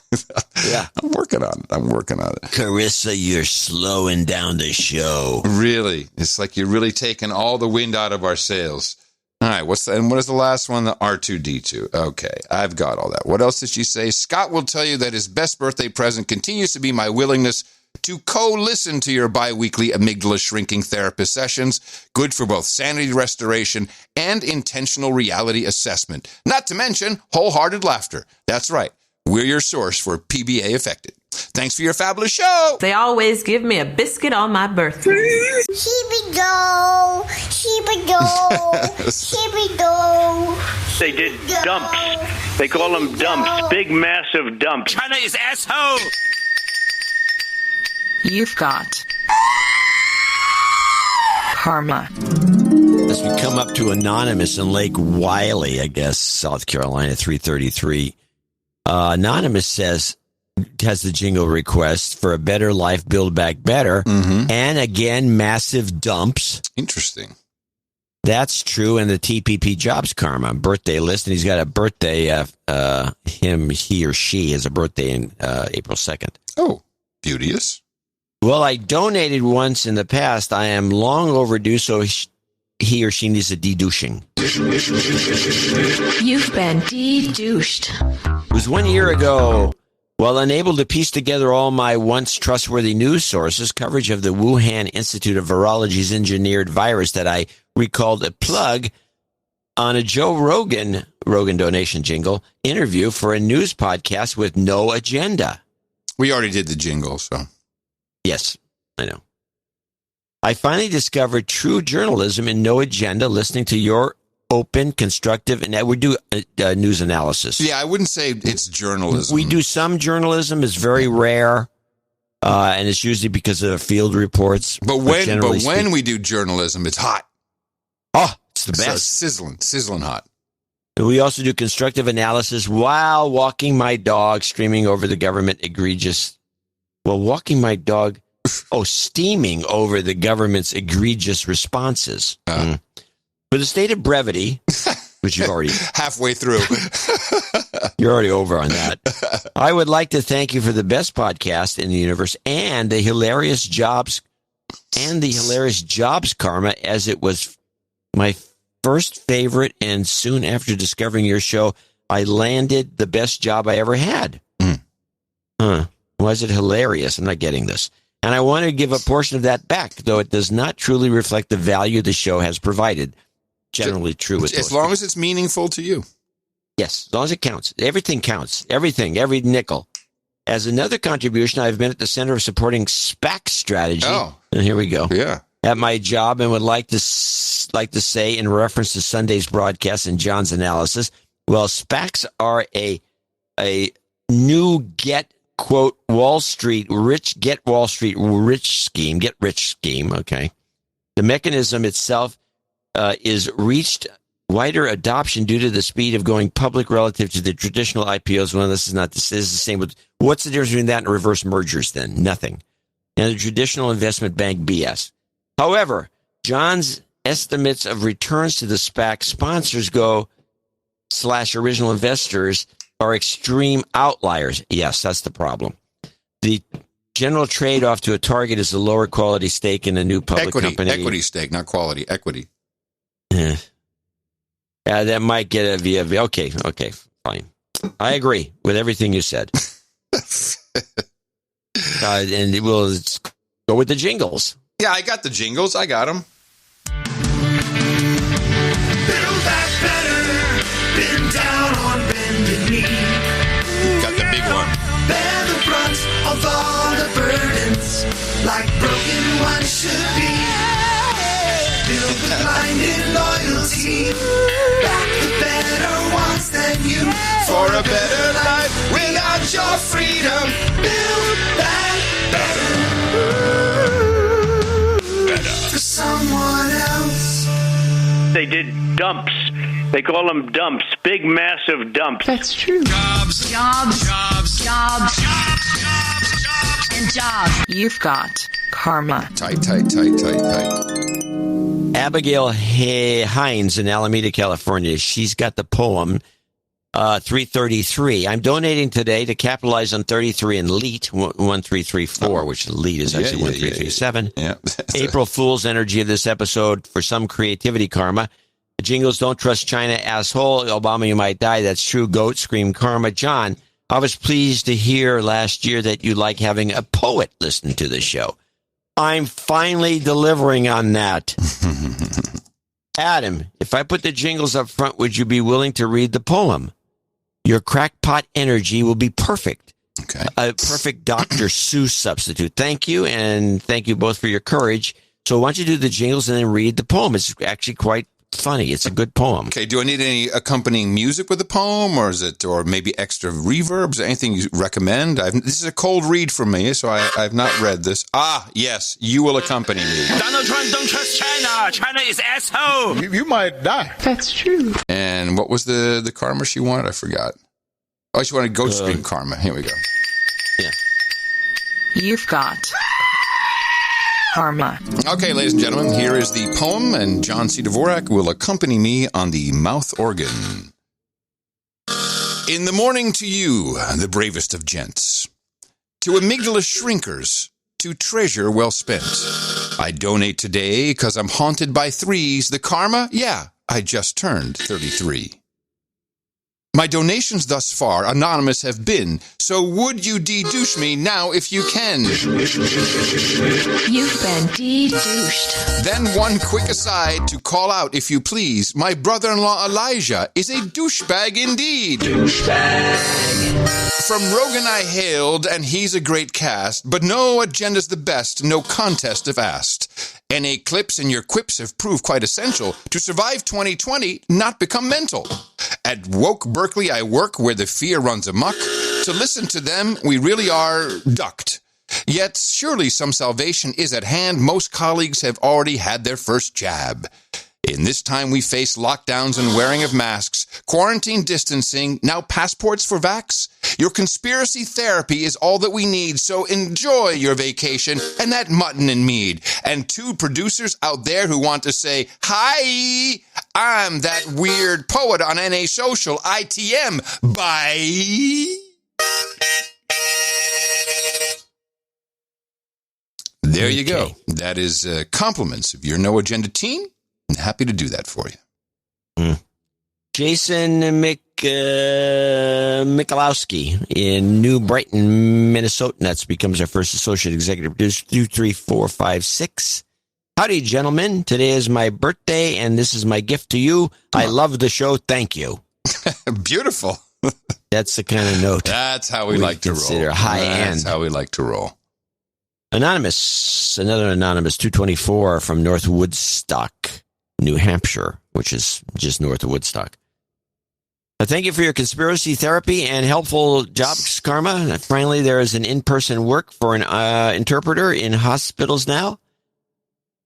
Yeah. I'm working on it. Carissa, you're slowing down the show. Really? It's like you're really taking all the wind out of our sails. All right, what is the last one? The R2D2. Okay, I've got all that. What else did she say? Scott will tell you that his best birthday present continues to be my willingness to co-listen to your bi-weekly amygdala shrinking therapist sessions. Good for both sanity restoration and intentional reality assessment. Not to mention wholehearted laughter. That's right. We're your source for PBA Affected. Thanks for your fabulous show. They always give me a biscuit on my birthday. Here we go. Here we go. Here we go. They did dumps. They call them dumps. Big, massive dumps. China is asshole. You've got karma. As we come up to Anonymous in Lake Wiley, I guess, South Carolina, 333. Anonymous has the jingle request for a better life, build back better. Mm-hmm. And again, massive dumps. Interesting. That's true. And the TPP jobs karma birthday list, and he's got a birthday. He or she has a birthday in April 2nd. Oh, beauteous. Well, I donated once in the past. I am long overdue, so he or she needs a de-douching. You've been de-douched. It was 1 year ago. While unable to piece together all my once trustworthy news sources, coverage of the Wuhan Institute of Virology's engineered virus that I recalled a plug on a Joe Rogan donation jingle interview for a news podcast with no agenda. We already did the jingle, so. Yes, I know. I finally discovered true journalism and no agenda, listening to your open, constructive, and we do news analysis. Yeah, I wouldn't say it's journalism. We do some journalism. It's very rare, and it's usually because of field reports. But when we do journalism, it's hot. Oh, it's the best. Sizzling hot. We also do constructive analysis while walking my dog, streaming over the government egregious. Well, walking my dog, steaming over the government's egregious responses. For the state of brevity, which you've already... halfway through. You're already over on that. I would like to thank you for the best podcast in the universe and the hilarious jobs karma, as it was my first favorite, and soon after discovering your show, I landed the best job I ever had. Was it hilarious? I'm not getting this. And I want to give a portion of that back, though it does not truly reflect the value the show has provided. Generally true. As long as it's meaningful to you. Yes, as long as it counts. Everything counts. Everything, every nickel. As another contribution, I've been at the center of supporting SPAC strategy. Oh. And here we go. Yeah. At my job, and would like to say, in reference to Sunday's broadcast and John's analysis, well, SPACs are a new quote, Wall Street rich scheme. Okay. The mechanism itself is reached wider adoption due to the speed of going public relative to the traditional IPOs. Well, this is the same with, what's the difference between that and reverse mergers then? Nothing. And the traditional investment bank BS. However, John's estimates of returns to the SPAC sponsors /original investors are extreme outliers. Yes, that's the problem. The general trade-off to a target is a lower quality stake in a new public company. Equity stake, not quality. Equity. That might get it via. Okay, fine. I agree with everything you said. And we'll go with the jingles. Yeah, I got the jingles. I got them. Build back better. Bend down on bended knee. Got the big one. Bear the brunt of all the burdens, like broken one should be. Build the blinded loyalty. Back the better ones than you. For a better life without your freedom. Build back better. For someone else. They did dumps. They call them dumps. Big, massive dumps. That's true. Jobs. And jobs. You've got karma. Tight. Abigail Hines in Alameda, California. She's got the poem 333. I'm donating today to capitalize on 33 and LEAT 1334, which LEAT is actually 1337. Yeah. April Fool's energy of this episode for some creativity karma. The jingles, don't trust China, asshole. Obama, you might die. That's true. Goat, scream karma. John, I was pleased to hear last year that you like having a poet listen to the show. I'm finally delivering on that. Adam, if I put the jingles up front, would you be willing to read the poem? Your crackpot energy will be perfect. Okay. A perfect Dr. Seuss substitute. Thank you, and thank you both for your courage. So why don't you do the jingles and then read the poem? It's actually quite funny. It's a good poem. Okay, do I need any accompanying music with the poem, or maybe extra reverbs? Anything you recommend? This is a cold read for me, so I've not read this. Ah, yes, you will accompany me. Donald Trump, don't trust China. China is asshole. You might die. That's true. And what was the karma she wanted? I forgot. Oh, she wanted Ghost Stream karma. Here we go. Yeah. You've got karma. Okay, ladies and gentlemen, here is the poem, and John C. Dvorak will accompany me on the mouth organ. In the morning to you, the bravest of gents, to amygdala shrinkers, to treasure well spent, I donate today 'cause I'm haunted by threes. The karma? Yeah, I just turned 33. My donations thus far anonymous have been, so would you de-douche me now if you can? You've been de-douched. Then one quick aside to call out, if you please, my brother-in-law Elijah is a douchebag indeed. Douchebag. From Rogan I hailed, and he's a great cast, but no agenda's the best, no contest if asked. NA clips and your quips have proved quite essential to survive 2020, not become mental. At Woke Berkeley, I work where the fear runs amok. To listen to them, we really are ducked. Yet, surely some salvation is at hand. Most colleagues have already had their first jab. In this time, we face lockdowns and wearing of masks, quarantine distancing, now passports for vax. Your conspiracy therapy is all that we need, so enjoy your vacation and that mutton and mead. And two producers out there who want to say, hi, I'm that weird poet on NA Social, ITM, bye. There you go. That is compliments of your No Agenda team. I'm happy to do that for you. Jason Michalowski in New Brighton, Minnesota Nets becomes our first associate executive producer. 23456. Howdy, gentlemen. Today is my birthday, and this is my gift to you. I love the show. Thank you. Beautiful. That's the kind of note. That's how we like to roll. Consider high end. That's how we like to roll. Anonymous, another anonymous, 224 from North Woodstock, New Hampshire, which is just north of Woodstock. Thank you for your conspiracy therapy and helpful jobs, Karma. Finally, there is an in-person work for an interpreter in hospitals now.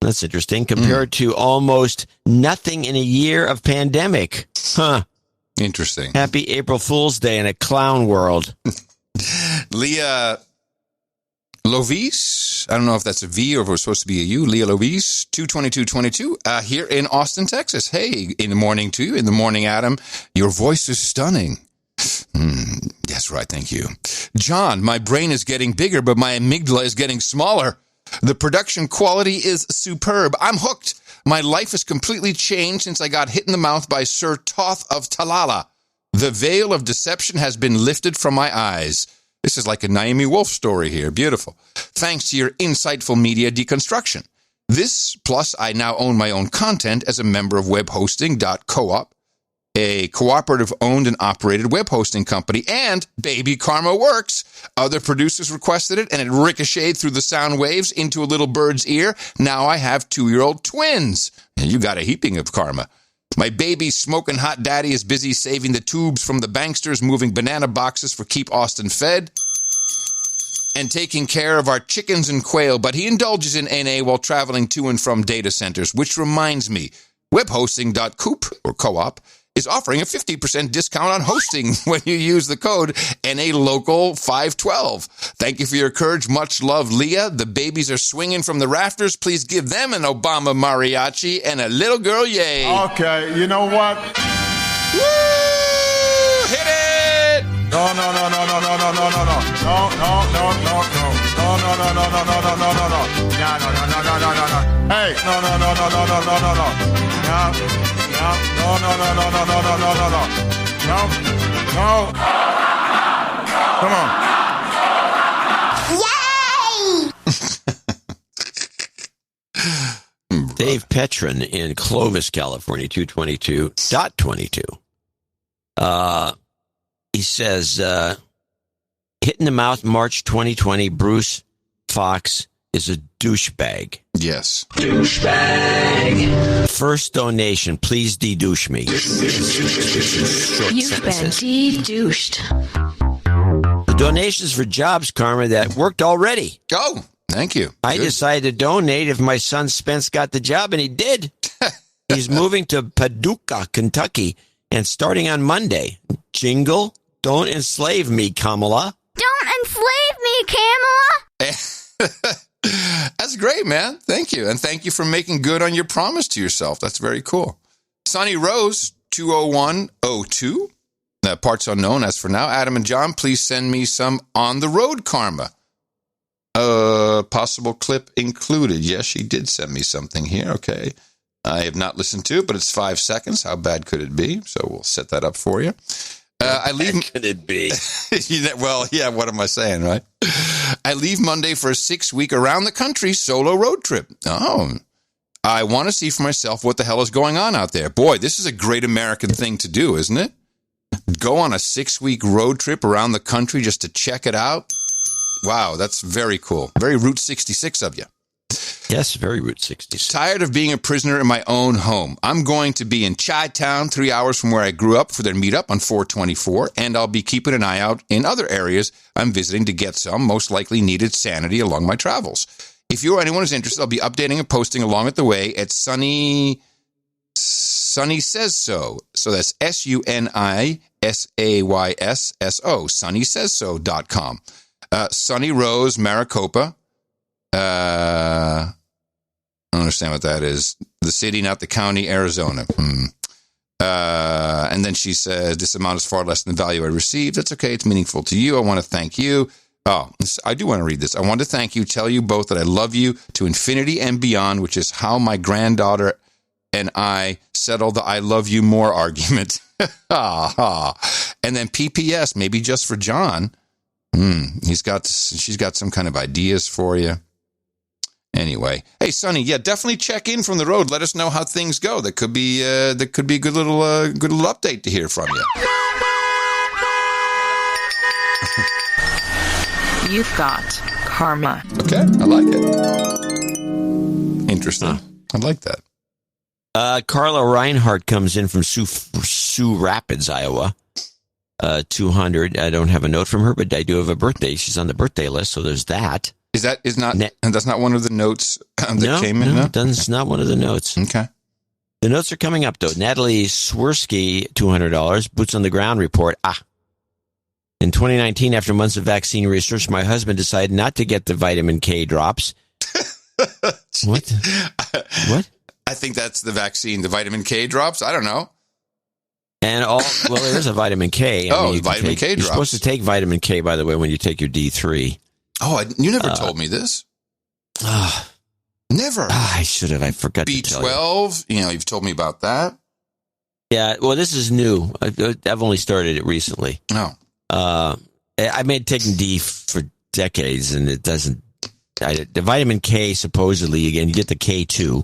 That's interesting. Compared to almost nothing in a year of pandemic. Huh. Interesting. Happy April Fool's Day in a clown world. Leah Lovis, I don't know if that's a V or if it was supposed to be a U. Leah Lovis, 22222, here in Austin, Texas. Hey, in the morning to you. In the morning, Adam. Your voice is stunning. Yes, right. Thank you. John, my brain is getting bigger, but my amygdala is getting smaller. The production quality is superb. I'm hooked. My life has completely changed since I got hit in the mouth by Sir Toth of Talala. The veil of deception has been lifted from my eyes. This is like a Naomi Wolf story here. Beautiful. Thanks to your insightful media deconstruction. This, plus I now own my own content as a member of webhosting.coop, a cooperative owned and operated web hosting company, and Baby Karma Works. Other producers requested it, and it ricocheted through the sound waves into a little bird's ear. Now I have 2-year-old twins. You got a heaping of karma. My baby smoking hot daddy is busy saving the tubes from the banksters, moving banana boxes for Keep Austin Fed, and taking care of our chickens and quail, but he indulges in NA while traveling to and from data centers, which reminds me, webhosting.coop, or co-op, is offering a 50% discount on hosting when you use the code NALOCAL512. Thank you for your courage. Much love, Leah. The babies are swinging from the rafters. Please give them an Obama mariachi and a little girl yay. Okay, you know what? Woo! Hit it! No. Hey, no. No. Come on. Yay! Dave Petron in Clovis, California, 222.22. He says, hit in the mouth, March 2020, Bruce Fox is a douchebag. Yes. Douchebag. First donation, please de-douche me. You've been de-douched. The donations for jobs, Karma, that worked already. Oh, thank you. I decided to donate if my son Spence got the job, and he did. He's moving to Paducah, Kentucky, and starting on Monday. Jingle, don't enslave me, Kamala. Don't enslave me, Kamala! That's great, man. Thank you. And thank you for making good on your promise to yourself. That's very cool. Sunny Rose, 20102. Parts unknown as for now. Adam and John, please send me some on the road karma. Possible clip included. Yes, she did send me something here. Okay. I have not listened to it, but it's 5 seconds. How bad could it be? So we'll set that up for you. I leave. How could it be? Well, yeah, what am I saying, right? I leave Monday for a 6-week around the country solo road trip. Oh, I want to see for myself what the hell is going on out there. Boy, this is a great American thing to do, isn't it? Go on a 6-week road trip around the country just to check it out. Wow, that's very cool. Very Route 66 of you. Yes, very Route 66. Tired of being a prisoner in my own home. I'm going to be in Chi-Town, 3 hours from where I grew up, for their meetup on 4/24, and I'll be keeping an eye out in other areas I'm visiting to get some most likely needed sanity along my travels. If you or anyone is interested, I'll be updating and posting along the way at Sunny Says So. So that's SUNISAYSSO, sunnysaysso.com. Sunny Rose, Maricopa. I don't understand what that is. The city, not the county, Arizona. And then she says, this amount is far less than the value I received. That's okay. It's meaningful to you. I want to thank you. Oh, I do want to read this. I want to thank you, tell you both that I love you to infinity and beyond, which is how my granddaughter and I settled the I love you more argument. And then PPS, maybe just for John. She's got some kind of ideas for you. Anyway, hey Sonny, yeah, definitely check in from the road. Let us know how things go. That could be a good little update to hear from you. You've got karma. Okay, I like it. Interesting. I like that. Carla Reinhardt comes in from Sioux Rapids, Iowa. 200. I don't have a note from her, but I do have a birthday. She's on the birthday list, so there's that. That's not one of the notes that came in? No, that's not one of the notes. Okay. The notes are coming up, though. Natalie Swirsky, $200. Boots on the ground report. In 2019, after months of vaccine research, my husband decided not to get the vitamin K drops. What? What? I think that's the vaccine, the vitamin K drops. I don't know. Well, there's a vitamin K. Vitamin K drops. You're supposed to take vitamin K, by the way, when you take your D3. Oh, you never told me this. Never. I should have. I forgot to tell you. B12, you've told me about that. Yeah, well, this is new. I've only started it recently. No. I've been taking D for decades, and it doesn't. The vitamin K, supposedly, again, you get the K2.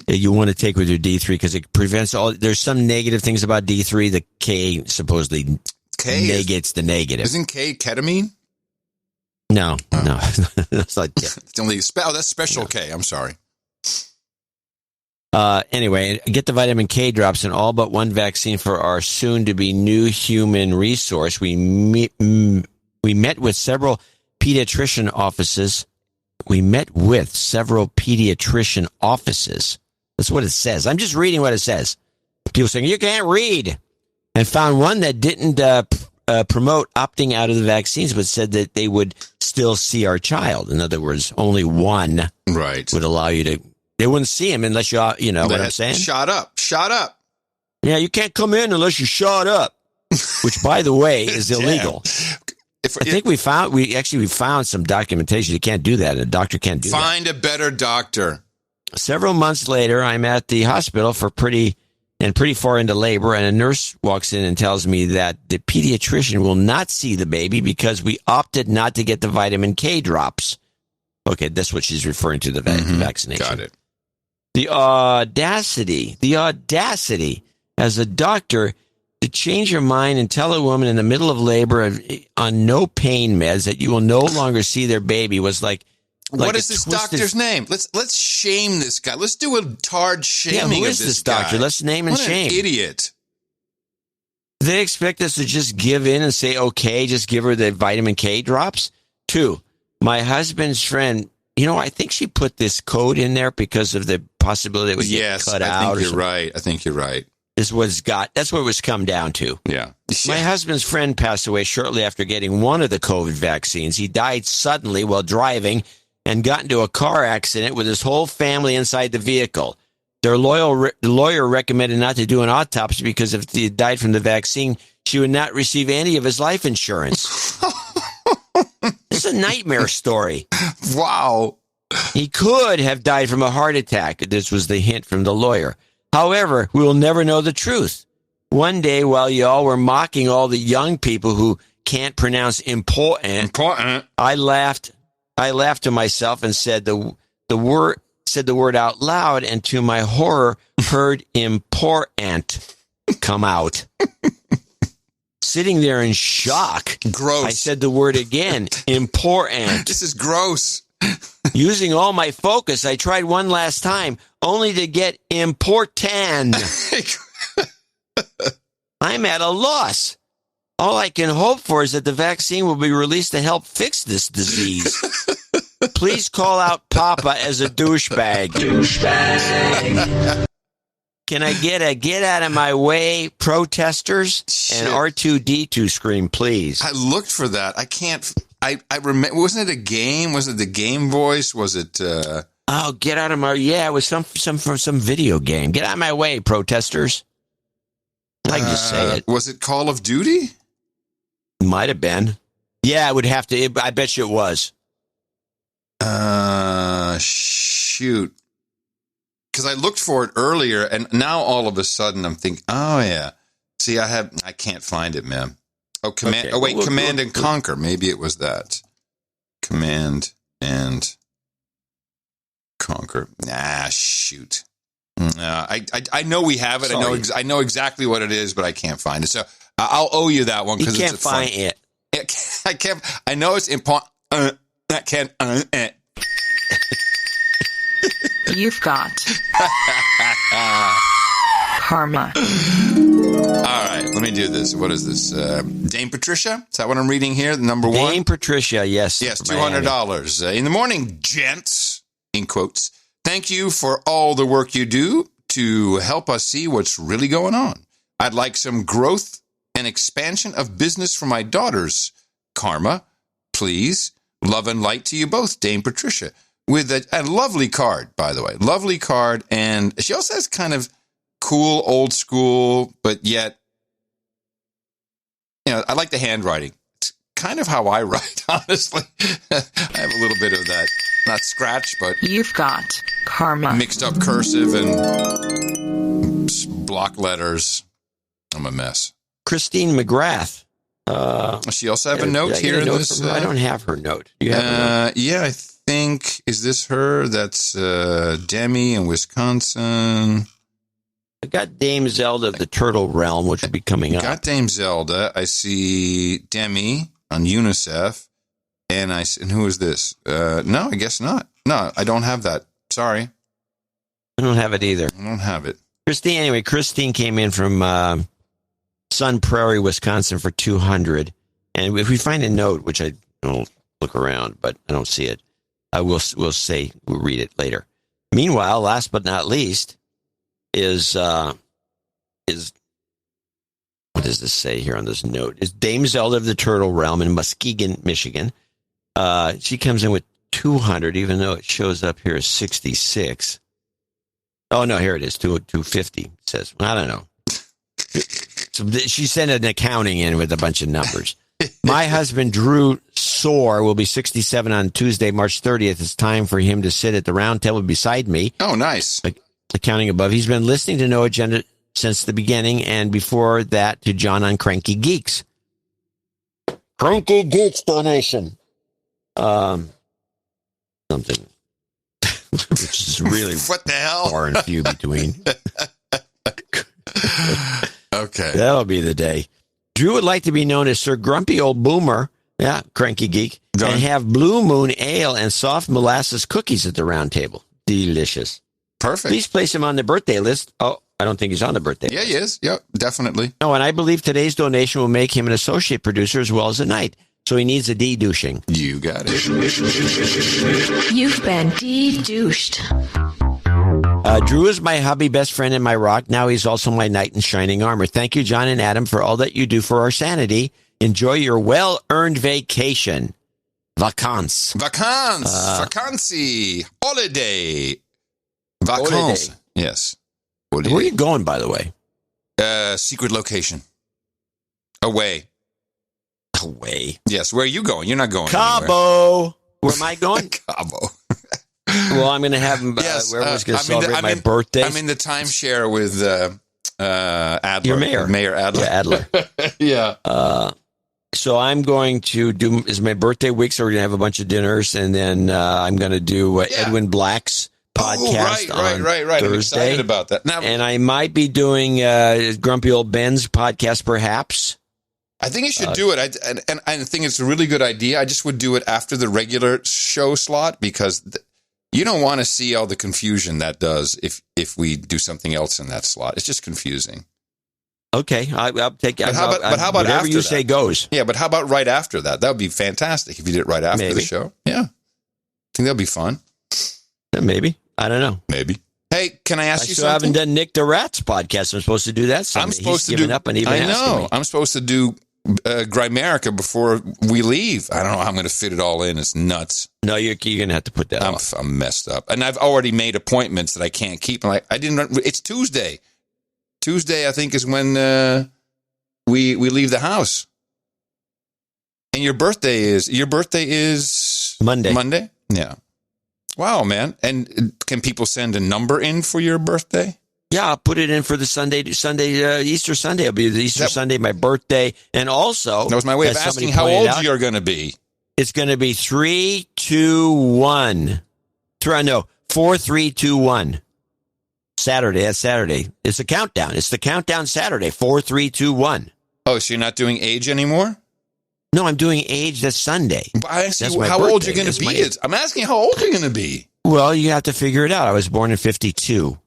You want to take with your D3 because it prevents there's some negative things about D3. The K supposedly negates the negative. Isn't K ketamine? No. That's like it's only that's special K. I'm sorry. Anyway, get the vitamin K drops and all but one vaccine for our soon-to-be new human resource. We met with several pediatrician offices. That's what it says. I'm just reading what it says. People saying, you can't read. And found one that didn't promote opting out of the vaccines, but said that they would still see our child. In other words, only one would allow you to. They wouldn't see him unless you know what I'm saying? Shot up. Yeah, you can't come in unless you're shot up, which, by the way, is illegal. I think we found some documentation. You can't do that. A doctor can't do that. Find a better doctor. Several months later, I'm at the hospital for pretty far into labor, and a nurse walks in and tells me that the pediatrician will not see the baby because we opted not to get the vitamin K drops. Okay, that's what she's referring to, the vaccination. Got it. The audacity as a doctor to change your mind and tell a woman in the middle of labor on no pain meds that you will no longer see their baby was like what is this doctor's name? Let's shame this guy. Let's do a tard shaming who of is this doctor? guy. Let's name and shame. What an idiot. They expect us to just give in and say, okay, just give her the vitamin K drops? 2, my husband's friend, I think she put this code in there because of the possibility it would get cut out. I think you're right. That's what it was come down to. Yeah. My husband's friend passed away shortly after getting one of the COVID vaccines. He died suddenly while driving and got into a car accident with his whole family inside the vehicle. Their lawyer recommended not to do an autopsy because if he had died from the vaccine, she would not receive any of his life insurance. This is a nightmare story. Wow. He could have died from a heart attack. This was the hint from the lawyer. However, we will never know the truth. One day, while y'all were mocking all the young people who can't pronounce important, I laughed to myself and said the word out loud, and to my horror, heard important come out. Sitting there in shock, gross. I said the word again, important. This is gross. Using all my focus, I tried one last time, only to get important. I'm at a loss. All I can hope for is that the vaccine will be released to help fix this disease. Please call out Papa as a douchebag. Can I get a get out of my way protesters and R2D2 scream, please? I looked for that. I can't. I remember. Wasn't it a game? Was it the Game Voice? Was it? Oh, get out of my. Yeah, it was some video game. Get out of my way, protesters. I can just say it. Was it Call of Duty? Might have been. Yeah, it would have to. I bet you it was. Shoot. Because I looked for it earlier, and now all of a sudden I'm thinking, oh yeah. See, I can't find it, man. Oh, Command. Okay. Oh wait, Command and Conquer. Maybe it was that. Command and Conquer. Nah, shoot. I know we have it. Sorry. I know exactly what it is, but I can't find it. So I'll owe you that one because you can't find it. I can't. I know it's important. I can't. You've got karma. All right, let me do this. What is this? Dame Patricia? Is that what I'm reading here? The number one? Dame Patricia, yes. Yes, $200. In the morning, gents, in quotes. Thank you for all the work you do to help us see what's really going on. I'd like some growth and expansion of business for my daughters. Karma, please. Love and light to you both, Dame Patricia. With a lovely card, by the way. Lovely card. And she also has kind of cool, old school, but yet, I like the handwriting. It's kind of how I write, honestly. I have a little bit of that. Not scratch, but... You've got karma. Mixed up cursive and block letters. I'm a mess. Christine McGrath. She also have a note here in this. I don't have her note. Do you have a note? Yeah, I think, is this her? That's Demi in Wisconsin. I got Dame Zelda of the Turtle Realm, which will be coming up. Got Dame Zelda. I see Demi on UNICEF. And who is this? No, I guess not. No, I don't have that. Sorry. I don't have it either. I don't have it. Christine came in from Sun Prairie, Wisconsin for $200. And if we find a note, which I don't look around, but I don't see it, we'll read it later. Meanwhile, last but not least, is what does this say here on this note? Is Dame Zelda of the Turtle Realm in Muskegon, Michigan. She comes in with 200, even though it shows up here as 66. Oh no, here it is, 250. It says, I don't know. So she sent an accounting in with a bunch of numbers. My husband, Drew Soar, will be 67 on Tuesday, March 30th. It's time for him to sit at the round table beside me. Oh, nice. Accounting above. He's been listening to No Agenda since the beginning, and before that to John on Cranky Geeks. Cranky Geeks donation. Something. Which is really what the hell? Far and few between. Okay. That'll be the day. Drew would like to be known as Sir Grumpy Old Boomer, yeah, Cranky Geek, and have Blue Moon Ale and soft molasses cookies at the round table. Delicious. Perfect. Please place him on the birthday list. Oh, I don't think he's on the birthday list. Yeah, he is. Yep, definitely. No, and I believe today's donation will make him an associate producer as well as a knight. So he needs a de-douching. You got it. You've been de-douched. Drew is my hubby, best friend, and my rock. Now he's also my knight in shining armor. Thank you, John and Adam, for all that you do for our sanity. Enjoy your well-earned vacation. Vacances. Vacancy. Holiday. Vacances. Yes. Where are you going, by the way? Secret location. Away. Yes. Where are you going? You're not going Cabo. anywhere. Where am I going? Cabo. Well, I'm going to have where I was going to celebrate my birthday. I'm in the timeshare with Adler. Your mayor. Mayor Adler. Yeah, Adler. Yeah. So I'm going to do, is my birthday week, so we're going to have a bunch of dinners, and then I'm going to do Edwin Black's podcast on right. Thursday. I'm excited about that. Now, and I might be doing Grumpy Old Ben's podcast, perhaps. I think you should do it. And I think it's a really good idea. I just would do it after the regular show slot, because you don't want to see all the confusion that does if we do something else in that slot. It's just confusing. Okay, I'll take it. But how about whatever after you that? say goes? Yeah, but how about right after that? That would be fantastic if you did it right after the show. Yeah. I think that'd be fun. Yeah, maybe. I don't know. Maybe. Hey, can I ask you something? I haven't done Nick the Rat's podcast. I'm supposed to do that Sunday. I'm supposed He's to given up and even asking me. I'm supposed to do Grimerica before we leave. I don't know how I'm going to fit it all in. It's nuts. No, you're going to have to put that off. I'm messed up. And I've already made appointments that I can't keep. It's Tuesday. Tuesday, I think, is when we leave the house. And your birthday is Monday. Monday? Yeah. Wow, man. And can people send a number in for your birthday? Yeah, I'll put it in for the Easter Sunday. It'll be the Easter Sunday, my birthday. And also, that was my way of asking how old you're going to be. It's going to be 3, 2, 1. 4, 3, 2, 1. Saturday. That's Saturday. It's a countdown. It's the countdown Saturday. 4, 3, 2, 1. Oh, so you're not doing age anymore? No, I'm doing age. That's Sunday. But I asked you how old you're going to be. I'm asking how old you're going to be. Well, you have to figure it out. I was born in 52.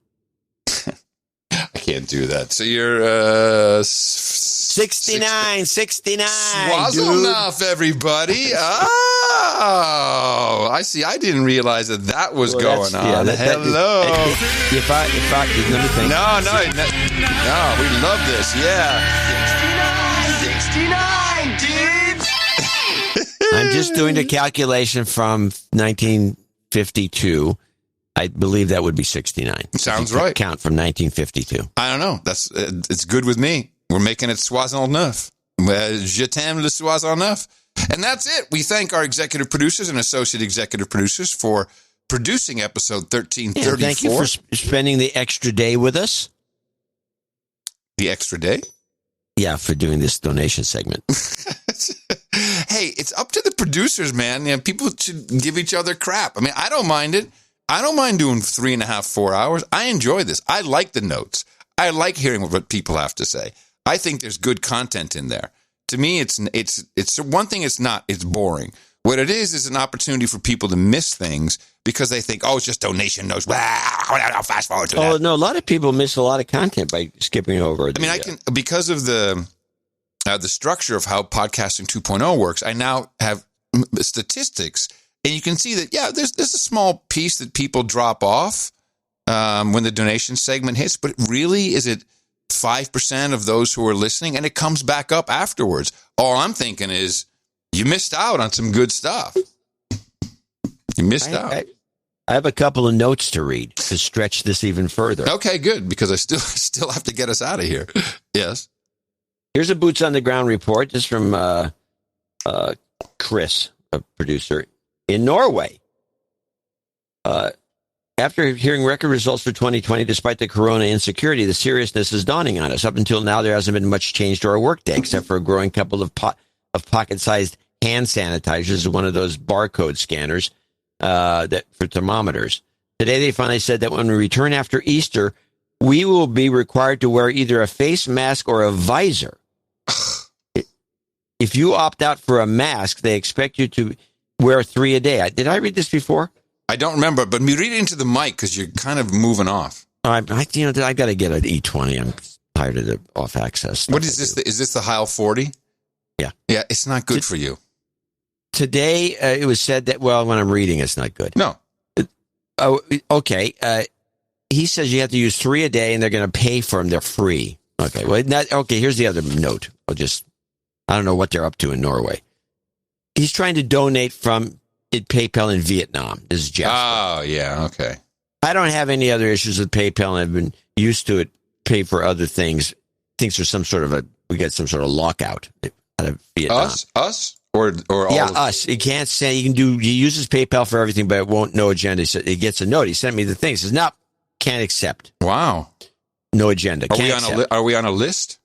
I can't do that. So you're 69. Swazzle enough, everybody. Oh, I see. I didn't realize that was going on. Yeah, Hello. If I let me think. No, we love this. Yeah. 69, dudes. I'm just doing the calculation from 1952. I believe that would be 69. Sounds right. Count from 1952. I don't know. It's good with me. We're making it Soissons enough. Je t'aime le Soissons enough. And that's it. We thank our executive producers and associate executive producers for producing episode 1334. Yeah, thank you for spending the extra day with us. The extra day? Yeah, for doing this donation segment. Hey, it's up to the producers, man. You know, people should give each other crap. I mean, I don't mind it. I don't mind doing 3.5, 4 hours. I enjoy this. I like the notes. I like hearing what people have to say. I think there's good content in there. To me, it's one thing. It's not. It's boring. What it is an opportunity for people to miss things because they think, oh, it's just donation notes. I'll fast forward to that. Oh no, a lot of people miss a lot of content by skipping over. I mean, I can because of the structure of how podcasting 2.0 works. I now have statistics. And you can see that, yeah, there's a small piece that people drop off when the donation segment hits, but really, is it 5% of those who are listening? And it comes back up afterwards. All I'm thinking is, you missed out on some good stuff. You missed out. I have a couple of notes to read to stretch this even further. Okay, good, because I still have to get us out of here. Yes. Here's a boots on the ground report, just from Chris, a producer. In Norway, after hearing record results for 2020, despite the corona insecurity, the seriousness is dawning on us. Up until now, there hasn't been much change to our workday, except for a growing couple of pocket-sized hand sanitizers, one of those barcode scanners that for thermometers. Today, they finally said that when we return after Easter, we will be required to wear either a face mask or a visor. If you opt out for a mask, they expect you to wear 3 a day. Did I read this before? I don't remember, but read it into the mic because you're kind of moving off. I got to get an E20. I'm tired of the off access. What is this? Is this the Heil 40? Yeah. Yeah, it's not good for you. Today, it was said that, well, when I'm reading, it's not good. No. Okay. He says you have to use 3 a day and they're going to pay for them. They're free. Okay. Well, here's the other note. I don't know what they're up to in Norway. he's trying to donate from PayPal in Vietnam. This is Jeff. Oh, yeah. Okay. I don't have any other issues with PayPal, and I've been used to it. Pay for other things. Thinks there's some sort of we get some sort of lockout out of Vietnam. Us, or all yeah, us. You can't say you can do. He uses PayPal for everything, but it won't. No agenda. He gets a note. He sent me the thing. He says, "No, can't accept." Wow. No agenda. Are we on a list?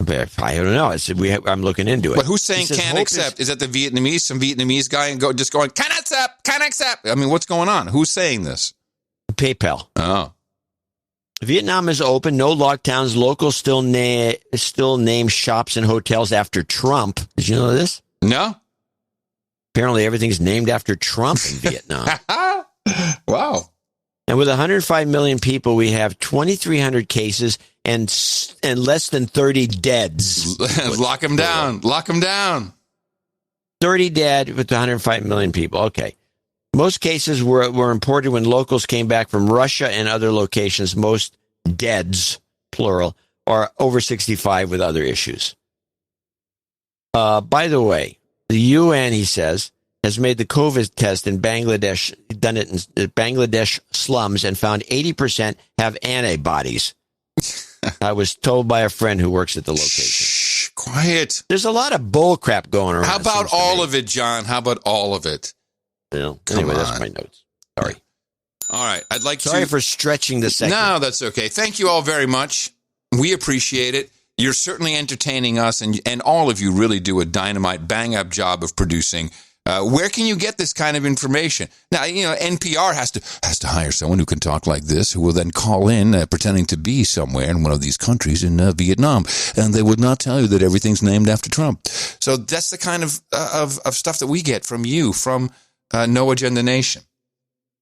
I don't know. I'm looking into it. But who's saying can't accept? Is that the Vietnamese? Some Vietnamese guy and going can't accept. I mean, what's going on? Who's saying this? PayPal. Oh. Vietnam is open. No lockdowns. Locals still name shops and hotels after Trump. Did you know this? No. Apparently, everything's named after Trump in Vietnam. Wow. And with 105 million people, we have 2,300 cases and less than 30 deads. Lock them down. Lock them down. 30 dead with 105 million people. Okay. Most cases were reported when locals came back from Russia and other locations. Most deads, plural, are over 65 with other issues. By the way, the UN, he says, has made the COVID test in Bangladesh, done it in Bangladesh slums, and found 80% have antibodies. I was told by a friend who works at the location. Shh, quiet. There's a lot of bull crap going around. How about all of it, John? How about all of it? Well, anyway, that's my notes. Sorry. All right. Sorry for stretching the segment. No, that's okay. Thank you all very much. We appreciate it. You're certainly entertaining us, and all of you really do a dynamite, bang-up job of producing. Where can you get this kind of information? Now, NPR has to hire someone who can talk like this, who will then call in pretending to be somewhere in one of these countries in Vietnam, and they would not tell you that everything's named after Trump. So that's the kind of stuff that we get from you, from No Agenda Nation.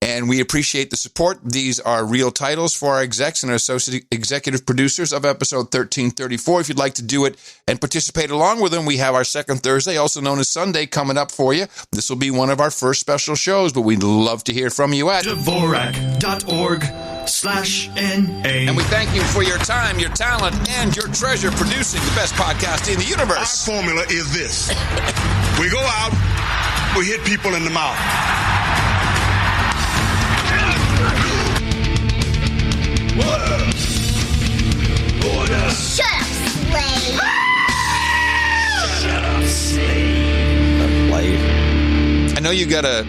And we appreciate the support. These are real titles for our execs and our associate executive producers of episode 1334. If you'd like to do it and participate along with them, we have our second Thursday, also known as Sunday, coming up for you. This will be one of our first special shows, but we'd love to hear from you at Dvorak.org/NA. And we thank you for your time, your talent, and your treasure producing the best podcast in the universe. Our formula is this. We go out, we hit people in the mouth. Order! Shut up, slave! Shut up, slave! I know you got a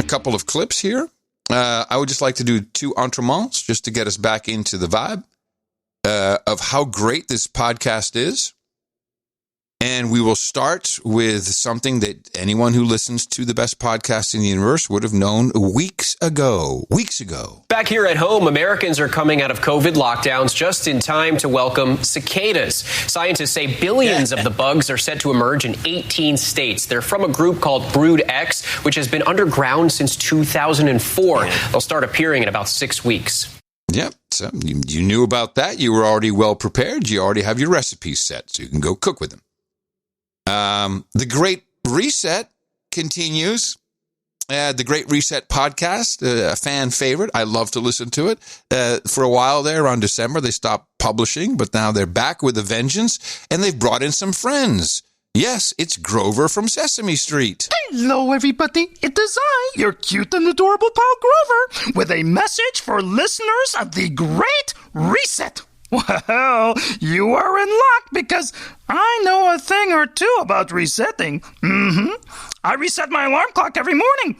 couple of clips here. I would just like to do 2 entrements just to get us back into the vibe of how great this podcast is. And we will start with something that anyone who listens to the best podcast in the universe would have known weeks ago. Back here at home, Americans are coming out of COVID lockdowns just in time to welcome cicadas. Scientists say billions of the bugs are set to emerge in 18 states. They're from a group called Brood X, which has been underground since 2004. They'll start appearing in about 6 weeks. Yep. So you knew about that. You were already well prepared. You already have your recipes set, so you can go cook with them. The Great Reset continues. The Great Reset podcast, a fan favorite. I love to listen to it. For a while there, around December, they stopped publishing, but now they're back with a vengeance, and they've brought in some friends. Yes, it's Grover from Sesame Street. Hello, everybody. It is I, your cute and adorable pal Grover, with a message for listeners of the Great Reset. Well, you are in luck because I know a thing or two about resetting. I reset my alarm clock every morning.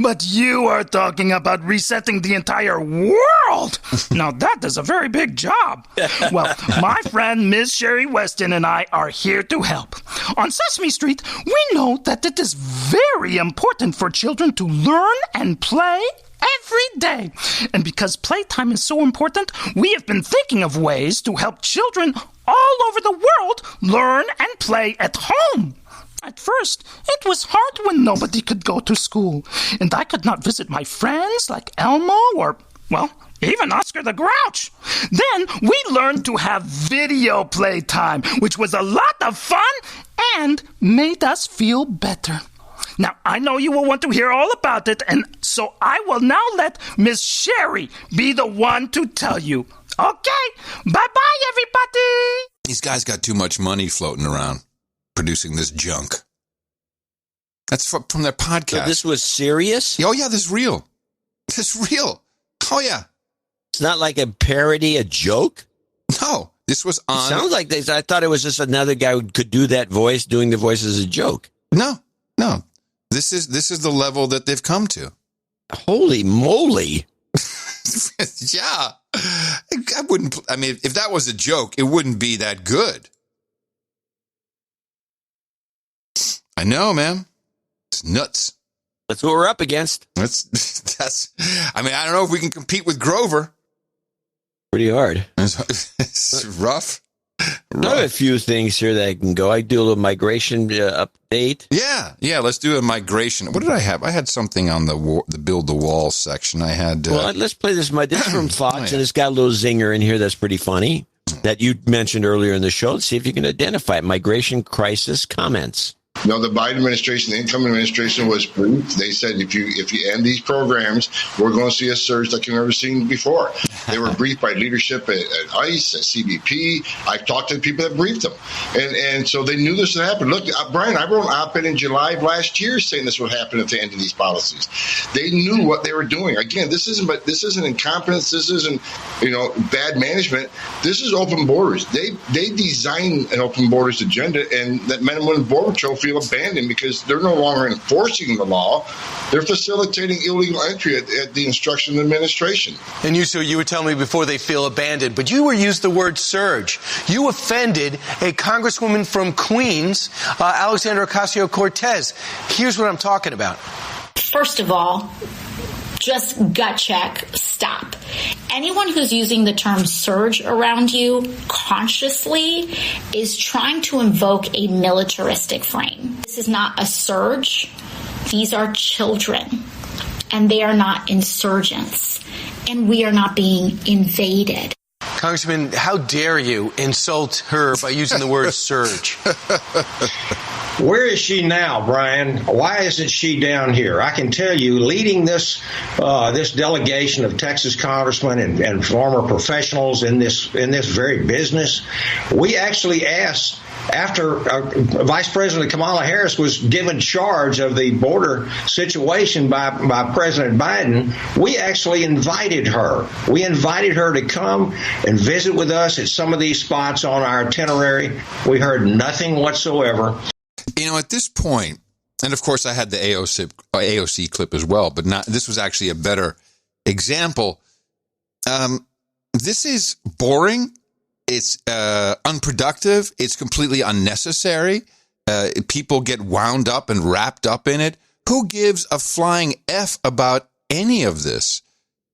But you are talking about resetting the entire world. Now, that is a very big job. Well, my friend Ms. Sherry Weston and I are here to help. On Sesame Street, we know that it is very important for children to learn and play every day. And because playtime is so important, we have been thinking of ways to help children all over the world learn and play at home. At first, it was hard when nobody could go to school, and I could not visit my friends like Elmo or, well, even Oscar the Grouch. Then we learned to have video playtime, which was a lot of fun and made us feel better. Now, I know you will want to hear all about it, and so I will now let Miss Sherry be the one to tell you. Okay, bye-bye, everybody! These guys got too much money floating around producing this junk. That's from their podcast. So this was serious? Oh, yeah, this is real. This is real. Oh, yeah. It's not like a parody, a joke? No, this was on. It sounds like I thought it was just another guy who could do that voice, doing the voice as a joke. No. This is the level that they've come to. Holy moly. Yeah. I mean, if that was a joke, it wouldn't be that good. I know, man. It's nuts. That's what we're up against. That's. I mean, I don't know if we can compete with Grover. Pretty hard. It's rough. I have a few things here that I can go. I do a little migration update. Yeah. Let's do a migration. What did I have? I had something on the build the wall section. I had. Well, let's play this. This is from Fox, and it's got a little zinger in here that's pretty funny that you mentioned earlier in the show. Let's see if you can identify it. Migration crisis comments. No, the Biden administration, the incoming administration was briefed. They said if you end these programs, we're going to see a surge like you've never seen before. They were briefed by leadership at ICE, at CBP. I've talked to the people that briefed them. And so they knew this would happen. Look, Brian, I wrote an op-ed in July of last year saying this would happen at the end of these policies. They knew what they were doing. Again, this isn't incompetence. This isn't, bad management. This is open borders. They designed an open borders agenda, and that men and women Border Patrol feel abandoned because they're no longer enforcing the law. They're facilitating illegal entry at the instruction of the administration. And you were telling me before they feel abandoned, but you used the word surge. You offended a congresswoman from Queens, Alexandra Ocasio-Cortez. Here's what I'm talking about. First of all, just gut check, stop. Anyone who's using the term surge around you consciously is trying to invoke a militaristic frame. This is not a surge. These are children, and they are not insurgents, and we are not being invaded. Congressman, how dare you insult her by using the word surge? Where is she now, Brian? Why isn't she down here? I can tell you, leading this delegation of Texas congressmen and former professionals in this very business, we actually asked, after Vice President Kamala Harris was given charge of the border situation by President Biden, we actually invited her. We invited her to come and visit with us at some of these spots on our itinerary. We heard nothing whatsoever. At this point, and of course I had the AOC clip as well, but this was actually a better example. This is boring. It's unproductive. It's completely unnecessary. People get wound up and wrapped up in it. Who gives a flying F about any of this?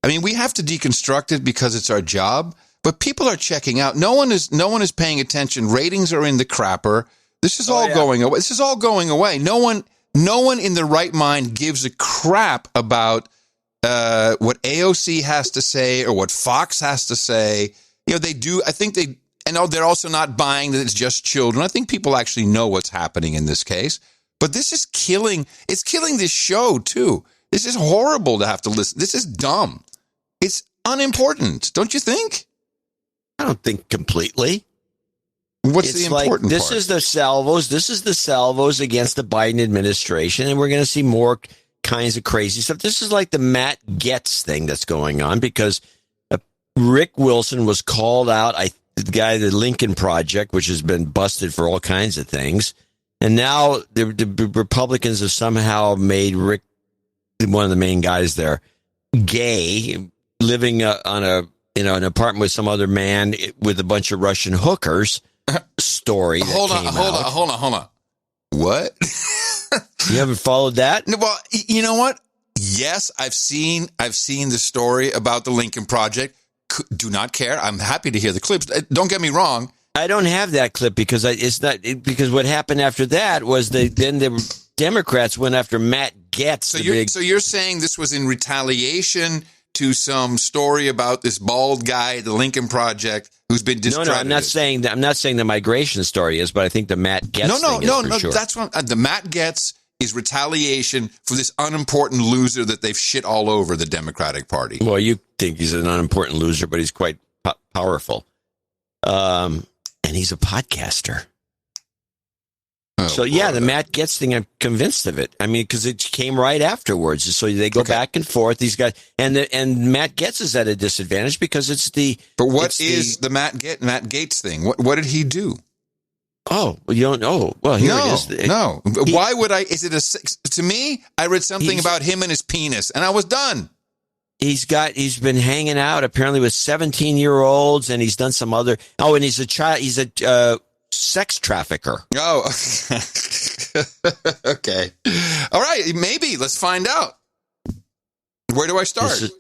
I mean, we have to deconstruct it because it's our job, but people are checking out. No one is paying attention. Ratings are in the crapper. This is all going away. This is all going away. No one in their right mind gives a crap about what AOC has to say or what Fox has to say. They do. I think they're also not buying that it's just children. I think people actually know what's happening in this case. But this is killing. It's killing this show too. This is horrible to have to listen. This is dumb. It's unimportant, don't you think? I don't think completely. What's the important part? This is the salvos. This is the salvos against the Biden administration, and we're going to see more kinds of crazy stuff. This is like the Matt Getz thing that's going on because Rick Wilson was called out. The guy, the Lincoln Project, which has been busted for all kinds of things, and now the Republicans have somehow made Rick, one of the main guys there, gay, living on an apartment with some other man with a bunch of Russian hookers. Story. Hold on. What? You haven't followed that? No, well, you know what? Yes, I've seen the story about the Lincoln Project. Do not care. I'm happy to hear the clips. Don't get me wrong. I don't have that clip because because what happened after that was then the Democrats went after Matt Getz. So you're saying this was in retaliation to some story about this bald guy at the Lincoln Project who's been discredited. No, I'm not saying the migration story is, but I think the Matt Getz thing is for sure. That's what the Matt Getz is retaliation for this unimportant loser that they've shit all over the Democratic Party. Well, you think he's an unimportant loser, but he's quite powerful. And he's a podcaster. So yeah, the Matt Gaetz thing, I'm convinced of it. I mean, because it came right afterwards. So they go back and forth. These guys and Matt Gaetz is at a disadvantage because it's the. But what is the Matt Gaetz thing? What did he do? Oh, well, you don't know. Well, here it is. No. Why would I? Is it to me? I read something about him and his penis, and I was done. He's been hanging out apparently with 17-year-olds, and he's done some other. Oh, and he's a child. He's a sex trafficker. Oh, okay. All right, maybe. Let's find out. Where do I start? This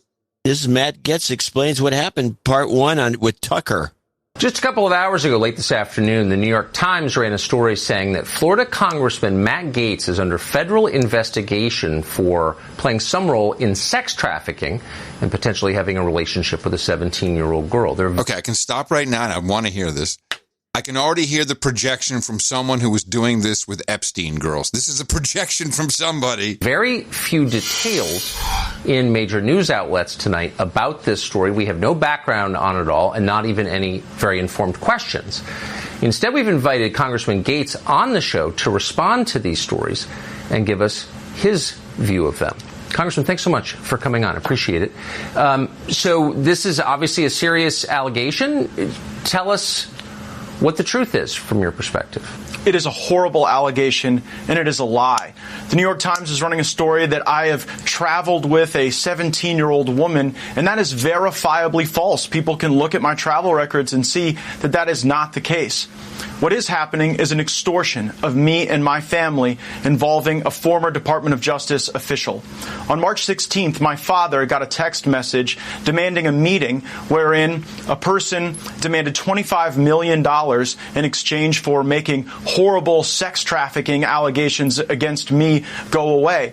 is Matt Gaetz Explains What Happened, Part 1 with Tucker. Just a couple of hours ago, late this afternoon, the New York Times ran a story saying that Florida Congressman Matt Gaetz is under federal investigation for playing some role in sex trafficking and potentially having a relationship with a 17-year-old girl. Okay, I can stop right now, and I want to hear this. I can already hear the projection from someone who was doing this with Epstein girls. This is a projection from somebody. Very few details in major news outlets tonight about this story. We have no background on it all and not even any very informed questions. Instead, we've invited Congressman Gaetz on the show to respond to these stories and give us his view of them. Congressman, thanks so much for coming on. Appreciate it. So this is obviously a serious allegation. Tell us what the truth is from your perspective. It is a horrible allegation, and it is a lie. The New York Times is running a story that I have traveled with a 17-year-old woman, and that is verifiably false. People can look at my travel records and see that that is not the case. What is happening is an extortion of me and my family involving a former Department of Justice official. On March 16th, my father got a text message demanding a meeting wherein a person demanded $25 million in exchange for making horrible sex trafficking allegations against me go away.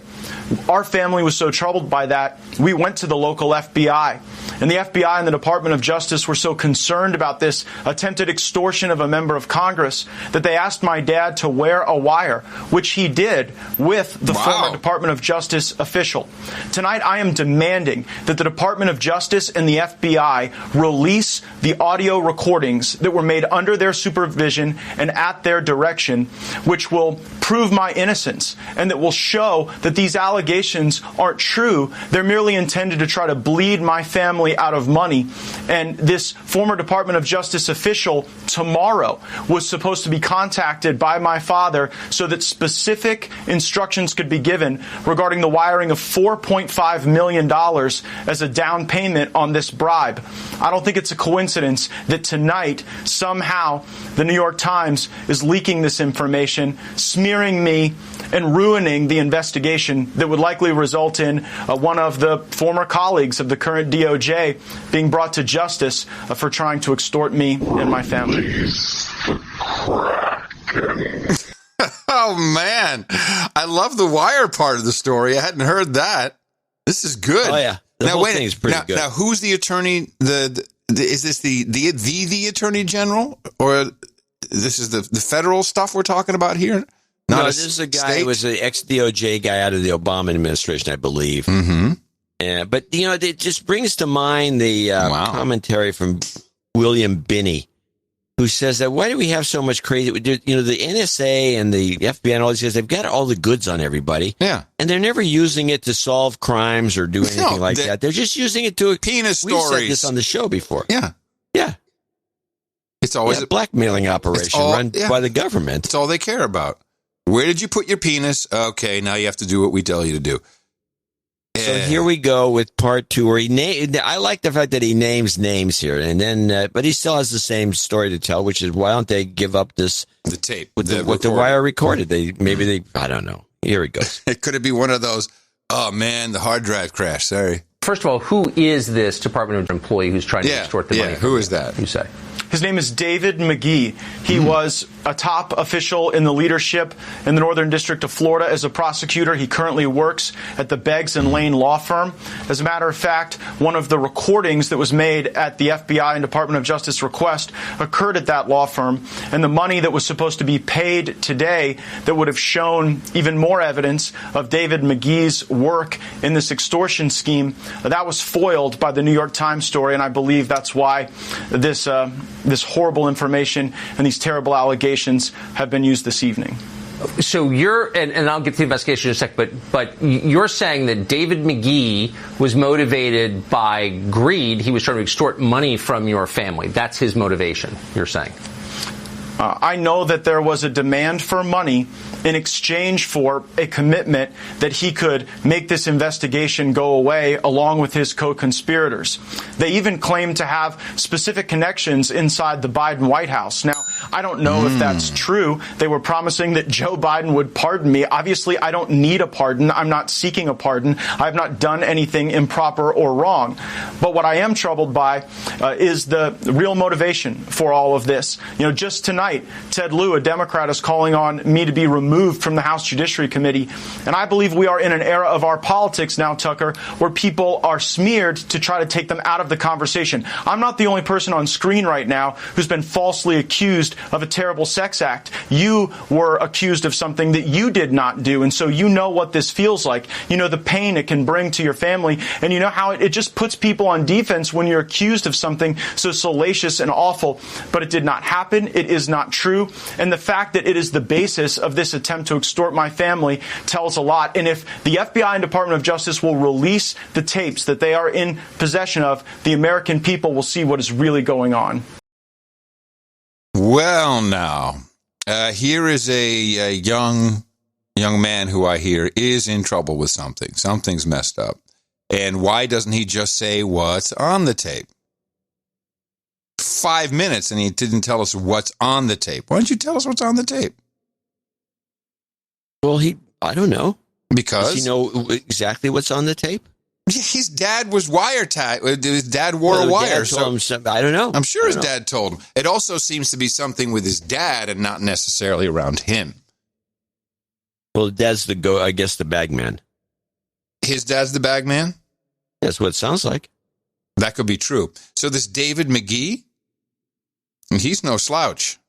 Our family was so troubled by that, we went to the local FBI. And the FBI and the Department of Justice were so concerned about this attempted extortion of a member of Congress that they asked my dad to wear a wire, which he did with the former Department of Justice official. Tonight, I am demanding that the Department of Justice and the FBI release the audio recordings that were made under their supervision and at their direction, which will prove my innocence and that will show that these allegations aren't true. They're merely intended to try to bleed my family out of money. And this former Department of Justice official tomorrow was supposed to be contacted by my father so that specific instructions could be given regarding the wiring of $4.5 million as a down payment on this bribe. I don't think it's a coincidence that tonight, somehow, the New York Times is leaking this information, smearing me, and ruining the investigation that would likely result in one of the former colleagues of the current DOJ being brought to justice for trying to extort me and my family. Oh, man. I love the wire part of the story. I hadn't heard that. This is good. Oh, yeah. The whole thing is pretty good. Now, who's the attorney? Is this the attorney general? Or this is the federal stuff we're talking about here? No, this is a guy who was an ex-DOJ guy out of the Obama administration, I believe. Mm-hmm. But, it just brings to mind the commentary from William Binney, who says that why do we have so much crazy? The NSA and the FBI and all these guys, they've got all the goods on everybody. Yeah. And they're never using it to solve crimes or do anything like that. They're just using it to... Penis We've stories. said this on the show before. Yeah. Yeah. It's always a blackmailing operation run by the government. That's all they care about. Where did you put your penis? Okay, now you have to do what we tell you to do. So here we go with part 2, where I like the fact that he names names here, and then, but he still has the same story to tell, which is why don't they give up the tape with the wire recorded? I don't know. Here he goes. It could be one of those. Oh man, the hard drive crashed. Sorry. First of all, who is this Department of employee who's trying to extort the money? Who is that? You say. His name is David McGee. He was a top official in the leadership in the Northern District of Florida as a prosecutor. He currently works at the Beggs and Lane law firm. As a matter of fact, one of the recordings that was made at the FBI and Department of Justice request occurred at that law firm. And the money that was supposed to be paid today that would have shown even more evidence of David McGee's work in this extortion scheme, that was foiled by the New York Times story. And I believe that's why this horrible information and these terrible allegations have been used this evening. So you're, and I'll get to the investigation in a sec, but you're saying that David McGee was motivated by greed. He was trying to extort money from your family. That's his motivation, you're saying. I know that there was a demand for money in exchange for a commitment that he could make this investigation go away along with his co-conspirators. They even claimed to have specific connections inside the Biden White House. Now, I don't know if that's true. They were promising that Joe Biden would pardon me. Obviously, I don't need a pardon. I'm not seeking a pardon. I have not done anything improper or wrong. But what I am troubled by is the real motivation for all of this. Just tonight, Ted Lieu, a Democrat, is calling on me to be removed from the House Judiciary Committee. And I believe we are in an era of our politics now, Tucker, where people are smeared to try to take them out of the conversation. I'm not the only person on screen right now who's been falsely accused of a terrible sex act. You were accused of something that you did not do. And so you know what this feels like. You know the pain it can bring to your family. And you know how it just puts people on defense when you're accused of something so salacious and awful. But it did not happen. It is not true. And the fact that it is the basis of this attempt to extort my family tells a lot. And if the FBI and Department of Justice will release the tapes that they are in possession of, the American people will see what is really going on. Well, now, here is a young man who I hear is in trouble with something. Something's messed up. And why doesn't he just say what's on the tape? 5 minutes and he didn't tell us what's on the tape. Why don't you tell us what's on the tape? Well, I don't know. Because? Does he know exactly what's on the tape? His dad was wiretapped. His dad wore a wire. I don't know. I'm sure his dad told him. It also seems to be something with his dad and not necessarily around him. Well, dad's the bag man. His dad's the bag man? That's what it sounds like. That could be true. So this David McGee, he's no slouch.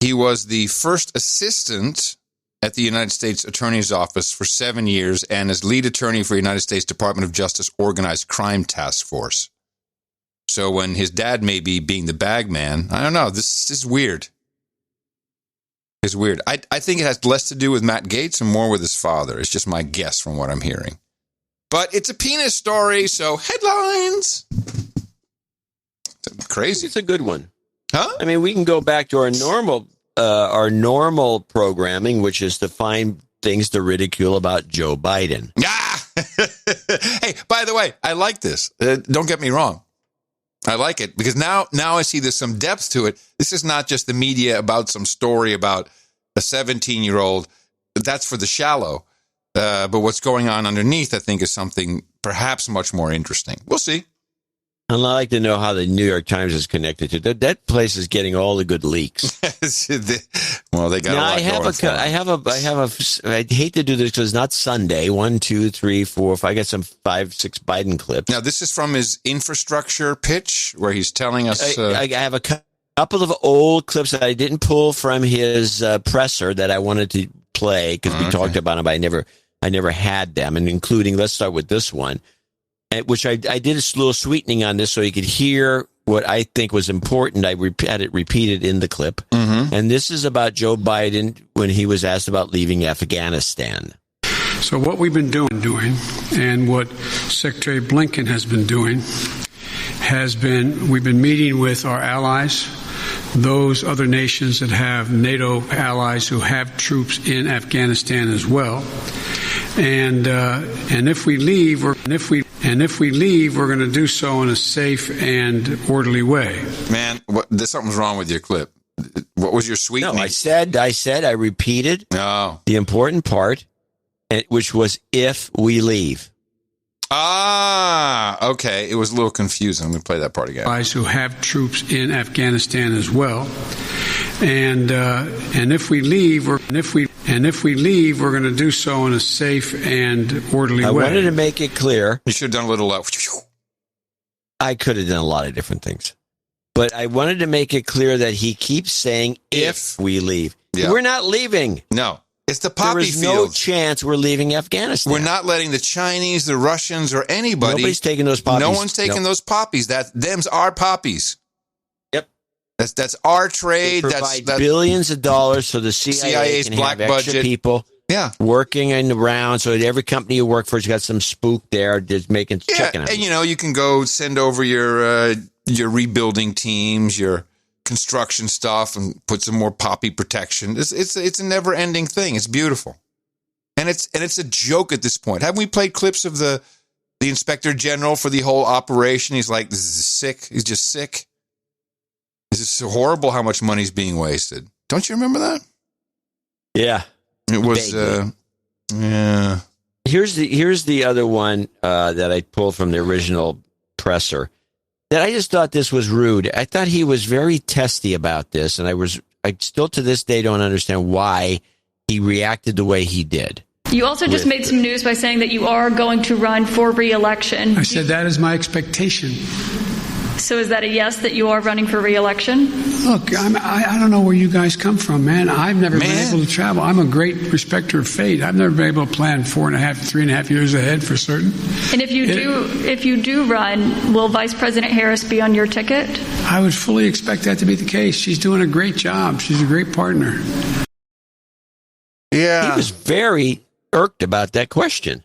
He was the first assistant at the United States Attorney's Office for 7 years and as lead attorney for United States Department of Justice Organized Crime Task Force. So when his dad may be being the bag man, I don't know. This is weird. It's weird. I think it has less to do with Matt Gaetz and more with his father. It's just my guess from what I'm hearing. But it's a penis story, so headlines. Crazy. It's a good one. Huh? I mean, we can go back to our normal programming, which is to find things to ridicule about Joe Biden. Ah! Hey, by the way, I like this. Don't get me wrong. I like it because now I see there's some depth to it. This is not just the media about some story about a 17-year-old. That's for the shallow. But what's going on underneath, I think, is something perhaps much more interesting. We'll see. I'd like to know how the New York Times is connected to that. That place is getting all the good leaks. Well, they got a lot going for them. I hate to do this because it's not Sunday. 1, 2, 3, 4, 5. I got some 5, 6 Biden clips. Now, this is from his infrastructure pitch where he's telling us. I have a couple of old clips that I didn't pull from his presser that I wanted to play because we talked about them, but I never had them, and including, let's start with this one, which I did a little sweetening on this so you could hear what I think was important. I had it repeated in the clip. Mm-hmm. And this is about Joe Biden when he was asked about leaving Afghanistan. So what we've been doing, and what Secretary Blinken has been doing, we've been meeting with our allies, those other nations that have NATO allies who have troops in Afghanistan as well. And if we leave, we're going to do so in a safe and orderly way. Man, there's something's wrong with your clip. What was your sweetening? No, I repeated the important part, which was if we leave. Ah, okay. It was a little confusing. Let me play that part again. Guys who have troops in Afghanistan as well, and if we leave, we're going to do so in a safe and orderly way. I wanted to make it clear. You should have done a little. I could have done a lot of different things, but I wanted to make it clear that he keeps saying if we leave. Yeah. We're not leaving. No. It's the poppy fields. There is no chance we're leaving Afghanistan. We're not letting the Chinese, the Russians, or anybody. Nobody's taking those poppies. No one's taking those poppies. Them's our poppies. Yep. That's our trade. They provide billions of dollars so the CIA can black have extra budget people working in the round. So every company you work for has got some spook there just checking out. And you can go send over your rebuilding teams, your construction stuff, and put some more poppy protection. It's a never ending thing. It's beautiful, and it's a joke at this point. Haven't we played clips of the Inspector General for the whole operation? He's like, "This is sick. He's just sick. This is so horrible how much money's being wasted." Don't you remember that? Yeah, it was. Yeah. Here's the other one that I pulled from the original presser. That I just thought this was rude. I thought he was very testy about this, and I still to this day don't understand why he reacted the way he did. You also just made some news by saying that you are going to run for re-election. I said that is my expectation. So is that a yes that you are running for re-election? Look, I don't know where you guys come from, man. I've never been able to travel. I'm a great respecter of fate. I've never been able to plan 3.5 years ahead for certain. And if you do run, will Vice President Harris be on your ticket? I would fully expect that to be the case. She's doing a great job. She's a great partner. Yeah. He was very irked about that question.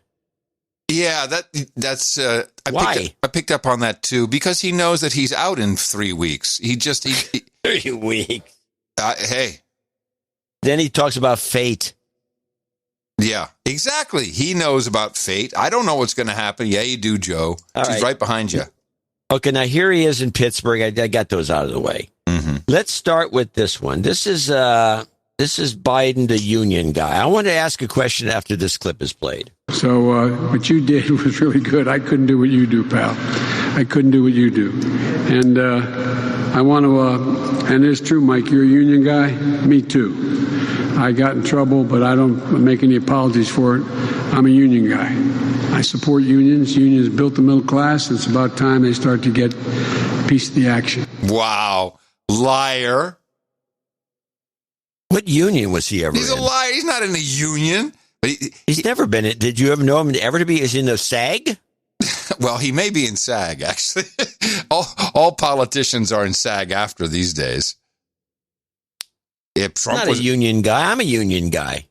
Yeah, that's why I picked up on that too, because he knows that he's out in 3 weeks. He 3 weeks. Hey. Then he talks about fate. Yeah, exactly. He knows about fate. I don't know what's going to happen. Yeah, you do, Joe. She's right behind you. Okay, now here he is in Pittsburgh. I got those out of the way. Mm-hmm. Let's start with this one. This is Biden, the union guy. I want to ask a question after this clip is played. So what you did was really good. I couldn't do what you do, pal. I couldn't do what you do. And I want to, and it's true, Mike, you're a union guy. Me too. I got in trouble, but I don't make any apologies for it. I'm a union guy. I support unions. Unions built the middle class. It's about time they start to get a piece of the action. Wow. Liar. What union was he ever in? He's a liar. He's not in a union. But he's never been in. Did you ever know him ever to be in the SAG? Well, he may be in SAG, actually. all politicians are in SAG after these days. If Trump not a union guy. I'm a union guy.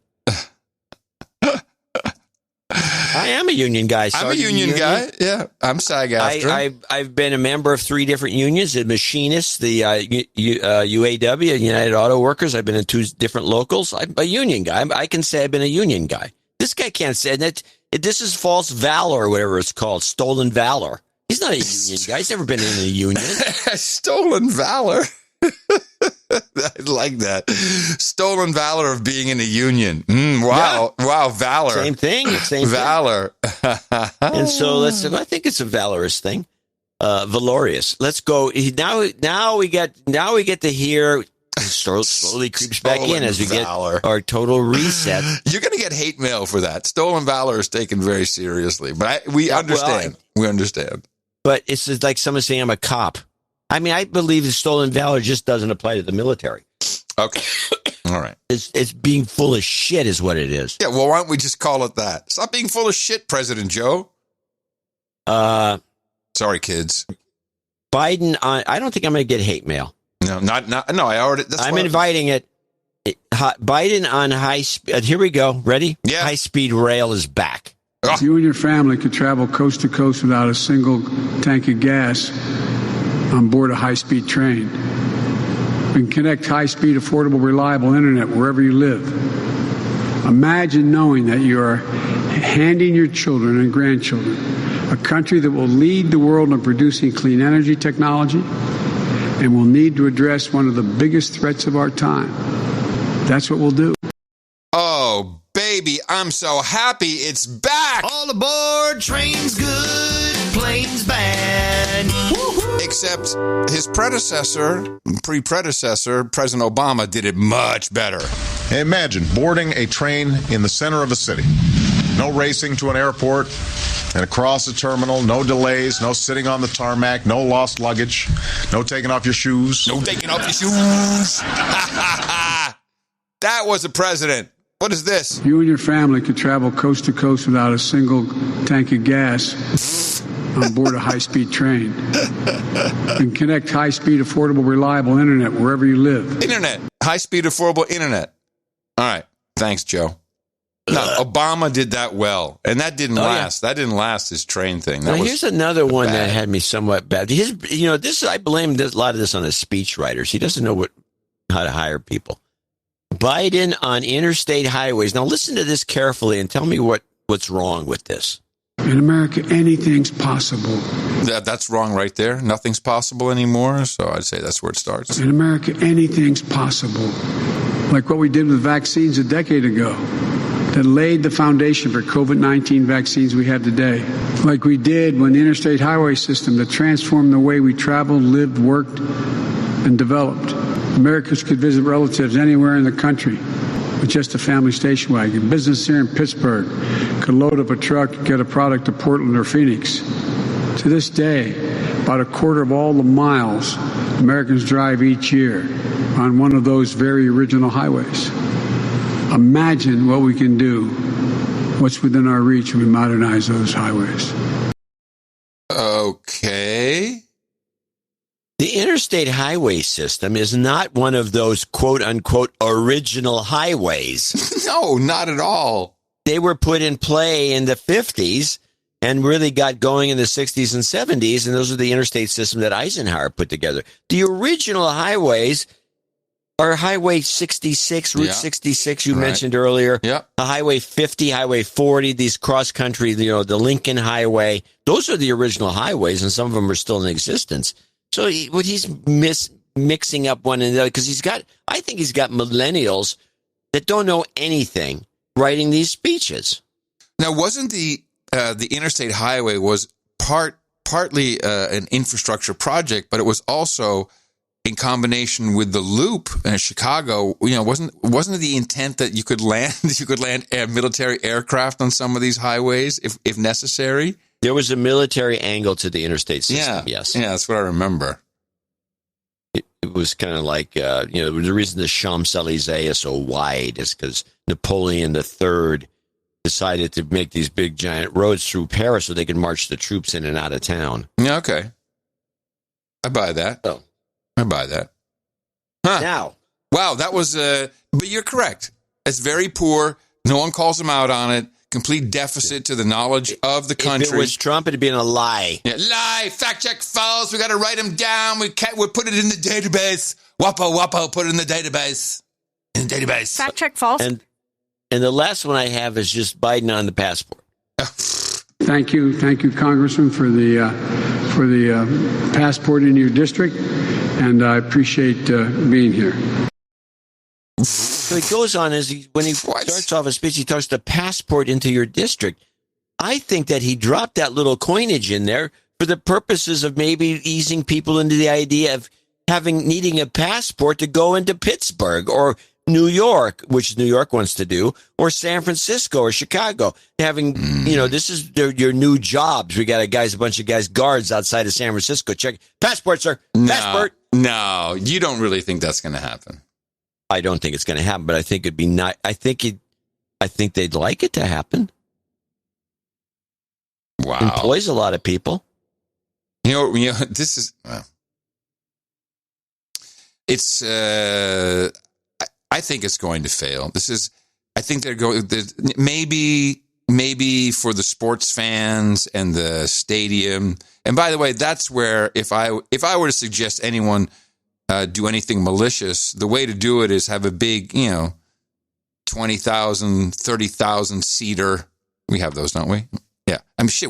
I am a union guy. I'm a union guy. Yeah, I'm SAG after. I've been a member of 3 different unions: the Machinists, the UAW, United Auto Workers. I've been in 2 different locals. I'm a union guy. I can say I've been a union guy. This guy can't say that. This is false valor, or whatever it's called, stolen valor. He's not a union guy. He's never been in a union. Stolen valor. I like that. Stolen valor of being in a union. Wow. Yeah. Wow. Valor. Same thing. Valor. And so I think it's a valorous thing. Valorious. Let's go. Now we get to hear slowly creeps back in as we get our total reset. You're going to get hate mail for that. Stolen valor is taken very seriously, but we understand. We understand. But it's just like someone saying I'm a cop. I mean, I believe the stolen valor just doesn't apply to the military. Okay. All right. It's being full of shit is what it is. Yeah, well, why don't we just call it that? Stop being full of shit, President Joe. Sorry, kids. Biden I don't think I'm going to get hate mail. No, no, I already... I'm inviting it. Biden on high speed... here we go. Ready? Yeah. High-speed rail is back. If you and your family could travel coast to coast without a single tank of gas on board a high-speed train. We can connect high-speed, affordable, reliable internet wherever you live. Imagine knowing that you are handing your children and grandchildren a country that will lead the world in producing clean energy technology and will need to address one of the biggest threats of our time. That's what we'll do. Oh, baby, I'm so happy it's back. All aboard, train's good, plane's bad. Woo-hoo. Except his pre-predecessor, President Obama, did it much better. Imagine boarding a train in the center of a city. No racing to an airport and across the terminal, no delays, no sitting on the tarmac, no lost luggage, no taking off your shoes. No taking off your shoes. That was a president. What is this? You and your family could travel coast to coast without a single tank of gas on board a high-speed train. And connect high-speed, affordable, reliable internet wherever you live. Internet. High-speed, affordable internet. All right. Thanks, Joe. No, Obama did that well, and that didn't last. Yeah. That didn't last, his train thing. Here's another one that had me somewhat bad. I blame a lot of this on the speechwriters. He doesn't know how to hire people. Biden on interstate highways. Now listen to this carefully and tell me what's wrong with this. In America, anything's possible. That's wrong right there. Nothing's possible anymore, so I'd say that's where it starts. In America, anything's possible. Like what we did with vaccines a decade ago. That laid the foundation for COVID-19 vaccines we have today. Like we did when the interstate highway system that transformed the way we traveled, lived, worked, and developed. Americans could visit relatives anywhere in the country with just a family station wagon. Business here in Pittsburgh could load up a truck and get a product to Portland or Phoenix. To this day, about a quarter of all the miles Americans drive each year on one of those very original highways. Imagine what we can do, what's within our reach when we modernize those highways. Okay. The interstate highway system is not one of those quote-unquote original highways. No, not at all. They were put in play in the 50s and really got going in the 60s and 70s, and those are the interstate system that Eisenhower put together. The original highways are Highway 66, Route 66 you mentioned earlier, the Highway 50, Highway 40, these cross-country, the Lincoln Highway. Those are the original highways, and some of them are still in existence. So he's mixing up one and the other, because I think he's got millennials that don't know anything writing these speeches. Now, wasn't the interstate highway was partly an infrastructure project, but it was also in combination with the loop in Chicago? Wasn't it the intent that you could land military aircraft on some of these highways if necessary? There was a military angle to the interstate system, yes. Yeah, that's what I remember. It was kind of like, the reason the Champs-Élysées is so wide is because Napoleon III decided to make these big, giant roads through Paris so they could march the troops in and out of town. Yeah, okay. I buy that. Oh. I buy that. Huh. Now. Wow, that was, but you're correct. It's very poor. No one calls them out on it. Complete deficit to the knowledge of the country. If it was Trump, it'd been a lie. Yeah, lie, fact check false. We got to write them down. We'll put it in the database. Wapo, put it in the database. Fact check false. And the last one I have is just Biden on the passport. Thank you, Congressman, for the passport in your district, and I appreciate being here. So he goes on when he starts off his speech, he talks the passport into your district. I think that he dropped that little coinage in there for the purposes of maybe easing people into the idea of needing a passport to go into Pittsburgh or New York, which New York wants to do, or San Francisco or Chicago. This is your new jobs. We got a bunch of guys, guards outside of San Francisco. Check passport, sir. Passport. No, you don't really think that's going to happen. I don't think it's going to happen, but I think it'd be not. I think they'd like it to happen. Wow, employs a lot of people. This is. It's. I think it's going to fail. I think they're going. Maybe for the sports fans and the stadium. And by the way, that's where if I were to suggest anyone do anything malicious, the way to do it is have a big, 20,000, 30,000 seater. We have those, don't we? Yeah.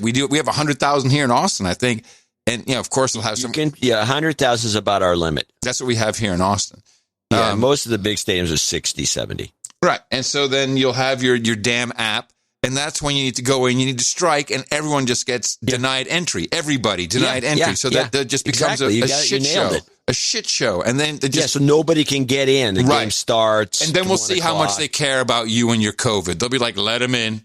We do. We have 100,000 here in Austin, I think. And, of course, we'll have some. 100,000 is about our limit. That's what we have here in Austin. Yeah, most of the big stadiums are 60, 70. Right. And so then you'll have your damn app. And that's when you need to go in, you need to strike, and everyone just gets denied entry. Everybody denied entry. So that just becomes a shit show. A shit show. And then so nobody can get in. The game starts. And then we'll see how much they care about you and your COVID. They'll be like, let them in.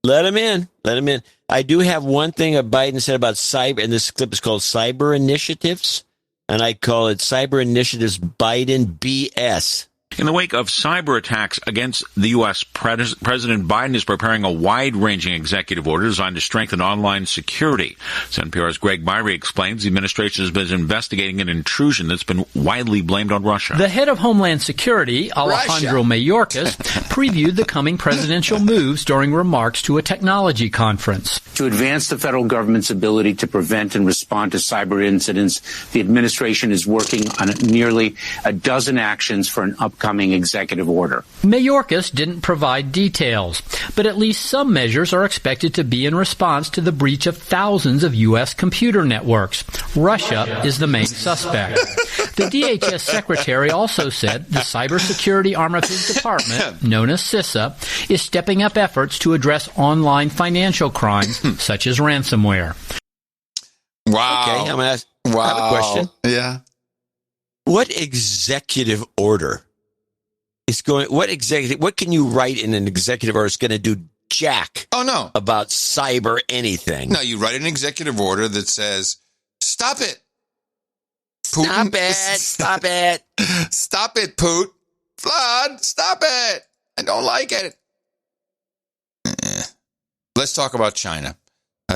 Let them in. Let them in. I do have one thing that Biden said about cyber, and this clip is called Cyber Initiatives. And I call it Cyber Initiatives Biden BS. In the wake of cyber attacks against the U.S., President Biden is preparing a wide-ranging executive order designed to strengthen online security. As NPR's Greg Myrie explains, the administration has been investigating an intrusion that's been widely blamed on Russia. The head of Homeland Security, Alejandro Mayorkas, previewed the coming presidential moves during remarks to a technology conference. To advance the federal government's ability to prevent and respond to cyber incidents, the administration is working on nearly a dozen actions for an upcoming executive order. Mayorkas didn't provide details, but at least some measures are expected to be in response to the breach of thousands of U.S. computer networks. Russia is the main suspect. The DHS secretary also said the cybersecurity arm of his department, known as CISA, is stepping up efforts to address online financial crimes such as ransomware. Wow. Okay, I'm going to ask a question. Yeah. What executive order is going? What can you write in an executive order that's going to do jack? Oh no, about cyber anything? No, you write an executive order that says, "Stop it, Putin. Stop it! Stop it, Putin. Flood, stop it. I don't like it." Let's talk about China.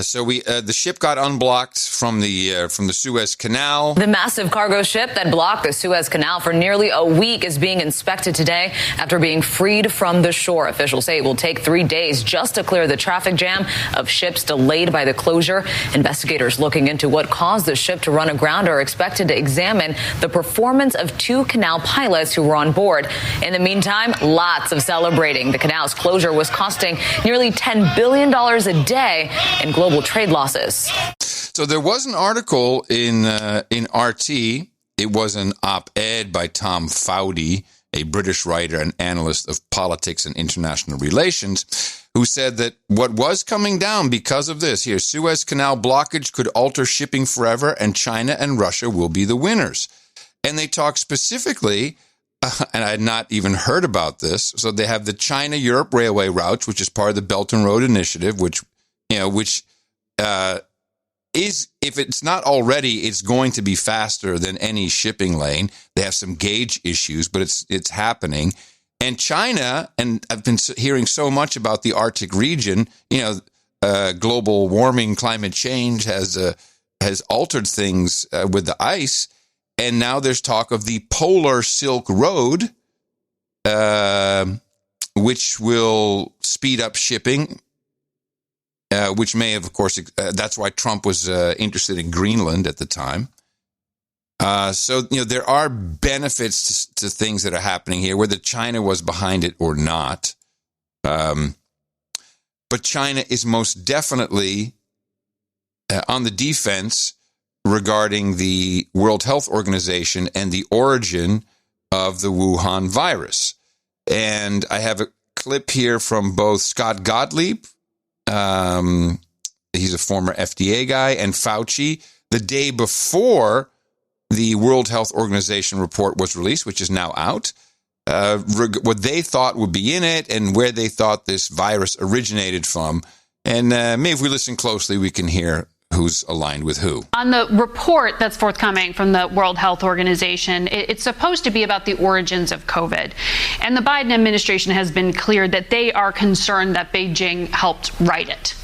So the ship got unblocked from the Suez Canal. The massive cargo ship that blocked the Suez Canal for nearly a week is being inspected today after being freed from the shore. Officials say it will take 3 days just to clear the traffic jam of ships delayed by the closure. Investigators looking into what caused the ship to run aground are expected to examine the performance of 2 canal pilots who were on board. In the meantime, lots of celebrating. The canal's closure was costing nearly $10 billion a day in global trade losses. So there was an article in RT. It was an op-ed by Tom Fowdy, a British writer and analyst of politics and international relations, who said that what was coming down because of this, here, Suez Canal blockage could alter shipping forever, and China and Russia will be the winners. And they talk specifically, and I had not even heard about this, so they have the China-Europe railway routes, which is part of the Belt and Road Initiative, which is, if it's not already, it's going to be faster than any shipping lane. They have some gauge issues, but it's happening. And China, and I've been hearing so much about the Arctic region, global warming, climate change has altered things with the ice. And now there's talk of the Polar Silk Road, which will speed up shipping. Which may have, of course, that's why Trump was interested in Greenland at the time. So, there are benefits to things that are happening here, whether China was behind it or not. But China is most definitely on the defense regarding the World Health Organization and the origin of the Wuhan virus. And I have a clip here from both Scott Gottlieb, he's a former FDA guy, and Fauci, the day before the World Health Organization report was released, which is now out, what they thought would be in it and where they thought this virus originated from. And maybe if we listen closely, we can hear who's aligned with who. On the report that's forthcoming from the World Health Organization, it's supposed to be about the origins of COVID. And the Biden administration has been clear that they are concerned that Beijing helped write it.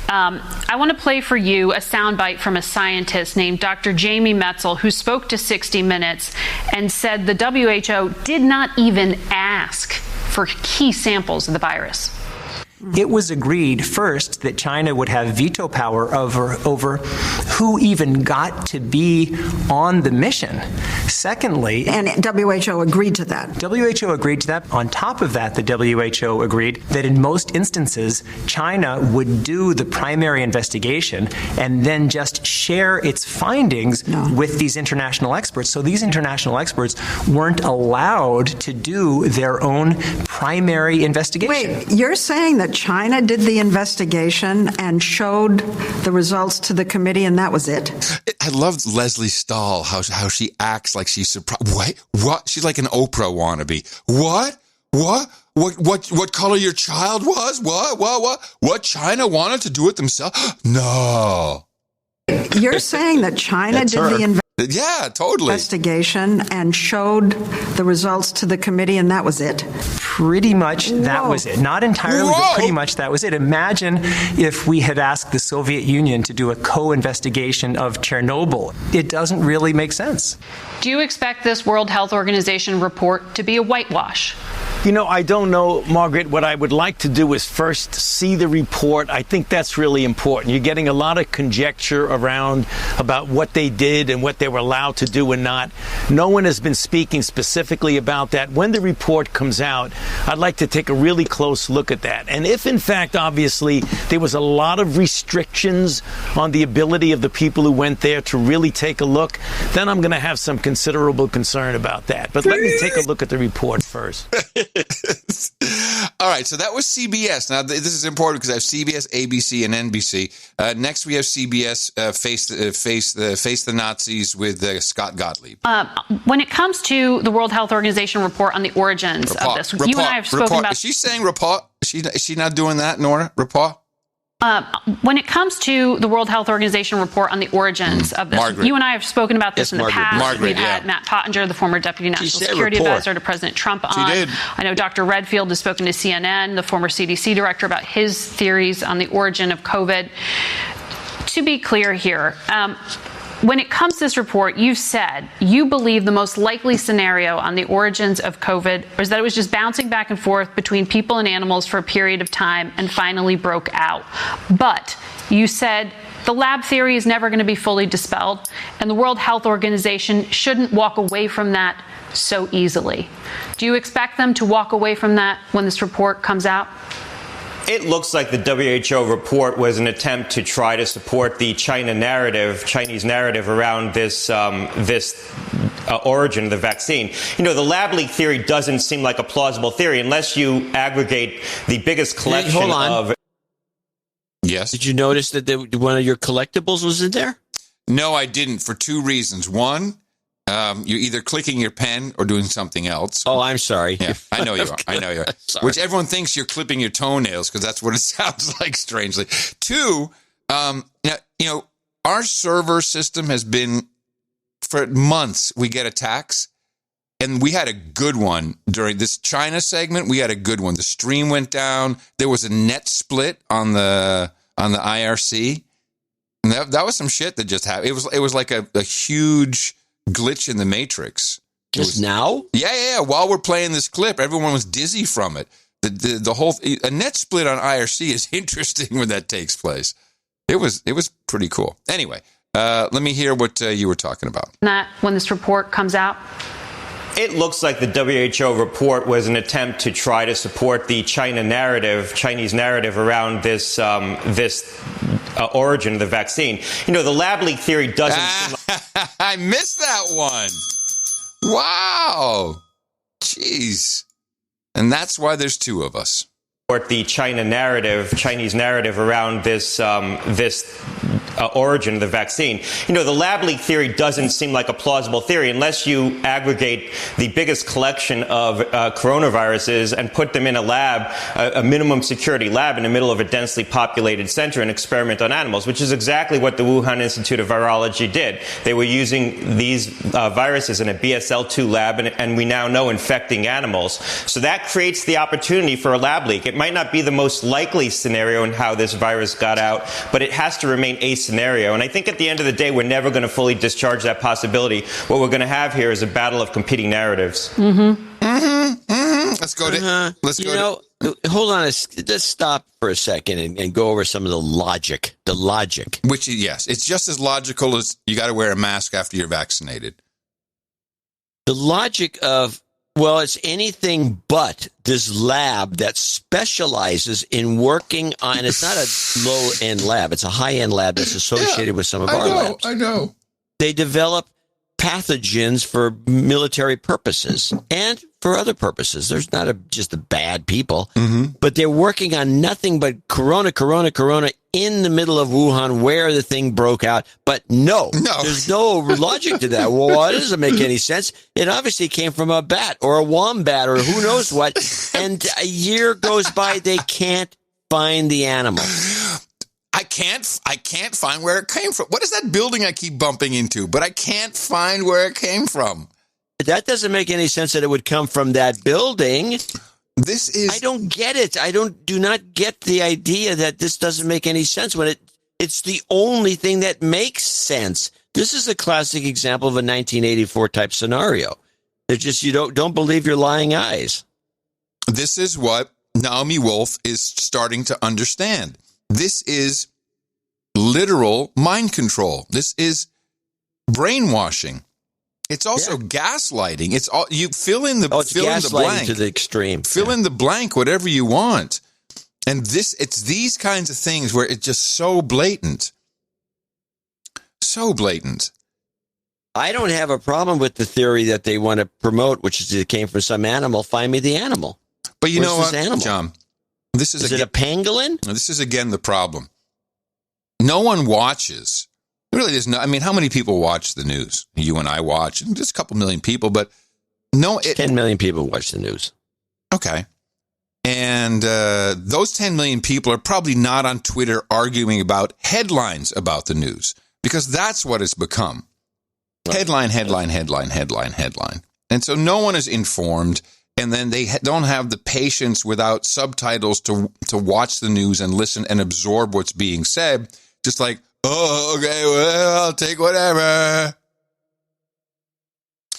I want to play for you a soundbite from a scientist named Dr. Jamie Metzel, who spoke to 60 Minutes and said the WHO did not even ask for key samples of the virus. It was agreed first that China would have veto power over who even got to be on the mission. Secondly, and WHO agreed to that. WHO agreed to that. On top of that, the WHO agreed that in most instances, China would do the primary investigation and then just share its findings with these international experts. So these international experts weren't allowed to do their own primary investigation. Wait, you're saying that China did the investigation and showed the results to the committee, and that was it? I love Leslie Stahl, how she acts like she's surprised. Wait, what? She's like an Oprah wannabe. What color your child was? What? China wanted to do it themselves? No. You're saying that China did the investigation? Yeah, totally. Investigation and showed the results to the committee, and that was it. Pretty much that was it. Not entirely, but pretty much that was it. Imagine if we had asked the Soviet Union to do a co-investigation of Chernobyl. It doesn't really make sense. Do you expect this World Health Organization report to be a whitewash? You know, I don't know, Margaret. What I would like to do is first see the report. I think that's really important. You're getting a lot of conjecture around about what they did and what they were allowed to do and not. No one has been speaking specifically about that. When the report comes out, I'd like to take a really close look at that. And if, in fact, obviously, there was a lot of restrictions on the ability of the people who went there to really take a look, then I'm going to have some considerable concern about that. But let me take a look at the report first. All right, so that was CBS. Now, this is important because I have CBS, ABC, and NBC. Next, we have CBS Face the Nazis with Scott Gottlieb. When it comes to the World Health Organization report on the origins of this, you and I have spoken about... Is she saying report? Is she not doing that, Nora? Report? When it comes to the World Health Organization report on the origins of this, Margaret. you and I have spoken about this in the past. We've had yeah. Matt Pottinger, the former Deputy National Security Advisor to President Trump, on. She did. I know Dr. Redfield has spoken to CNN, the former CDC director, about his theories on the origin of COVID. To be clear here, when it comes to this report, you've said you believe the most likely scenario on the origins of COVID was that it was just bouncing back and forth between people and animals for a period of time and finally broke out. But you said the lab theory is never going to be fully dispelled, and the World Health Organization shouldn't walk away from that so easily. Do you expect them to walk away from that when this report comes out? It looks like the WHO report was an attempt to try to support the Chinese narrative around this origin of the vaccine. You know, the lab leak theory doesn't seem like a plausible theory unless you aggregate the biggest collection of... Yes. Did you notice that one of your collectibles was in there? No, I didn't, for two reasons. One, you're either clicking your pen or doing something else. Oh, I'm sorry. Yeah, I know you are. I know you are. Sorry. Which everyone thinks you're clipping your toenails because that's what it sounds like, strangely. Two, our server system has been, for months, we get attacks. And we had a good one during this China segment. We had a good one. The stream went down. There was a net split on the IRC. And that was some shit that just happened. It was like a huge glitch in the Matrix. Just now? Yeah. While we're playing this clip, everyone was dizzy from it. The whole a net split on IRC is interesting when that takes place. It was pretty cool. Anyway, let me hear what you were talking about. That when this report comes out. It looks like the WHO report was an attempt to try to support the Chinese narrative around this origin of the vaccine. You know, the lab leak theory doesn't seem like... I missed that one. Wow. Jeez. And that's why there's two of us. The Chinese narrative around this origin of the vaccine. You know, the lab leak theory doesn't seem like a plausible theory unless you aggregate the biggest collection of coronaviruses and put them in a lab, a minimum security lab in the middle of a densely populated center and experiment on animals, which is exactly what the Wuhan Institute of Virology did. They were using these viruses in a BSL-2 lab and we now know infecting animals. So that creates the opportunity for a lab leak. It might not be the most likely scenario in how this virus got out, but it has to remain a scenario. And I think at the end of the day, we're never going to fully discharge that possibility. What we're going to have here is a battle of competing narratives. Let's go to... Hold on. Let's stop for a second and go over some of the logic. The logic. Which, yes, it's just as logical as you got to wear a mask after you're vaccinated. The logic of... Well, it's anything but this lab that specializes in working on, and it's not a low-end lab, it's a high-end lab that's associated with some of our labs. I know. They develop pathogens for military purposes and for other purposes. There's not just the bad people, but they're working on nothing but corona in the middle of Wuhan where the thing broke out. But no, there's no logic to that. Well, that doesn't make any sense. It obviously came from a bat or a wombat or who knows what. And a year goes by, they can't find the animal. I can't find where it came from. What is that building I keep bumping into? But I can't find where it came from. That doesn't make any sense that it would come from that building. I don't get it. Do not get the idea that this doesn't make any sense when it's the only thing that makes sense. This is a classic example of a 1984 type scenario. It's just you don't believe your lying eyes. This is what Naomi Wolf is starting to understand. This is literal mind control. This is brainwashing. It's also gaslighting. It's all you fill in the blank to the extreme. Fill in the blank, whatever you want. And it's these kinds of things where it's just so blatant. So blatant. I don't have a problem with the theory that they want to promote, which is it came from some animal. Find me the animal. But you know what, animal? John? Is it a pangolin? This is again the problem. No one watches. It really is not. I mean, how many people watch the news? You and I watch, just a couple million people, but 10 million people watch the news. Okay. And those 10 million people are probably not on Twitter arguing about headlines about the news, because that's what it's become. Headline. And so no one is informed, and then they don't have the patience without subtitles to watch the news and listen and absorb what's being said. Just like, oh, okay, well, I'll take whatever.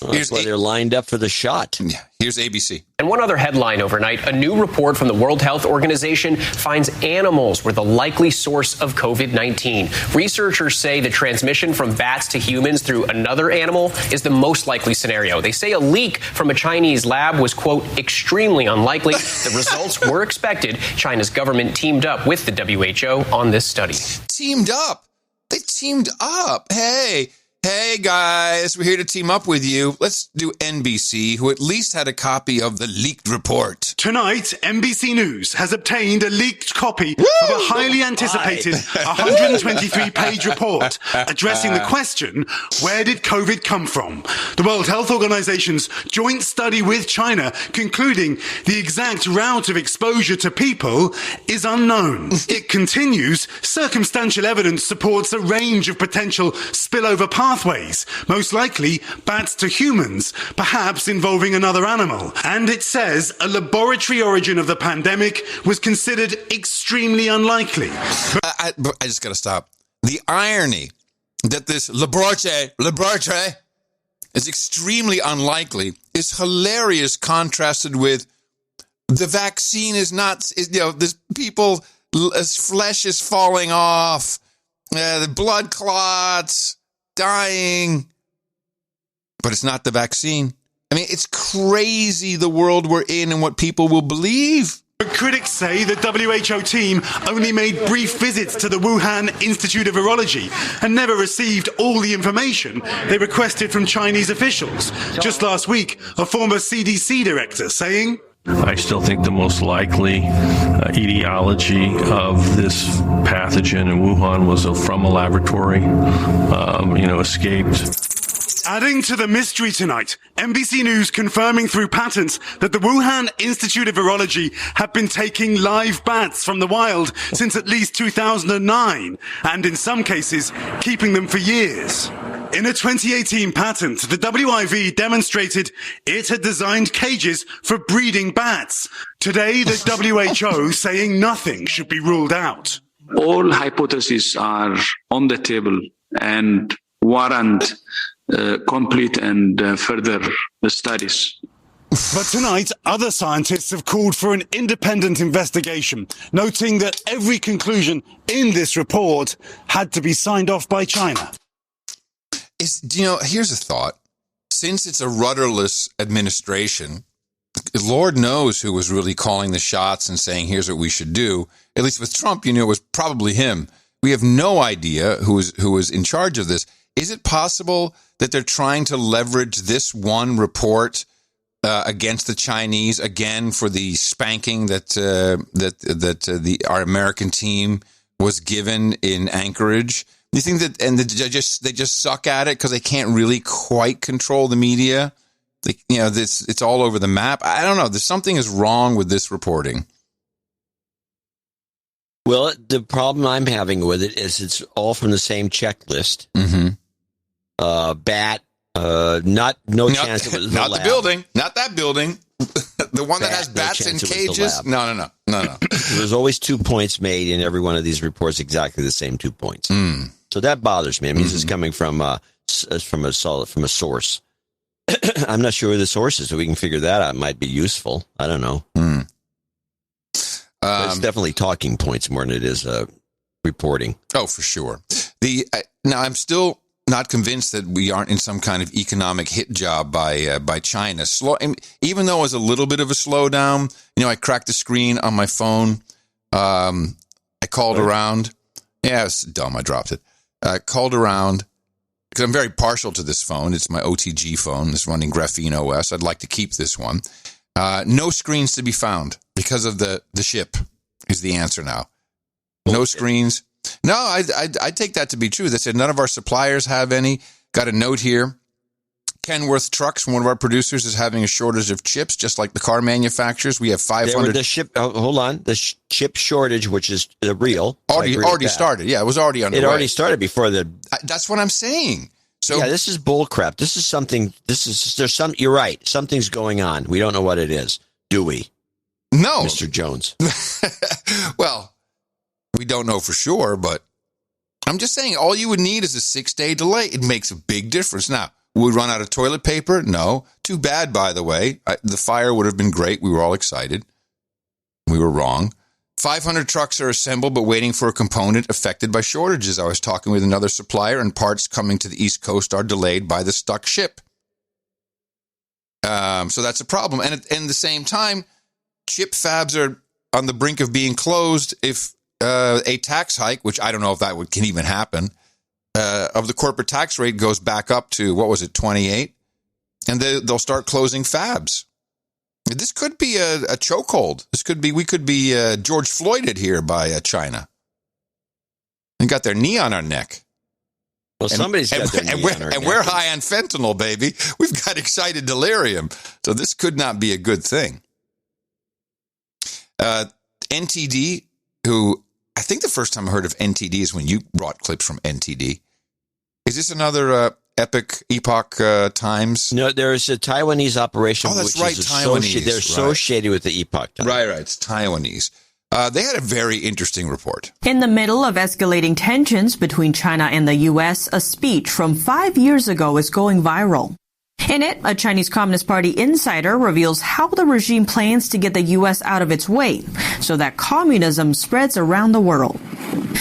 Well, that's why they're lined up for the shot. Yeah, here's ABC. And one other headline overnight, a new report from the World Health Organization finds animals were the likely source of COVID-19. Researchers say the transmission from bats to humans through another animal is the most likely scenario. They say a leak from a Chinese lab was, quote, extremely unlikely. The results were expected. China's government teamed up with the WHO on this study. Teamed up? They teamed up. Hey, guys, we're here to team up with you. Let's do NBC, who at least had a copy of the leaked report. Tonight, NBC News has obtained a leaked copy of a highly anticipated 123-page report addressing the question, where did COVID come from? The World Health Organization's joint study with China concluding the exact route of exposure to people is unknown. It continues, circumstantial evidence supports a range of potential spillover pathways, most likely bats to humans, perhaps involving another animal. And it says a laboratory origin of the pandemic was considered extremely unlikely. I just gotta stop. The irony that this laboratory is extremely unlikely is hilarious, contrasted with the vaccine is not, this people's flesh is falling off, the blood clots, dying, but it's not the vaccine. I mean, it's crazy the world we're in and what people will believe. But critics say the WHO team only made brief visits to the Wuhan Institute of Virology and never received all the information they requested from Chinese officials. Just last week, a former CDC director saying, I still think the most likely etiology of this pathogen in Wuhan was from a laboratory, escaped. Adding to the mystery tonight, NBC News confirming through patents that the Wuhan Institute of Virology have been taking live bats from the wild since at least 2009, and in some cases, keeping them for years. In a 2018 patent, the WIV demonstrated it had designed cages for breeding bats. Today, the WHO saying nothing should be ruled out. All hypotheses are on the table and warrant complete and further studies. But tonight, other scientists have called for an independent investigation, noting that every conclusion in this report had to be signed off by China. Here's a thought. Since it's a rudderless administration, Lord knows who was really calling the shots and saying, here's what we should do. At least with Trump, it was probably him. We have no idea who was in charge of this. Is it possible that they're trying to leverage this one report against the Chinese again for the spanking that our American team was given in Anchorage? Do you think that, and they just suck at it because they can't really quite control the media? It's all over the map. I don't know. Something is wrong with this reporting. Well, the problem I'm having with it is it's all from the same checklist. Bat, no chance it was not the lab. building, not that building. The one that has No bats in chance it was the cages. lab. No. There's always 2 points made in every one of these reports, exactly the same 2 points. So that bothers me. It means it's coming from a source. I'm not sure who the source is, so we can figure that out. It might be useful. I don't know. But it's definitely talking points more than it is reporting. Oh, for sure. Now, I'm still not convinced that we aren't in some kind of economic hit job by China. Even though it was a little bit of a slowdown, I cracked the screen on my phone. I called around. Yeah, it's dumb. I dropped it. Called around because I'm very partial to this phone. It's my OTG phone. It's running Graphene OS. I'd like to keep this one. No screens to be found because of the ship is the answer now. No screens. No, I take that to be true. They said none of our suppliers have any. Got a note here. Kenworth Trucks, one of our producers, is having a shortage of chips, just like the car manufacturers. We have 500. Hold on. The chip shortage, which is real. Already started. Yeah, it was already underway. It already started before That's what I'm saying. So yeah, this is bull crap. This is something. You're right. Something's going on. We don't know what it is. Do we? No, Mr. Jones. Well, we don't know for sure, but I'm just saying all you would need is a 6-day delay. It makes a big difference. Now, will we run out of toilet paper? No. Too bad, by the way. The fire would have been great. We were all excited. We were wrong. 500 trucks are assembled, but waiting for a component affected by shortages. I was talking with another supplier, and parts coming to the East Coast are delayed by the stuck ship. So that's a problem. And at the same time, chip fabs are on the brink of being closed if a tax hike, which I don't know if that can even happen, of the corporate tax rate goes back up to, 28? And they'll start closing fabs. This could be a chokehold. We could be George Floyded here by China. They got their knee on our neck. Well, somebody's got their knee on our neck. And we're high on fentanyl, baby. We've got excited delirium. So this could not be a good thing. NTD, who I think the first time I heard of NTD is when you brought clips from NTD. Is this another Epoch Times? No, there's a Taiwanese operation. Oh, that's which right, is Taiwanese. They're associated with the Epoch Times. Right. It's Taiwanese. They had a very interesting report. In the middle of escalating tensions between China and the U.S., a speech from 5 years ago is going viral. In it, a Chinese Communist Party insider reveals how the regime plans to get the U.S. out of its way so that communism spreads around the world.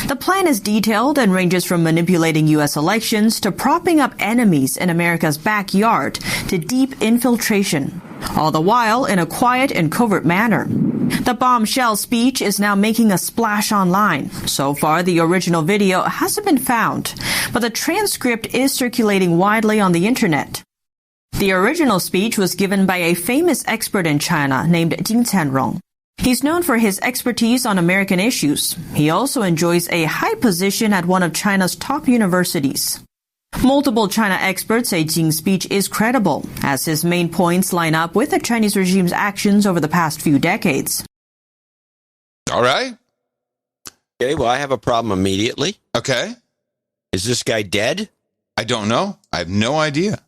The plan is detailed and ranges from manipulating U.S. elections to propping up enemies in America's backyard to deep infiltration, all the while in a quiet and covert manner. The bombshell speech is now making a splash online. So far, the original video hasn't been found, but the transcript is circulating widely on the internet. The original speech was given by a famous expert in China named Jing Tianrong. He's known for his expertise on American issues. He also enjoys a high position at one of China's top universities. Multiple China experts say Jing's speech is credible, as his main points line up with the Chinese regime's actions over the past few decades. All right. Okay, well, I have a problem immediately. Okay. Is this guy dead? I don't know. I have no idea.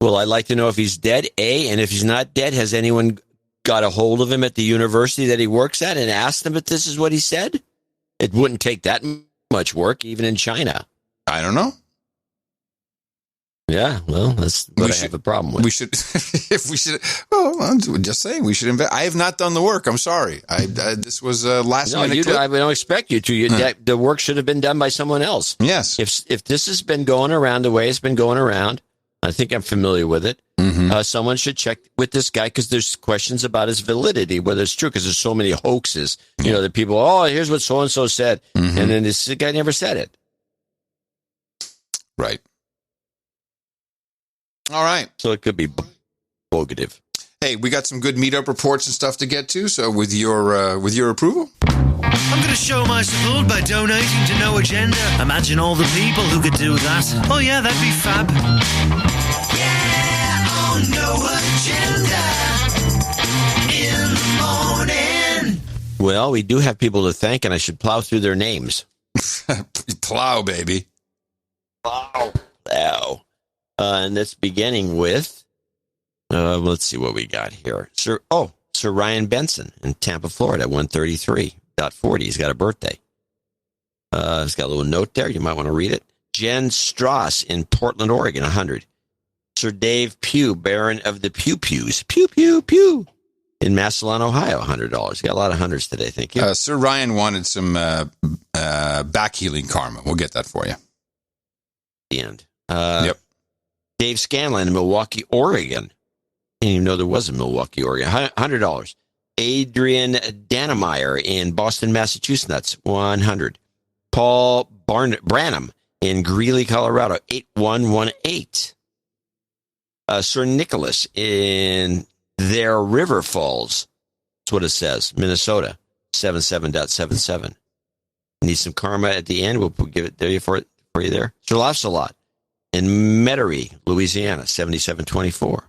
Well, I'd like to know if he's dead, A, and if he's not dead, has anyone got a hold of him at the university that he works at and asked him if this is what he said? It wouldn't take that much work, even in China. I don't know. Yeah, well, that's what I have a problem with. We should, well, I'm just saying, we should invest. I have not done the work. I'm sorry. This was a last minute clip. I don't expect you to. The work should have been done by someone else. Yes. If this has been going around the way it's been going around, I think I'm familiar with it. Mm-hmm. Someone should check with this guy because there's questions about his validity, whether it's true, because there's so many hoaxes. You know, the people, here's what so-and-so said. Mm-hmm. And then this guy never said it. Right. All right. So it could be bogative. Hey, we got some good meetup reports and stuff to get to. So with your approval. I'm going to show my support by donating to No Agenda. Imagine all the people who could do that. Oh yeah, that'd be fab. Yeah, on No Agenda in the morning. Well, we do have people to thank, and I should plow through their names. Plow, baby. Plow. And that's beginning with, let's see what we got here. Sir Ryan Benson in Tampa, Florida, 133.40. He's got a birthday. He's got a little note there. You might want to read it. Jen Strauss in Portland, Oregon, 100. Sir Dave Pugh, Baron of the Pew Pews, Pew, Pew, Pew, in Massillon, Ohio, $100. Got a lot of hundreds today, thank you. Sir Ryan wanted some back healing karma. We'll get that for you. The end. Yep. Dave Scanlon in Milwaukee, Oregon. I didn't even know there was a Milwaukee, Oregon. $100. Adrian Danemeyer in Boston, Massachusetts, 100. Paul Branham in Greeley, Colorado, 8118. Sir Nicholas in their River Falls, that's what it says, Minnesota, 77.77. Need some karma at the end? We'll give it there for you there. Sir Lancelot in Metairie, Louisiana, 77.24.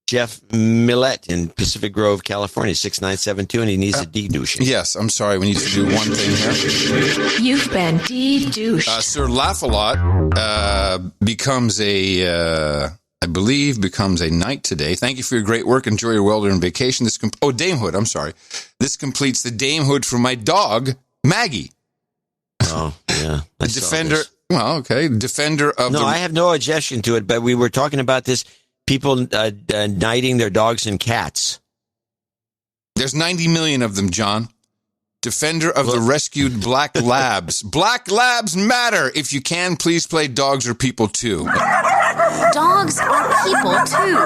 Jeff Millett in Pacific Grove, California, 6972, and he needs a de-douching. Yes, I'm sorry. We need to do one thing here. You've been de-douched. Sir Laugh-A-Lot becomes a knight today. Thank you for your great work. Enjoy your well-earned vacation. Damehood. I'm sorry. This completes the damehood for my dog, Maggie. Oh, yeah. A defender. Well, okay. Defender of No, I have no objection to it, but we were talking about this. People knighting their dogs and cats. There's 90 million of them, John. Defender of the rescued black labs. Black labs matter. If you can, please play dogs or people too. Dogs are people too.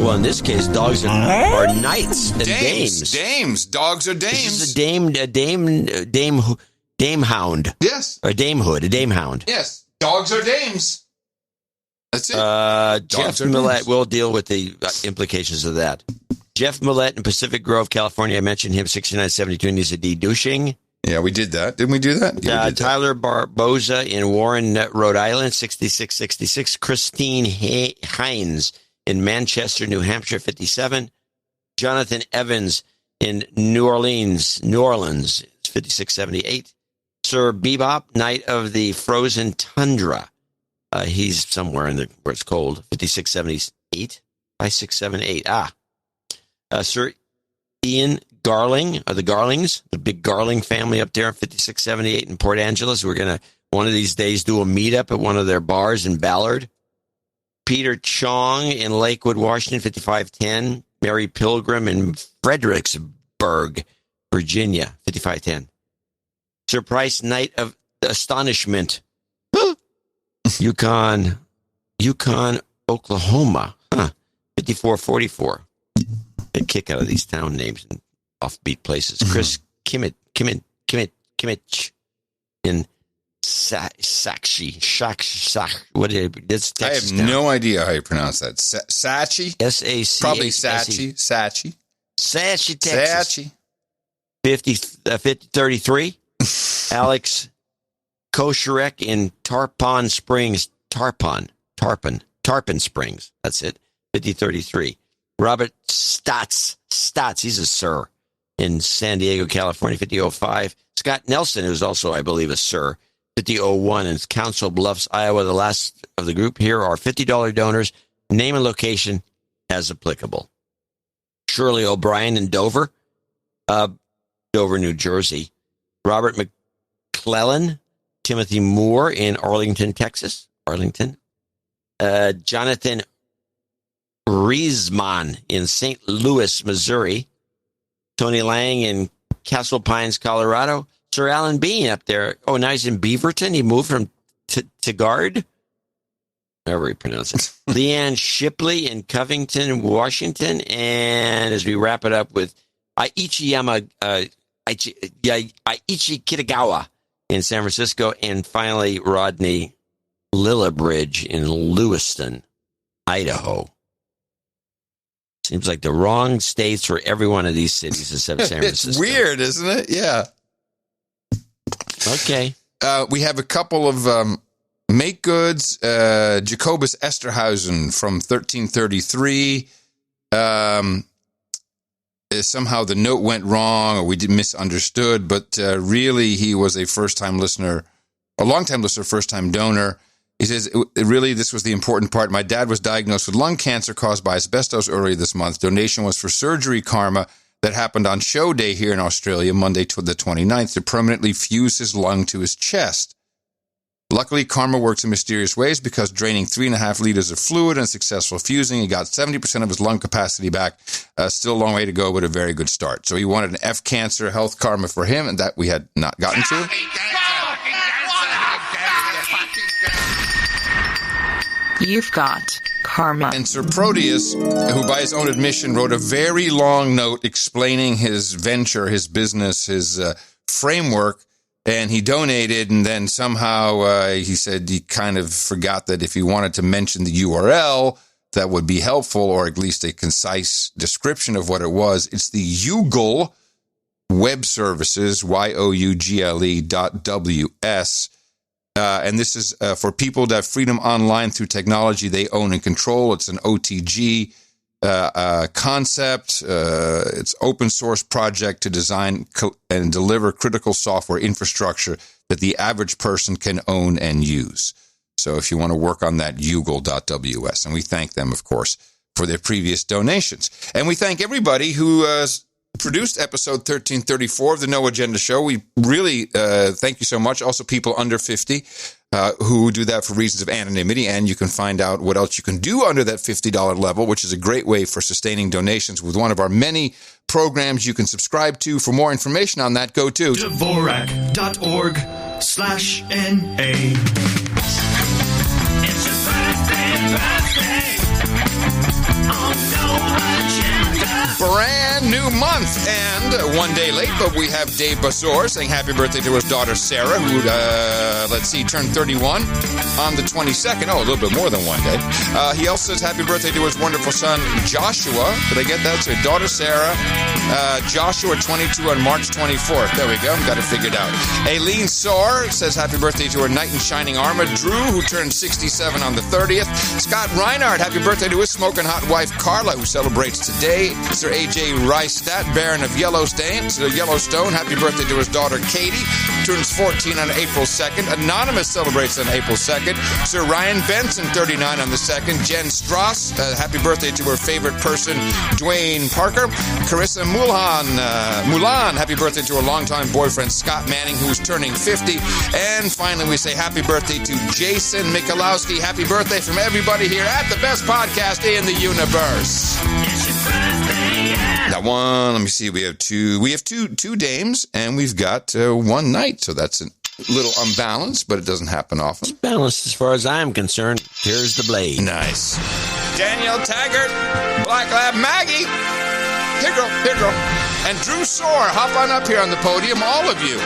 Well, in this case, dogs are knights and dames. Dames. Dogs are dames. This is a dame hound. Yes. Or a damehood, a dame hound. Yes. Dogs are dames. That's it. Jeff Millett will deal with the implications of that. Jeff Millett in Pacific Grove, California. I mentioned him, 6972, needs a de-douching. Yeah, we did that. Didn't we do that? Yeah, Tyler Barboza in Warren, Rhode Island, 6666. Christine Hines in Manchester, New Hampshire, 57. Jonathan Evans in New Orleans, 5678. Sir Bebop, Knight of the Frozen Tundra. He's somewhere where it's cold. 5678 by 678. Sir Ian Garling of the Garlings, the big Garling family up there, 5678 in Port Angeles. We're going to one of these days do a meetup at one of their bars in Ballard. Peter Chong in Lakewood, Washington, 5510. Mary Pilgrim in Fredericksburg, Virginia, 5510. Sir Price, Knight of Astonishment. Yukon, Oklahoma, 5444. A kick out of these town names and offbeat places. Chris Kimmich in Sakshi. What is it? I have no idea how you pronounce that. Sachi? S-A-C. Probably Sachi. Sachi, Texas. 5033. Alex Kosherek in Tarpon Springs. Tarpon Springs. That's it. 5033. Robert Stotts, he's a sir, in San Diego, California, 5005. Scott Nelson, who's also, I believe, a sir, 5001, in Council Bluffs, Iowa. The last of the group here are $50 donors. Name and location as applicable. Shirley O'Brien in Dover, New Jersey. Robert McClellan, Timothy Moore in Arlington, Texas. Jonathan Riesman in St. Louis, Missouri. Tony Lang in Castle Pines, Colorado. Sir Alan Bean up there. Oh, now he's in Beaverton. He moved from Tigard. However you pronounce it. Leanne Shipley in Covington, Washington. And as we wrap it up with Aichi Kitagawa in San Francisco. And finally, Rodney Lillibridge in Lewiston, Idaho. Seems like the wrong states for every one of these cities except San Francisco. It's weird, isn't it? Yeah. Okay. We have a couple of make goods. Jacobus Esterhausen from 1333. somehow the note went wrong or we misunderstood, but really he was a first-time listener, a long-time listener, first-time donor. He says, really, this was the important part. My dad was diagnosed with lung cancer caused by asbestos earlier this month. Donation was for surgery karma that happened on show day here in Australia, Monday to the 29th, to permanently fuse his lung to his chest. Luckily, karma works in mysterious ways because draining 3.5 liters of fluid and successful fusing, he got 70% of his lung capacity back. Still a long way to go, but a very good start. So he wanted an F cancer health karma for him, and that we had not gotten to. You've got karma. And Sir Proteus, who by his own admission wrote a very long note explaining his venture, his business, his framework, and he donated, and then somehow he said he kind of forgot that if he wanted to mention the URL, that would be helpful, or at least a concise description of what it was. It's the Yougle Web Services, yougle.ws. And this is for people that have freedom online through technology they own and control. It's an OTG concept. It's open source project to design and deliver critical software infrastructure that the average person can own and use. So if you want to work on that, yougle.ws. And we thank them, of course, for their previous donations. And we thank everybody who produced episode 1334 of the No Agenda Show. We really thank you so much. Also, people under 50 who do that for reasons of anonymity. And you can find out what else you can do under that $50 level, which is a great way for sustaining donations with one of our many programs you can subscribe to. For more information on that, go to Dvorak.org/NA. It's your birthday on No Agenda. Brand new month, and one day late, but we have Dave Basor saying happy birthday to his daughter Sarah, who, turned 31 on the 22nd. Oh, a little bit more than one day. He also says happy birthday to his wonderful son Joshua. Did I get that? So daughter Sarah, Joshua 22 on March 24th. There we go. Got it figured out. Aileen Soar says happy birthday to her knight in shining armor, Drew, who turned 67 on the 30th. Scott Reinhardt, happy birthday to his smoking hot wife Carla, who celebrates today. Sir A.J. Rystat, Baron of Yellowstone, happy birthday to his daughter Katie, turns 14 on April 2nd. Anonymous celebrates on April 2nd. Sir Ryan Benson, 39 on the 2nd. Jen Strauss, happy birthday to her favorite person, Dwayne Parker. Carissa Mulan, happy birthday to her longtime boyfriend, Scott Manning, who's turning 50. And finally, we say happy birthday to Jason Michalowski. Happy birthday from everybody here at the best podcast in the universe. That one, let me see, we have two dames, and we've got one knight, so that's a little unbalanced, but it doesn't happen often. It's balanced as far as I'm concerned. Here's the blade. Nice. Danielle Taggart, Black Lab Maggie, here girl, and Drew Soar, hop on up here on the podium, all of you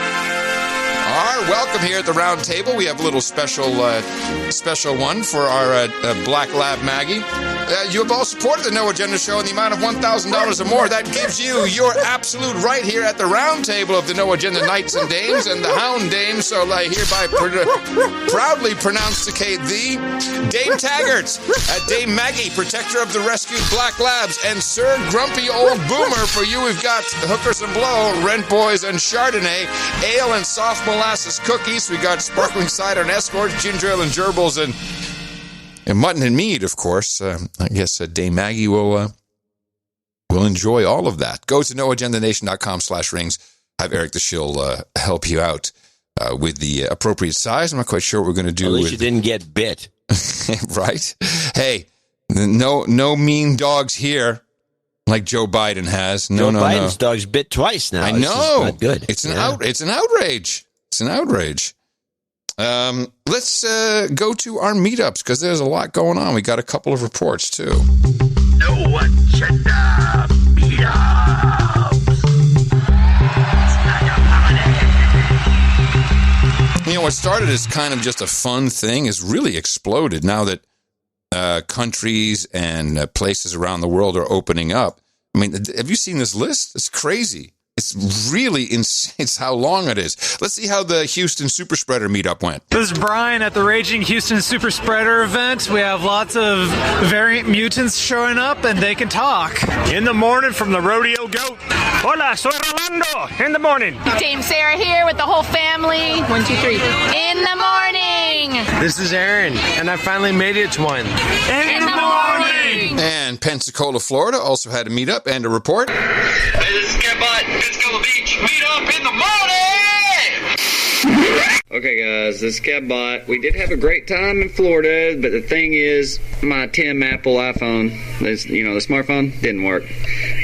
are welcome here at the round table. We have a little special one for our Black Lab Maggie. You have all supported the No Agenda Show in the amount of $1,000 or more. That gives you your absolute right here at the round table of the No Agenda Knights and Dames and the Hound Dames. So I hereby proudly pronosticate thee, Dame Taggart, Dame Maggie, protector of the rescued Black Labs, and Sir Grumpy Old Boomer. For you, we've got Hookers and Blow, Rent Boys and Chardonnay, Ale and Soft Molasses Cookies. We got Sparkling Cider and Escorts, Ginger Ale and Gerbils, and mutton and mead, of course. I guess Dame Maggie will enjoy all of that. Go to noagendanation.com/rings. Have Eric the Shill help you out with the appropriate size. I'm not quite sure what we're going to do. At least you didn't get bit. Right? Hey, no mean dogs here like Joe Biden has. No. Biden's dog's bit twice now. I know. This is not good. It's an outrage. It's an outrage. Let's go to our meetups, because there's a lot going on. We got a couple of reports, too. No Agenda Meetups. You know, what started as kind of just a fun thing has really exploded now that countries and places around the world are opening up. I mean, have you seen this list? It's crazy. It's really insane. It's how long it is. Let's see how the Houston Super Spreader meetup went. This is Brian at the Raging Houston Super Spreader event. We have lots of variant mutants showing up, and they can talk. In the morning from the Rodeo Goat. Hola, soy Rolando. In the morning. Dame Sarah here with the whole family. 1, 2, 3. In the morning. This is Aaron, and I finally made it to one. In the morning. And Pensacola, Florida also had a meetup and a report. Hey, this is Kevbot, Pensacola Beach. Meet up in the morning! Okay, guys, this is Kevbot. We did have a great time in Florida, but the thing is, my Tim Apple iPhone, the smartphone, didn't work.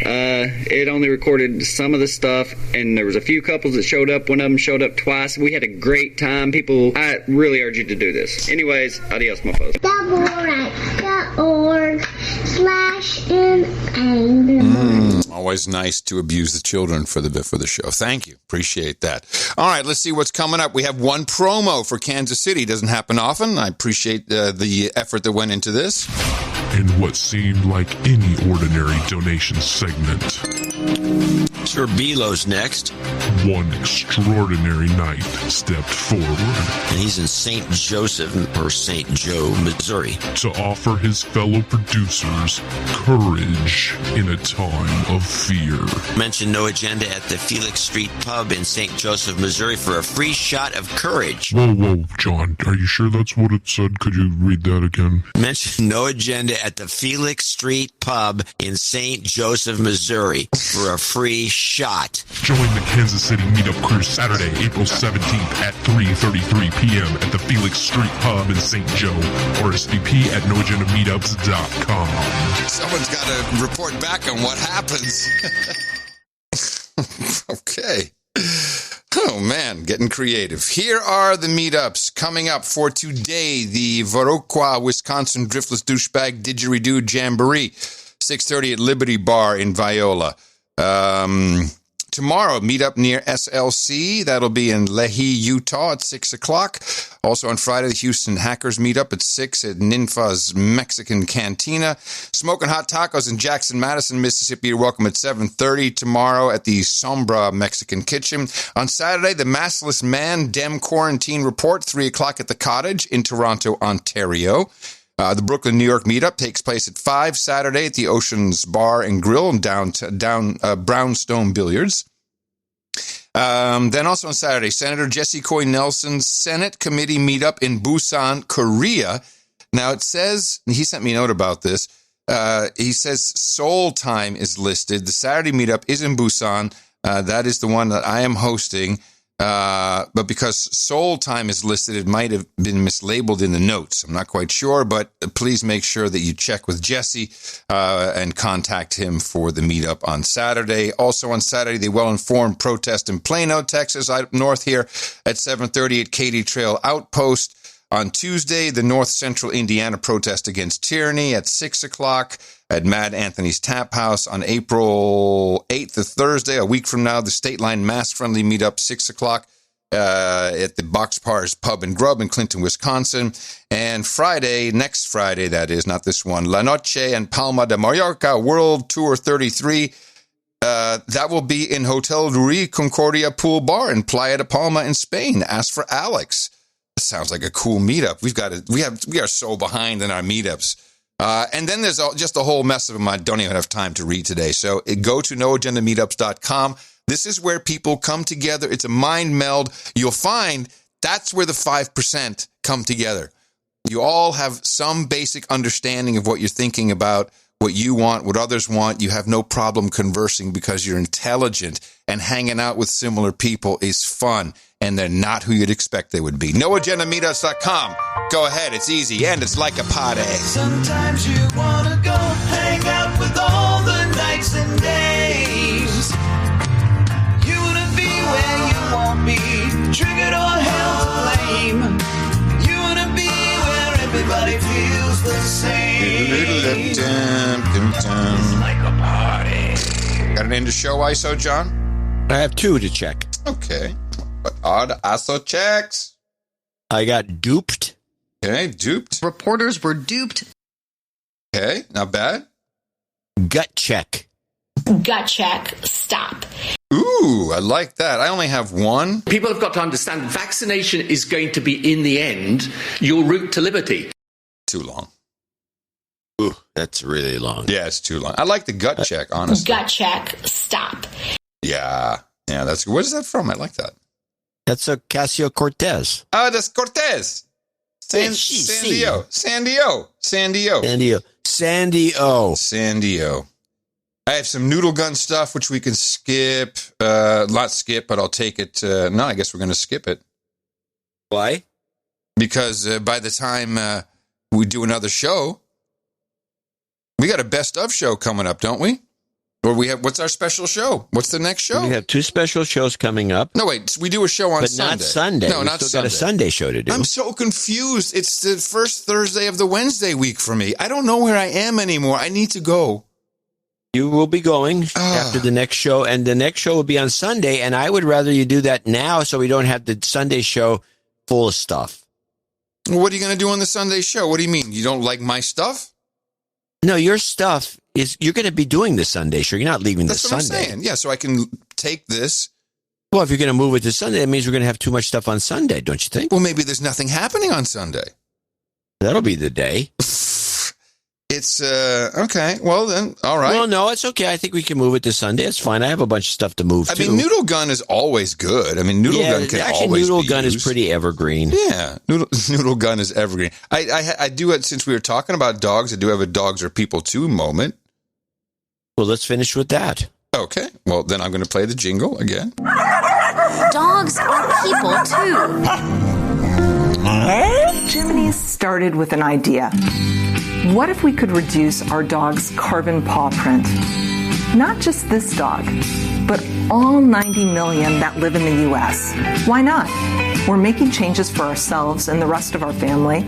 It only recorded some of the stuff, and there was a few couples that showed up. One of them showed up twice. We had a great time. People, I really urge you to do this. Anyways, adios, mofos. DoubleRight.org/in-anger. Always nice to abuse the children for the show. Thank you. Appreciate that. All right, let's see what's coming up. We have one promo for Kansas City. Doesn't happen often. I appreciate the effort that went into this. In what seemed like any ordinary donation segment, Sir Belo's next. One extraordinary knight stepped forward. And he's in St. Joseph, or St. Joe, Missouri. To offer his fellow producers courage in a time of fear. Mention No Agenda at the Felix Street Pub in St. Joseph, Missouri for a free shot of courage. Whoa, John, are you sure that's what it said? Could you read that again? Mention No Agenda at the Felix Street Pub in St. Joseph, Missouri for a free shot. Join the Kansas City Meetup Crew Saturday, April 17th at 3:33 p.m. at the Felix Street Pub in St. Joe, or SVP at noagendameetups.com. Someone's got to report back on what happens. Okay. Oh, man, getting creative. Here are the meetups coming up for today. The Viroqua, Wisconsin Driftless Douchebag Didgeridoo Jamboree, 6:30 at Liberty Bar in Viola. Tomorrow, meetup near SLC. That'll be in Lehi, Utah at 6 o'clock. Also on Friday, the Houston Hackers meetup at 6 at Ninfa's Mexican Cantina. Smoking Hot Tacos in Jackson, Madison, Mississippi. You're welcome at 7:30 tomorrow at the Sombra Mexican Kitchen. On Saturday, the Maskless Man Dem Quarantine Report, 3 o'clock at the Cottage in Toronto, Ontario. The Brooklyn, New York meetup takes place at 5 Saturday at the Oceans Bar and Grill in down Brownstone Billiards. Then also on Saturday, Senator Jesse Coy Nelson's Senate Committee meetup in Busan, Korea. Now it says, he sent me a note about this. He says Seoul time is listed. The Saturday meetup is in Busan. That is the one that I am hosting. But because Seoul time is listed, it might have been mislabeled in the notes. I'm not quite sure, but please make sure that you check with Jesse and contact him for the meetup on Saturday. Also on Saturday, the Well-Informed protest in Plano, Texas, up north here at 7:30 at Katy Trail Outpost. On Tuesday, the North Central Indiana protest against tyranny at 6 o'clock at Mad Anthony's Tap House. On April 8th, the Thursday, a week from now, the State Line Mask-Friendly meetup, 6 o'clock at the Boxcars Pub and Grub in Clinton, Wisconsin. And Friday, next Friday, that is, not this one, La Noche and Palma de Mallorca World Tour 33. That will be in Hotel Rui Concordia Pool Bar in Playa de Palma in Spain. Ask for Alex. Sounds like a cool meetup. We are so behind in our meetups. And then there's just a whole mess of them I don't even have time to read today. So go to noagendameetups.com. This is where people come together. It's a mind meld. You'll find that's where the 5% come together. You all have some basic understanding of what you're thinking about, what you want, what others want. You have no problem conversing because you're intelligent, and hanging out with similar people is fun. And they're not who you'd expect they would be. NoAgendaMeetups.com. Go ahead. It's easy, and it's like a party. Sometimes you want to go hang out with all the nights and days. You want to be where you won't be triggered or held to blame. You want to be where everybody feels the same. It's like a party. Got an end of show ISO, John? I have 2 to check. Okay. What are the ISO checks? I got duped. Okay, duped. Reporters were duped. Okay, not bad. Gut check. Gut check. Stop. Ooh. Ooh, I like that. I only have one. People have got to understand vaccination is going to be, in the end, your route to liberty. Too long. Ooh, that's really long. Yeah, it's too long. I like the gut check, honestly. Gut check. Stop. Yeah. Yeah, that's good. What is that from? I like that. That's a Ocasio-Cortez. Oh, that's Cortez. Sandio. I have some noodle gun stuff, which we can skip. Not skip, but I'll take it. No, I guess we're going to skip it. Why? Because by the time we do another show, we got a best of show coming up, don't we? Or we have, what's our special show? What's the next show? We have 2 special shows coming up. No, wait, we do a show on Sunday. But not Sunday. No, we not still Sunday. got a Sunday show to do. I'm so confused. It's the first Thursday of the Wednesday week for me. I don't know where I am anymore. I need to go. You will be going after the next show, and the next show will be on Sunday, and I would rather you do that now so we don't have the Sunday show full of stuff. What are you going to do on the Sunday show? What do you mean? You don't like my stuff? No, your stuff is, you're going to be doing the Sunday show. You're not leaving That's the what Sunday. I'm saying. Yeah, so I can take this. Well, if you're going to move it to Sunday, that means we're going to have too much stuff on Sunday, don't you think? Well, maybe there's nothing happening on Sunday. That'll be the day. It's, okay. Well, then, all right. Well, no, it's okay. I think we can move it to Sunday. It's fine. I have a bunch of stuff to move to. I mean, Noodle Gun is always good. I mean, Noodle Gun can actually, always Noodle be Gun used. is pretty evergreen. Yeah, Noodle Gun is evergreen. I do it, since we were talking about dogs, I do have a dogs are people too moment. Well, let's finish with that. Okay. Well, then I'm going to play the jingle again. Dogs are people too. Jiminy started with an idea. What if we could reduce our dog's carbon paw print? Not just this dog, but all 90 million that live in the U.S. Why not? We're making changes for ourselves and the rest of our family.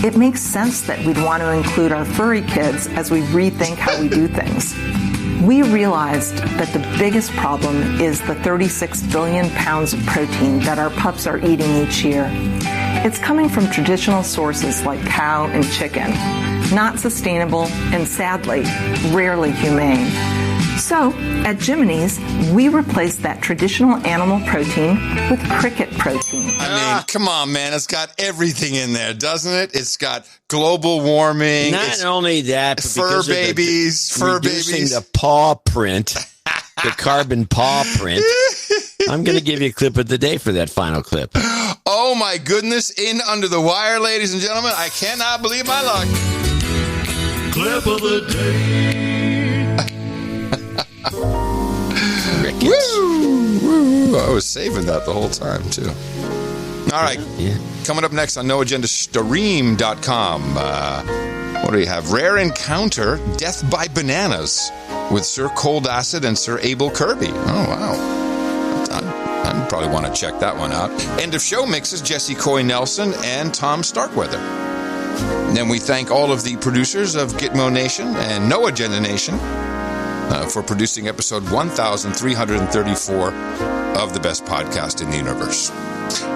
It makes sense that we'd want to include our furry kids as we rethink how we do things. We realized that the biggest problem is the 36 billion pounds of protein that our pups are eating each year. It's coming from traditional sources like cow and chicken, not sustainable and sadly, rarely humane. So, at Jiminy's, we replaced that traditional animal protein with cricket protein. I mean, come on, man. It's got everything in there, doesn't it? It's got global warming. Not only that, but fur babies, reducing the paw print, the carbon paw print. I'm going to give you a clip of the day for that final clip. Oh, my goodness. In under the wire, ladies and gentlemen. I cannot believe my luck. Clip of the day. Woo! I was saving that the whole time, too. All right. Yeah. Coming up next on NoAgendaStream.com. What do we have? Rare Encounter, Death by Bananas with Sir Cold Acid and Sir Abel Kirby. Oh, wow. I probably want to check that one out. End of show mixes, Jesse Coy Nelson and Tom Starkweather. And then we thank all of the producers of Gitmo Nation and No Agenda Nation for producing episode 1334 of the best podcast in the universe.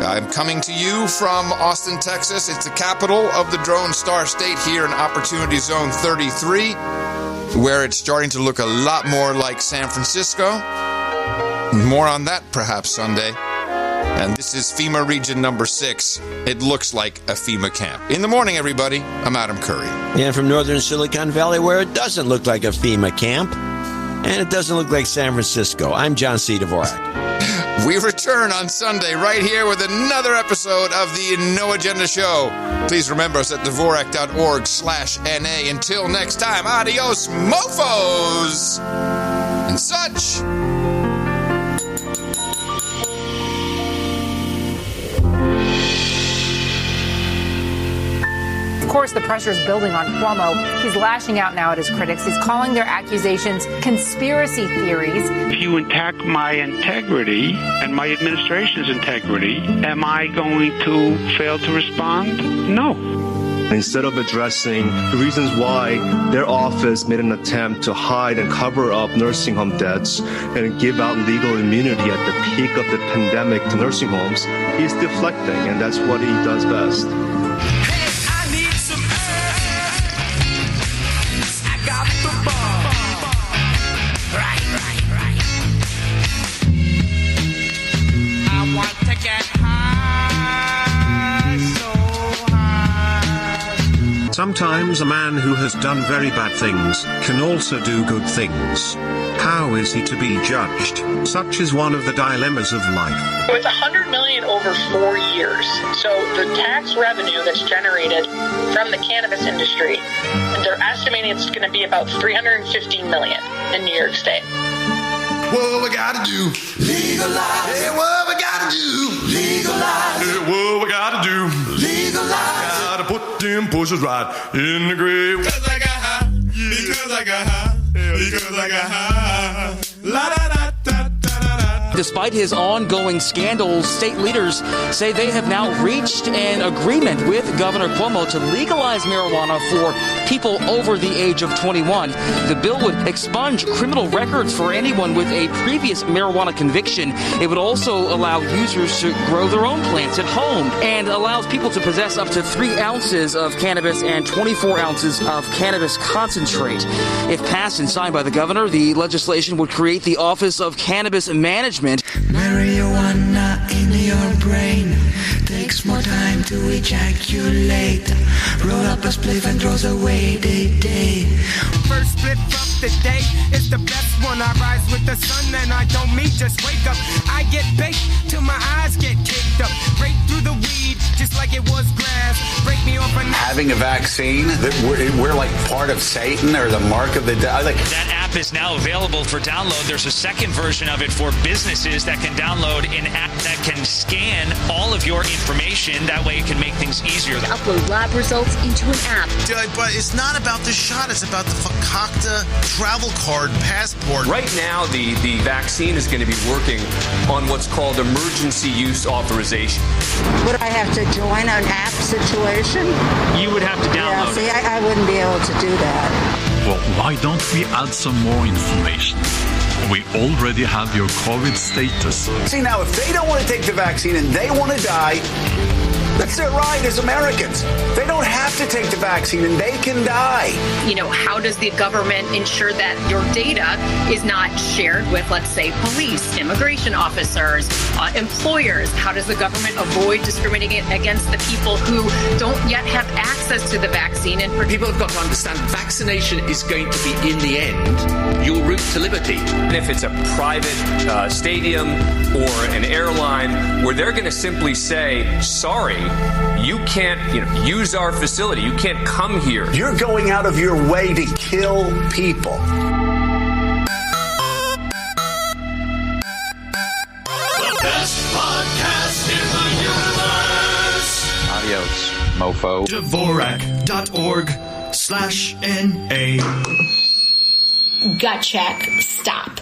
I'm coming to you from Austin, Texas. It's the capital of the Drone Star State here in Opportunity Zone 33, where it's starting to look a lot more like San Francisco. More on that perhaps Sunday. And this is FEMA Region number 6. It looks like a FEMA camp. In the morning, everybody, I'm Adam Curry. And from northern Silicon Valley, where it doesn't look like a FEMA camp, and it doesn't look like San Francisco, I'm John C. Dvorak. We return on Sunday right here with another episode of the No Agenda Show. Please remember us at Dvorak.org/NA. Until next time, adios, mofos! And such. Of course, the pressure is building on Cuomo. He's lashing out now at his critics. He's calling their accusations conspiracy theories. If you attack my integrity and my administration's integrity, am I going to fail to respond? No. Instead of addressing the reasons why their office made an attempt to hide and cover up nursing home deaths and give out legal immunity at the peak of the pandemic to nursing homes, he's deflecting, and that's what he does best. get high, so high. Sometimes a man who has done very bad things can also do good things. How is he to be judged? Such is one of the dilemmas of life. It's $100 million over 4 years. So the tax revenue that's generated from the cannabis industry, they're estimating it's going to be about $350 million in New York State. What we gotta do? Legalize. Hey, what we gotta do? Legalize. Hey, what we gotta do? Legalize. Gotta put them pushes right in the grave. Because I got high. Because I got high. Because I got high. La da da da da da. Despite his ongoing scandals, state leaders say they have now reached an agreement with Governor Cuomo to legalize marijuana for people over the age of 21. The bill would expunge criminal records for anyone with a previous marijuana conviction. It would also allow users to grow their own plants at home and allows people to possess up to 3 ounces of cannabis and 24 ounces of cannabis concentrate. If passed and signed by the governor, the legislation would create the Office of Cannabis Management. Marijuana in your brain takes more time to ejaculate. Roll up a spliff and throws away day. First spliff of the day is the best one. I rise with the sun and I don't mean just wake up. I get baked till my eyes get caked up. Break through the weed just like it was grass. Break me off and having a vaccine that we're like part of Satan or the mark of the devil. That app is now available for download. There's a second version of it for businesses that can download an app that can scan all of your information. That way it can make things easier. Upload lab results into an app. But it's not about the shot. It's about the fakakta travel card passport. Right now, the vaccine is going to be working on what's called emergency use authorization. Would I have to join an app situation? You would have to download it. I wouldn't be able to do that. Well, why don't we add some more information? We already have your COVID status. See, now, if they don't want to take the vaccine and they want to die, that's their right as Americans. They don't have to take the vaccine and they can die. You know, how does the government ensure that your data is not shared with, let's say, police, immigration officers, employers? How does the government avoid discriminating against the people who don't yet have access to the vaccine? And people have got to understand vaccination is going to be, in the end, your route to liberty. And if it's a private stadium or an airline where they're going to simply say, sorry, you can't use our facility. You can't come here. You're going out of your way to kill people. The best podcast in the universe. Adios, mofo. Dvorak.org/NA. Gut check. Stop.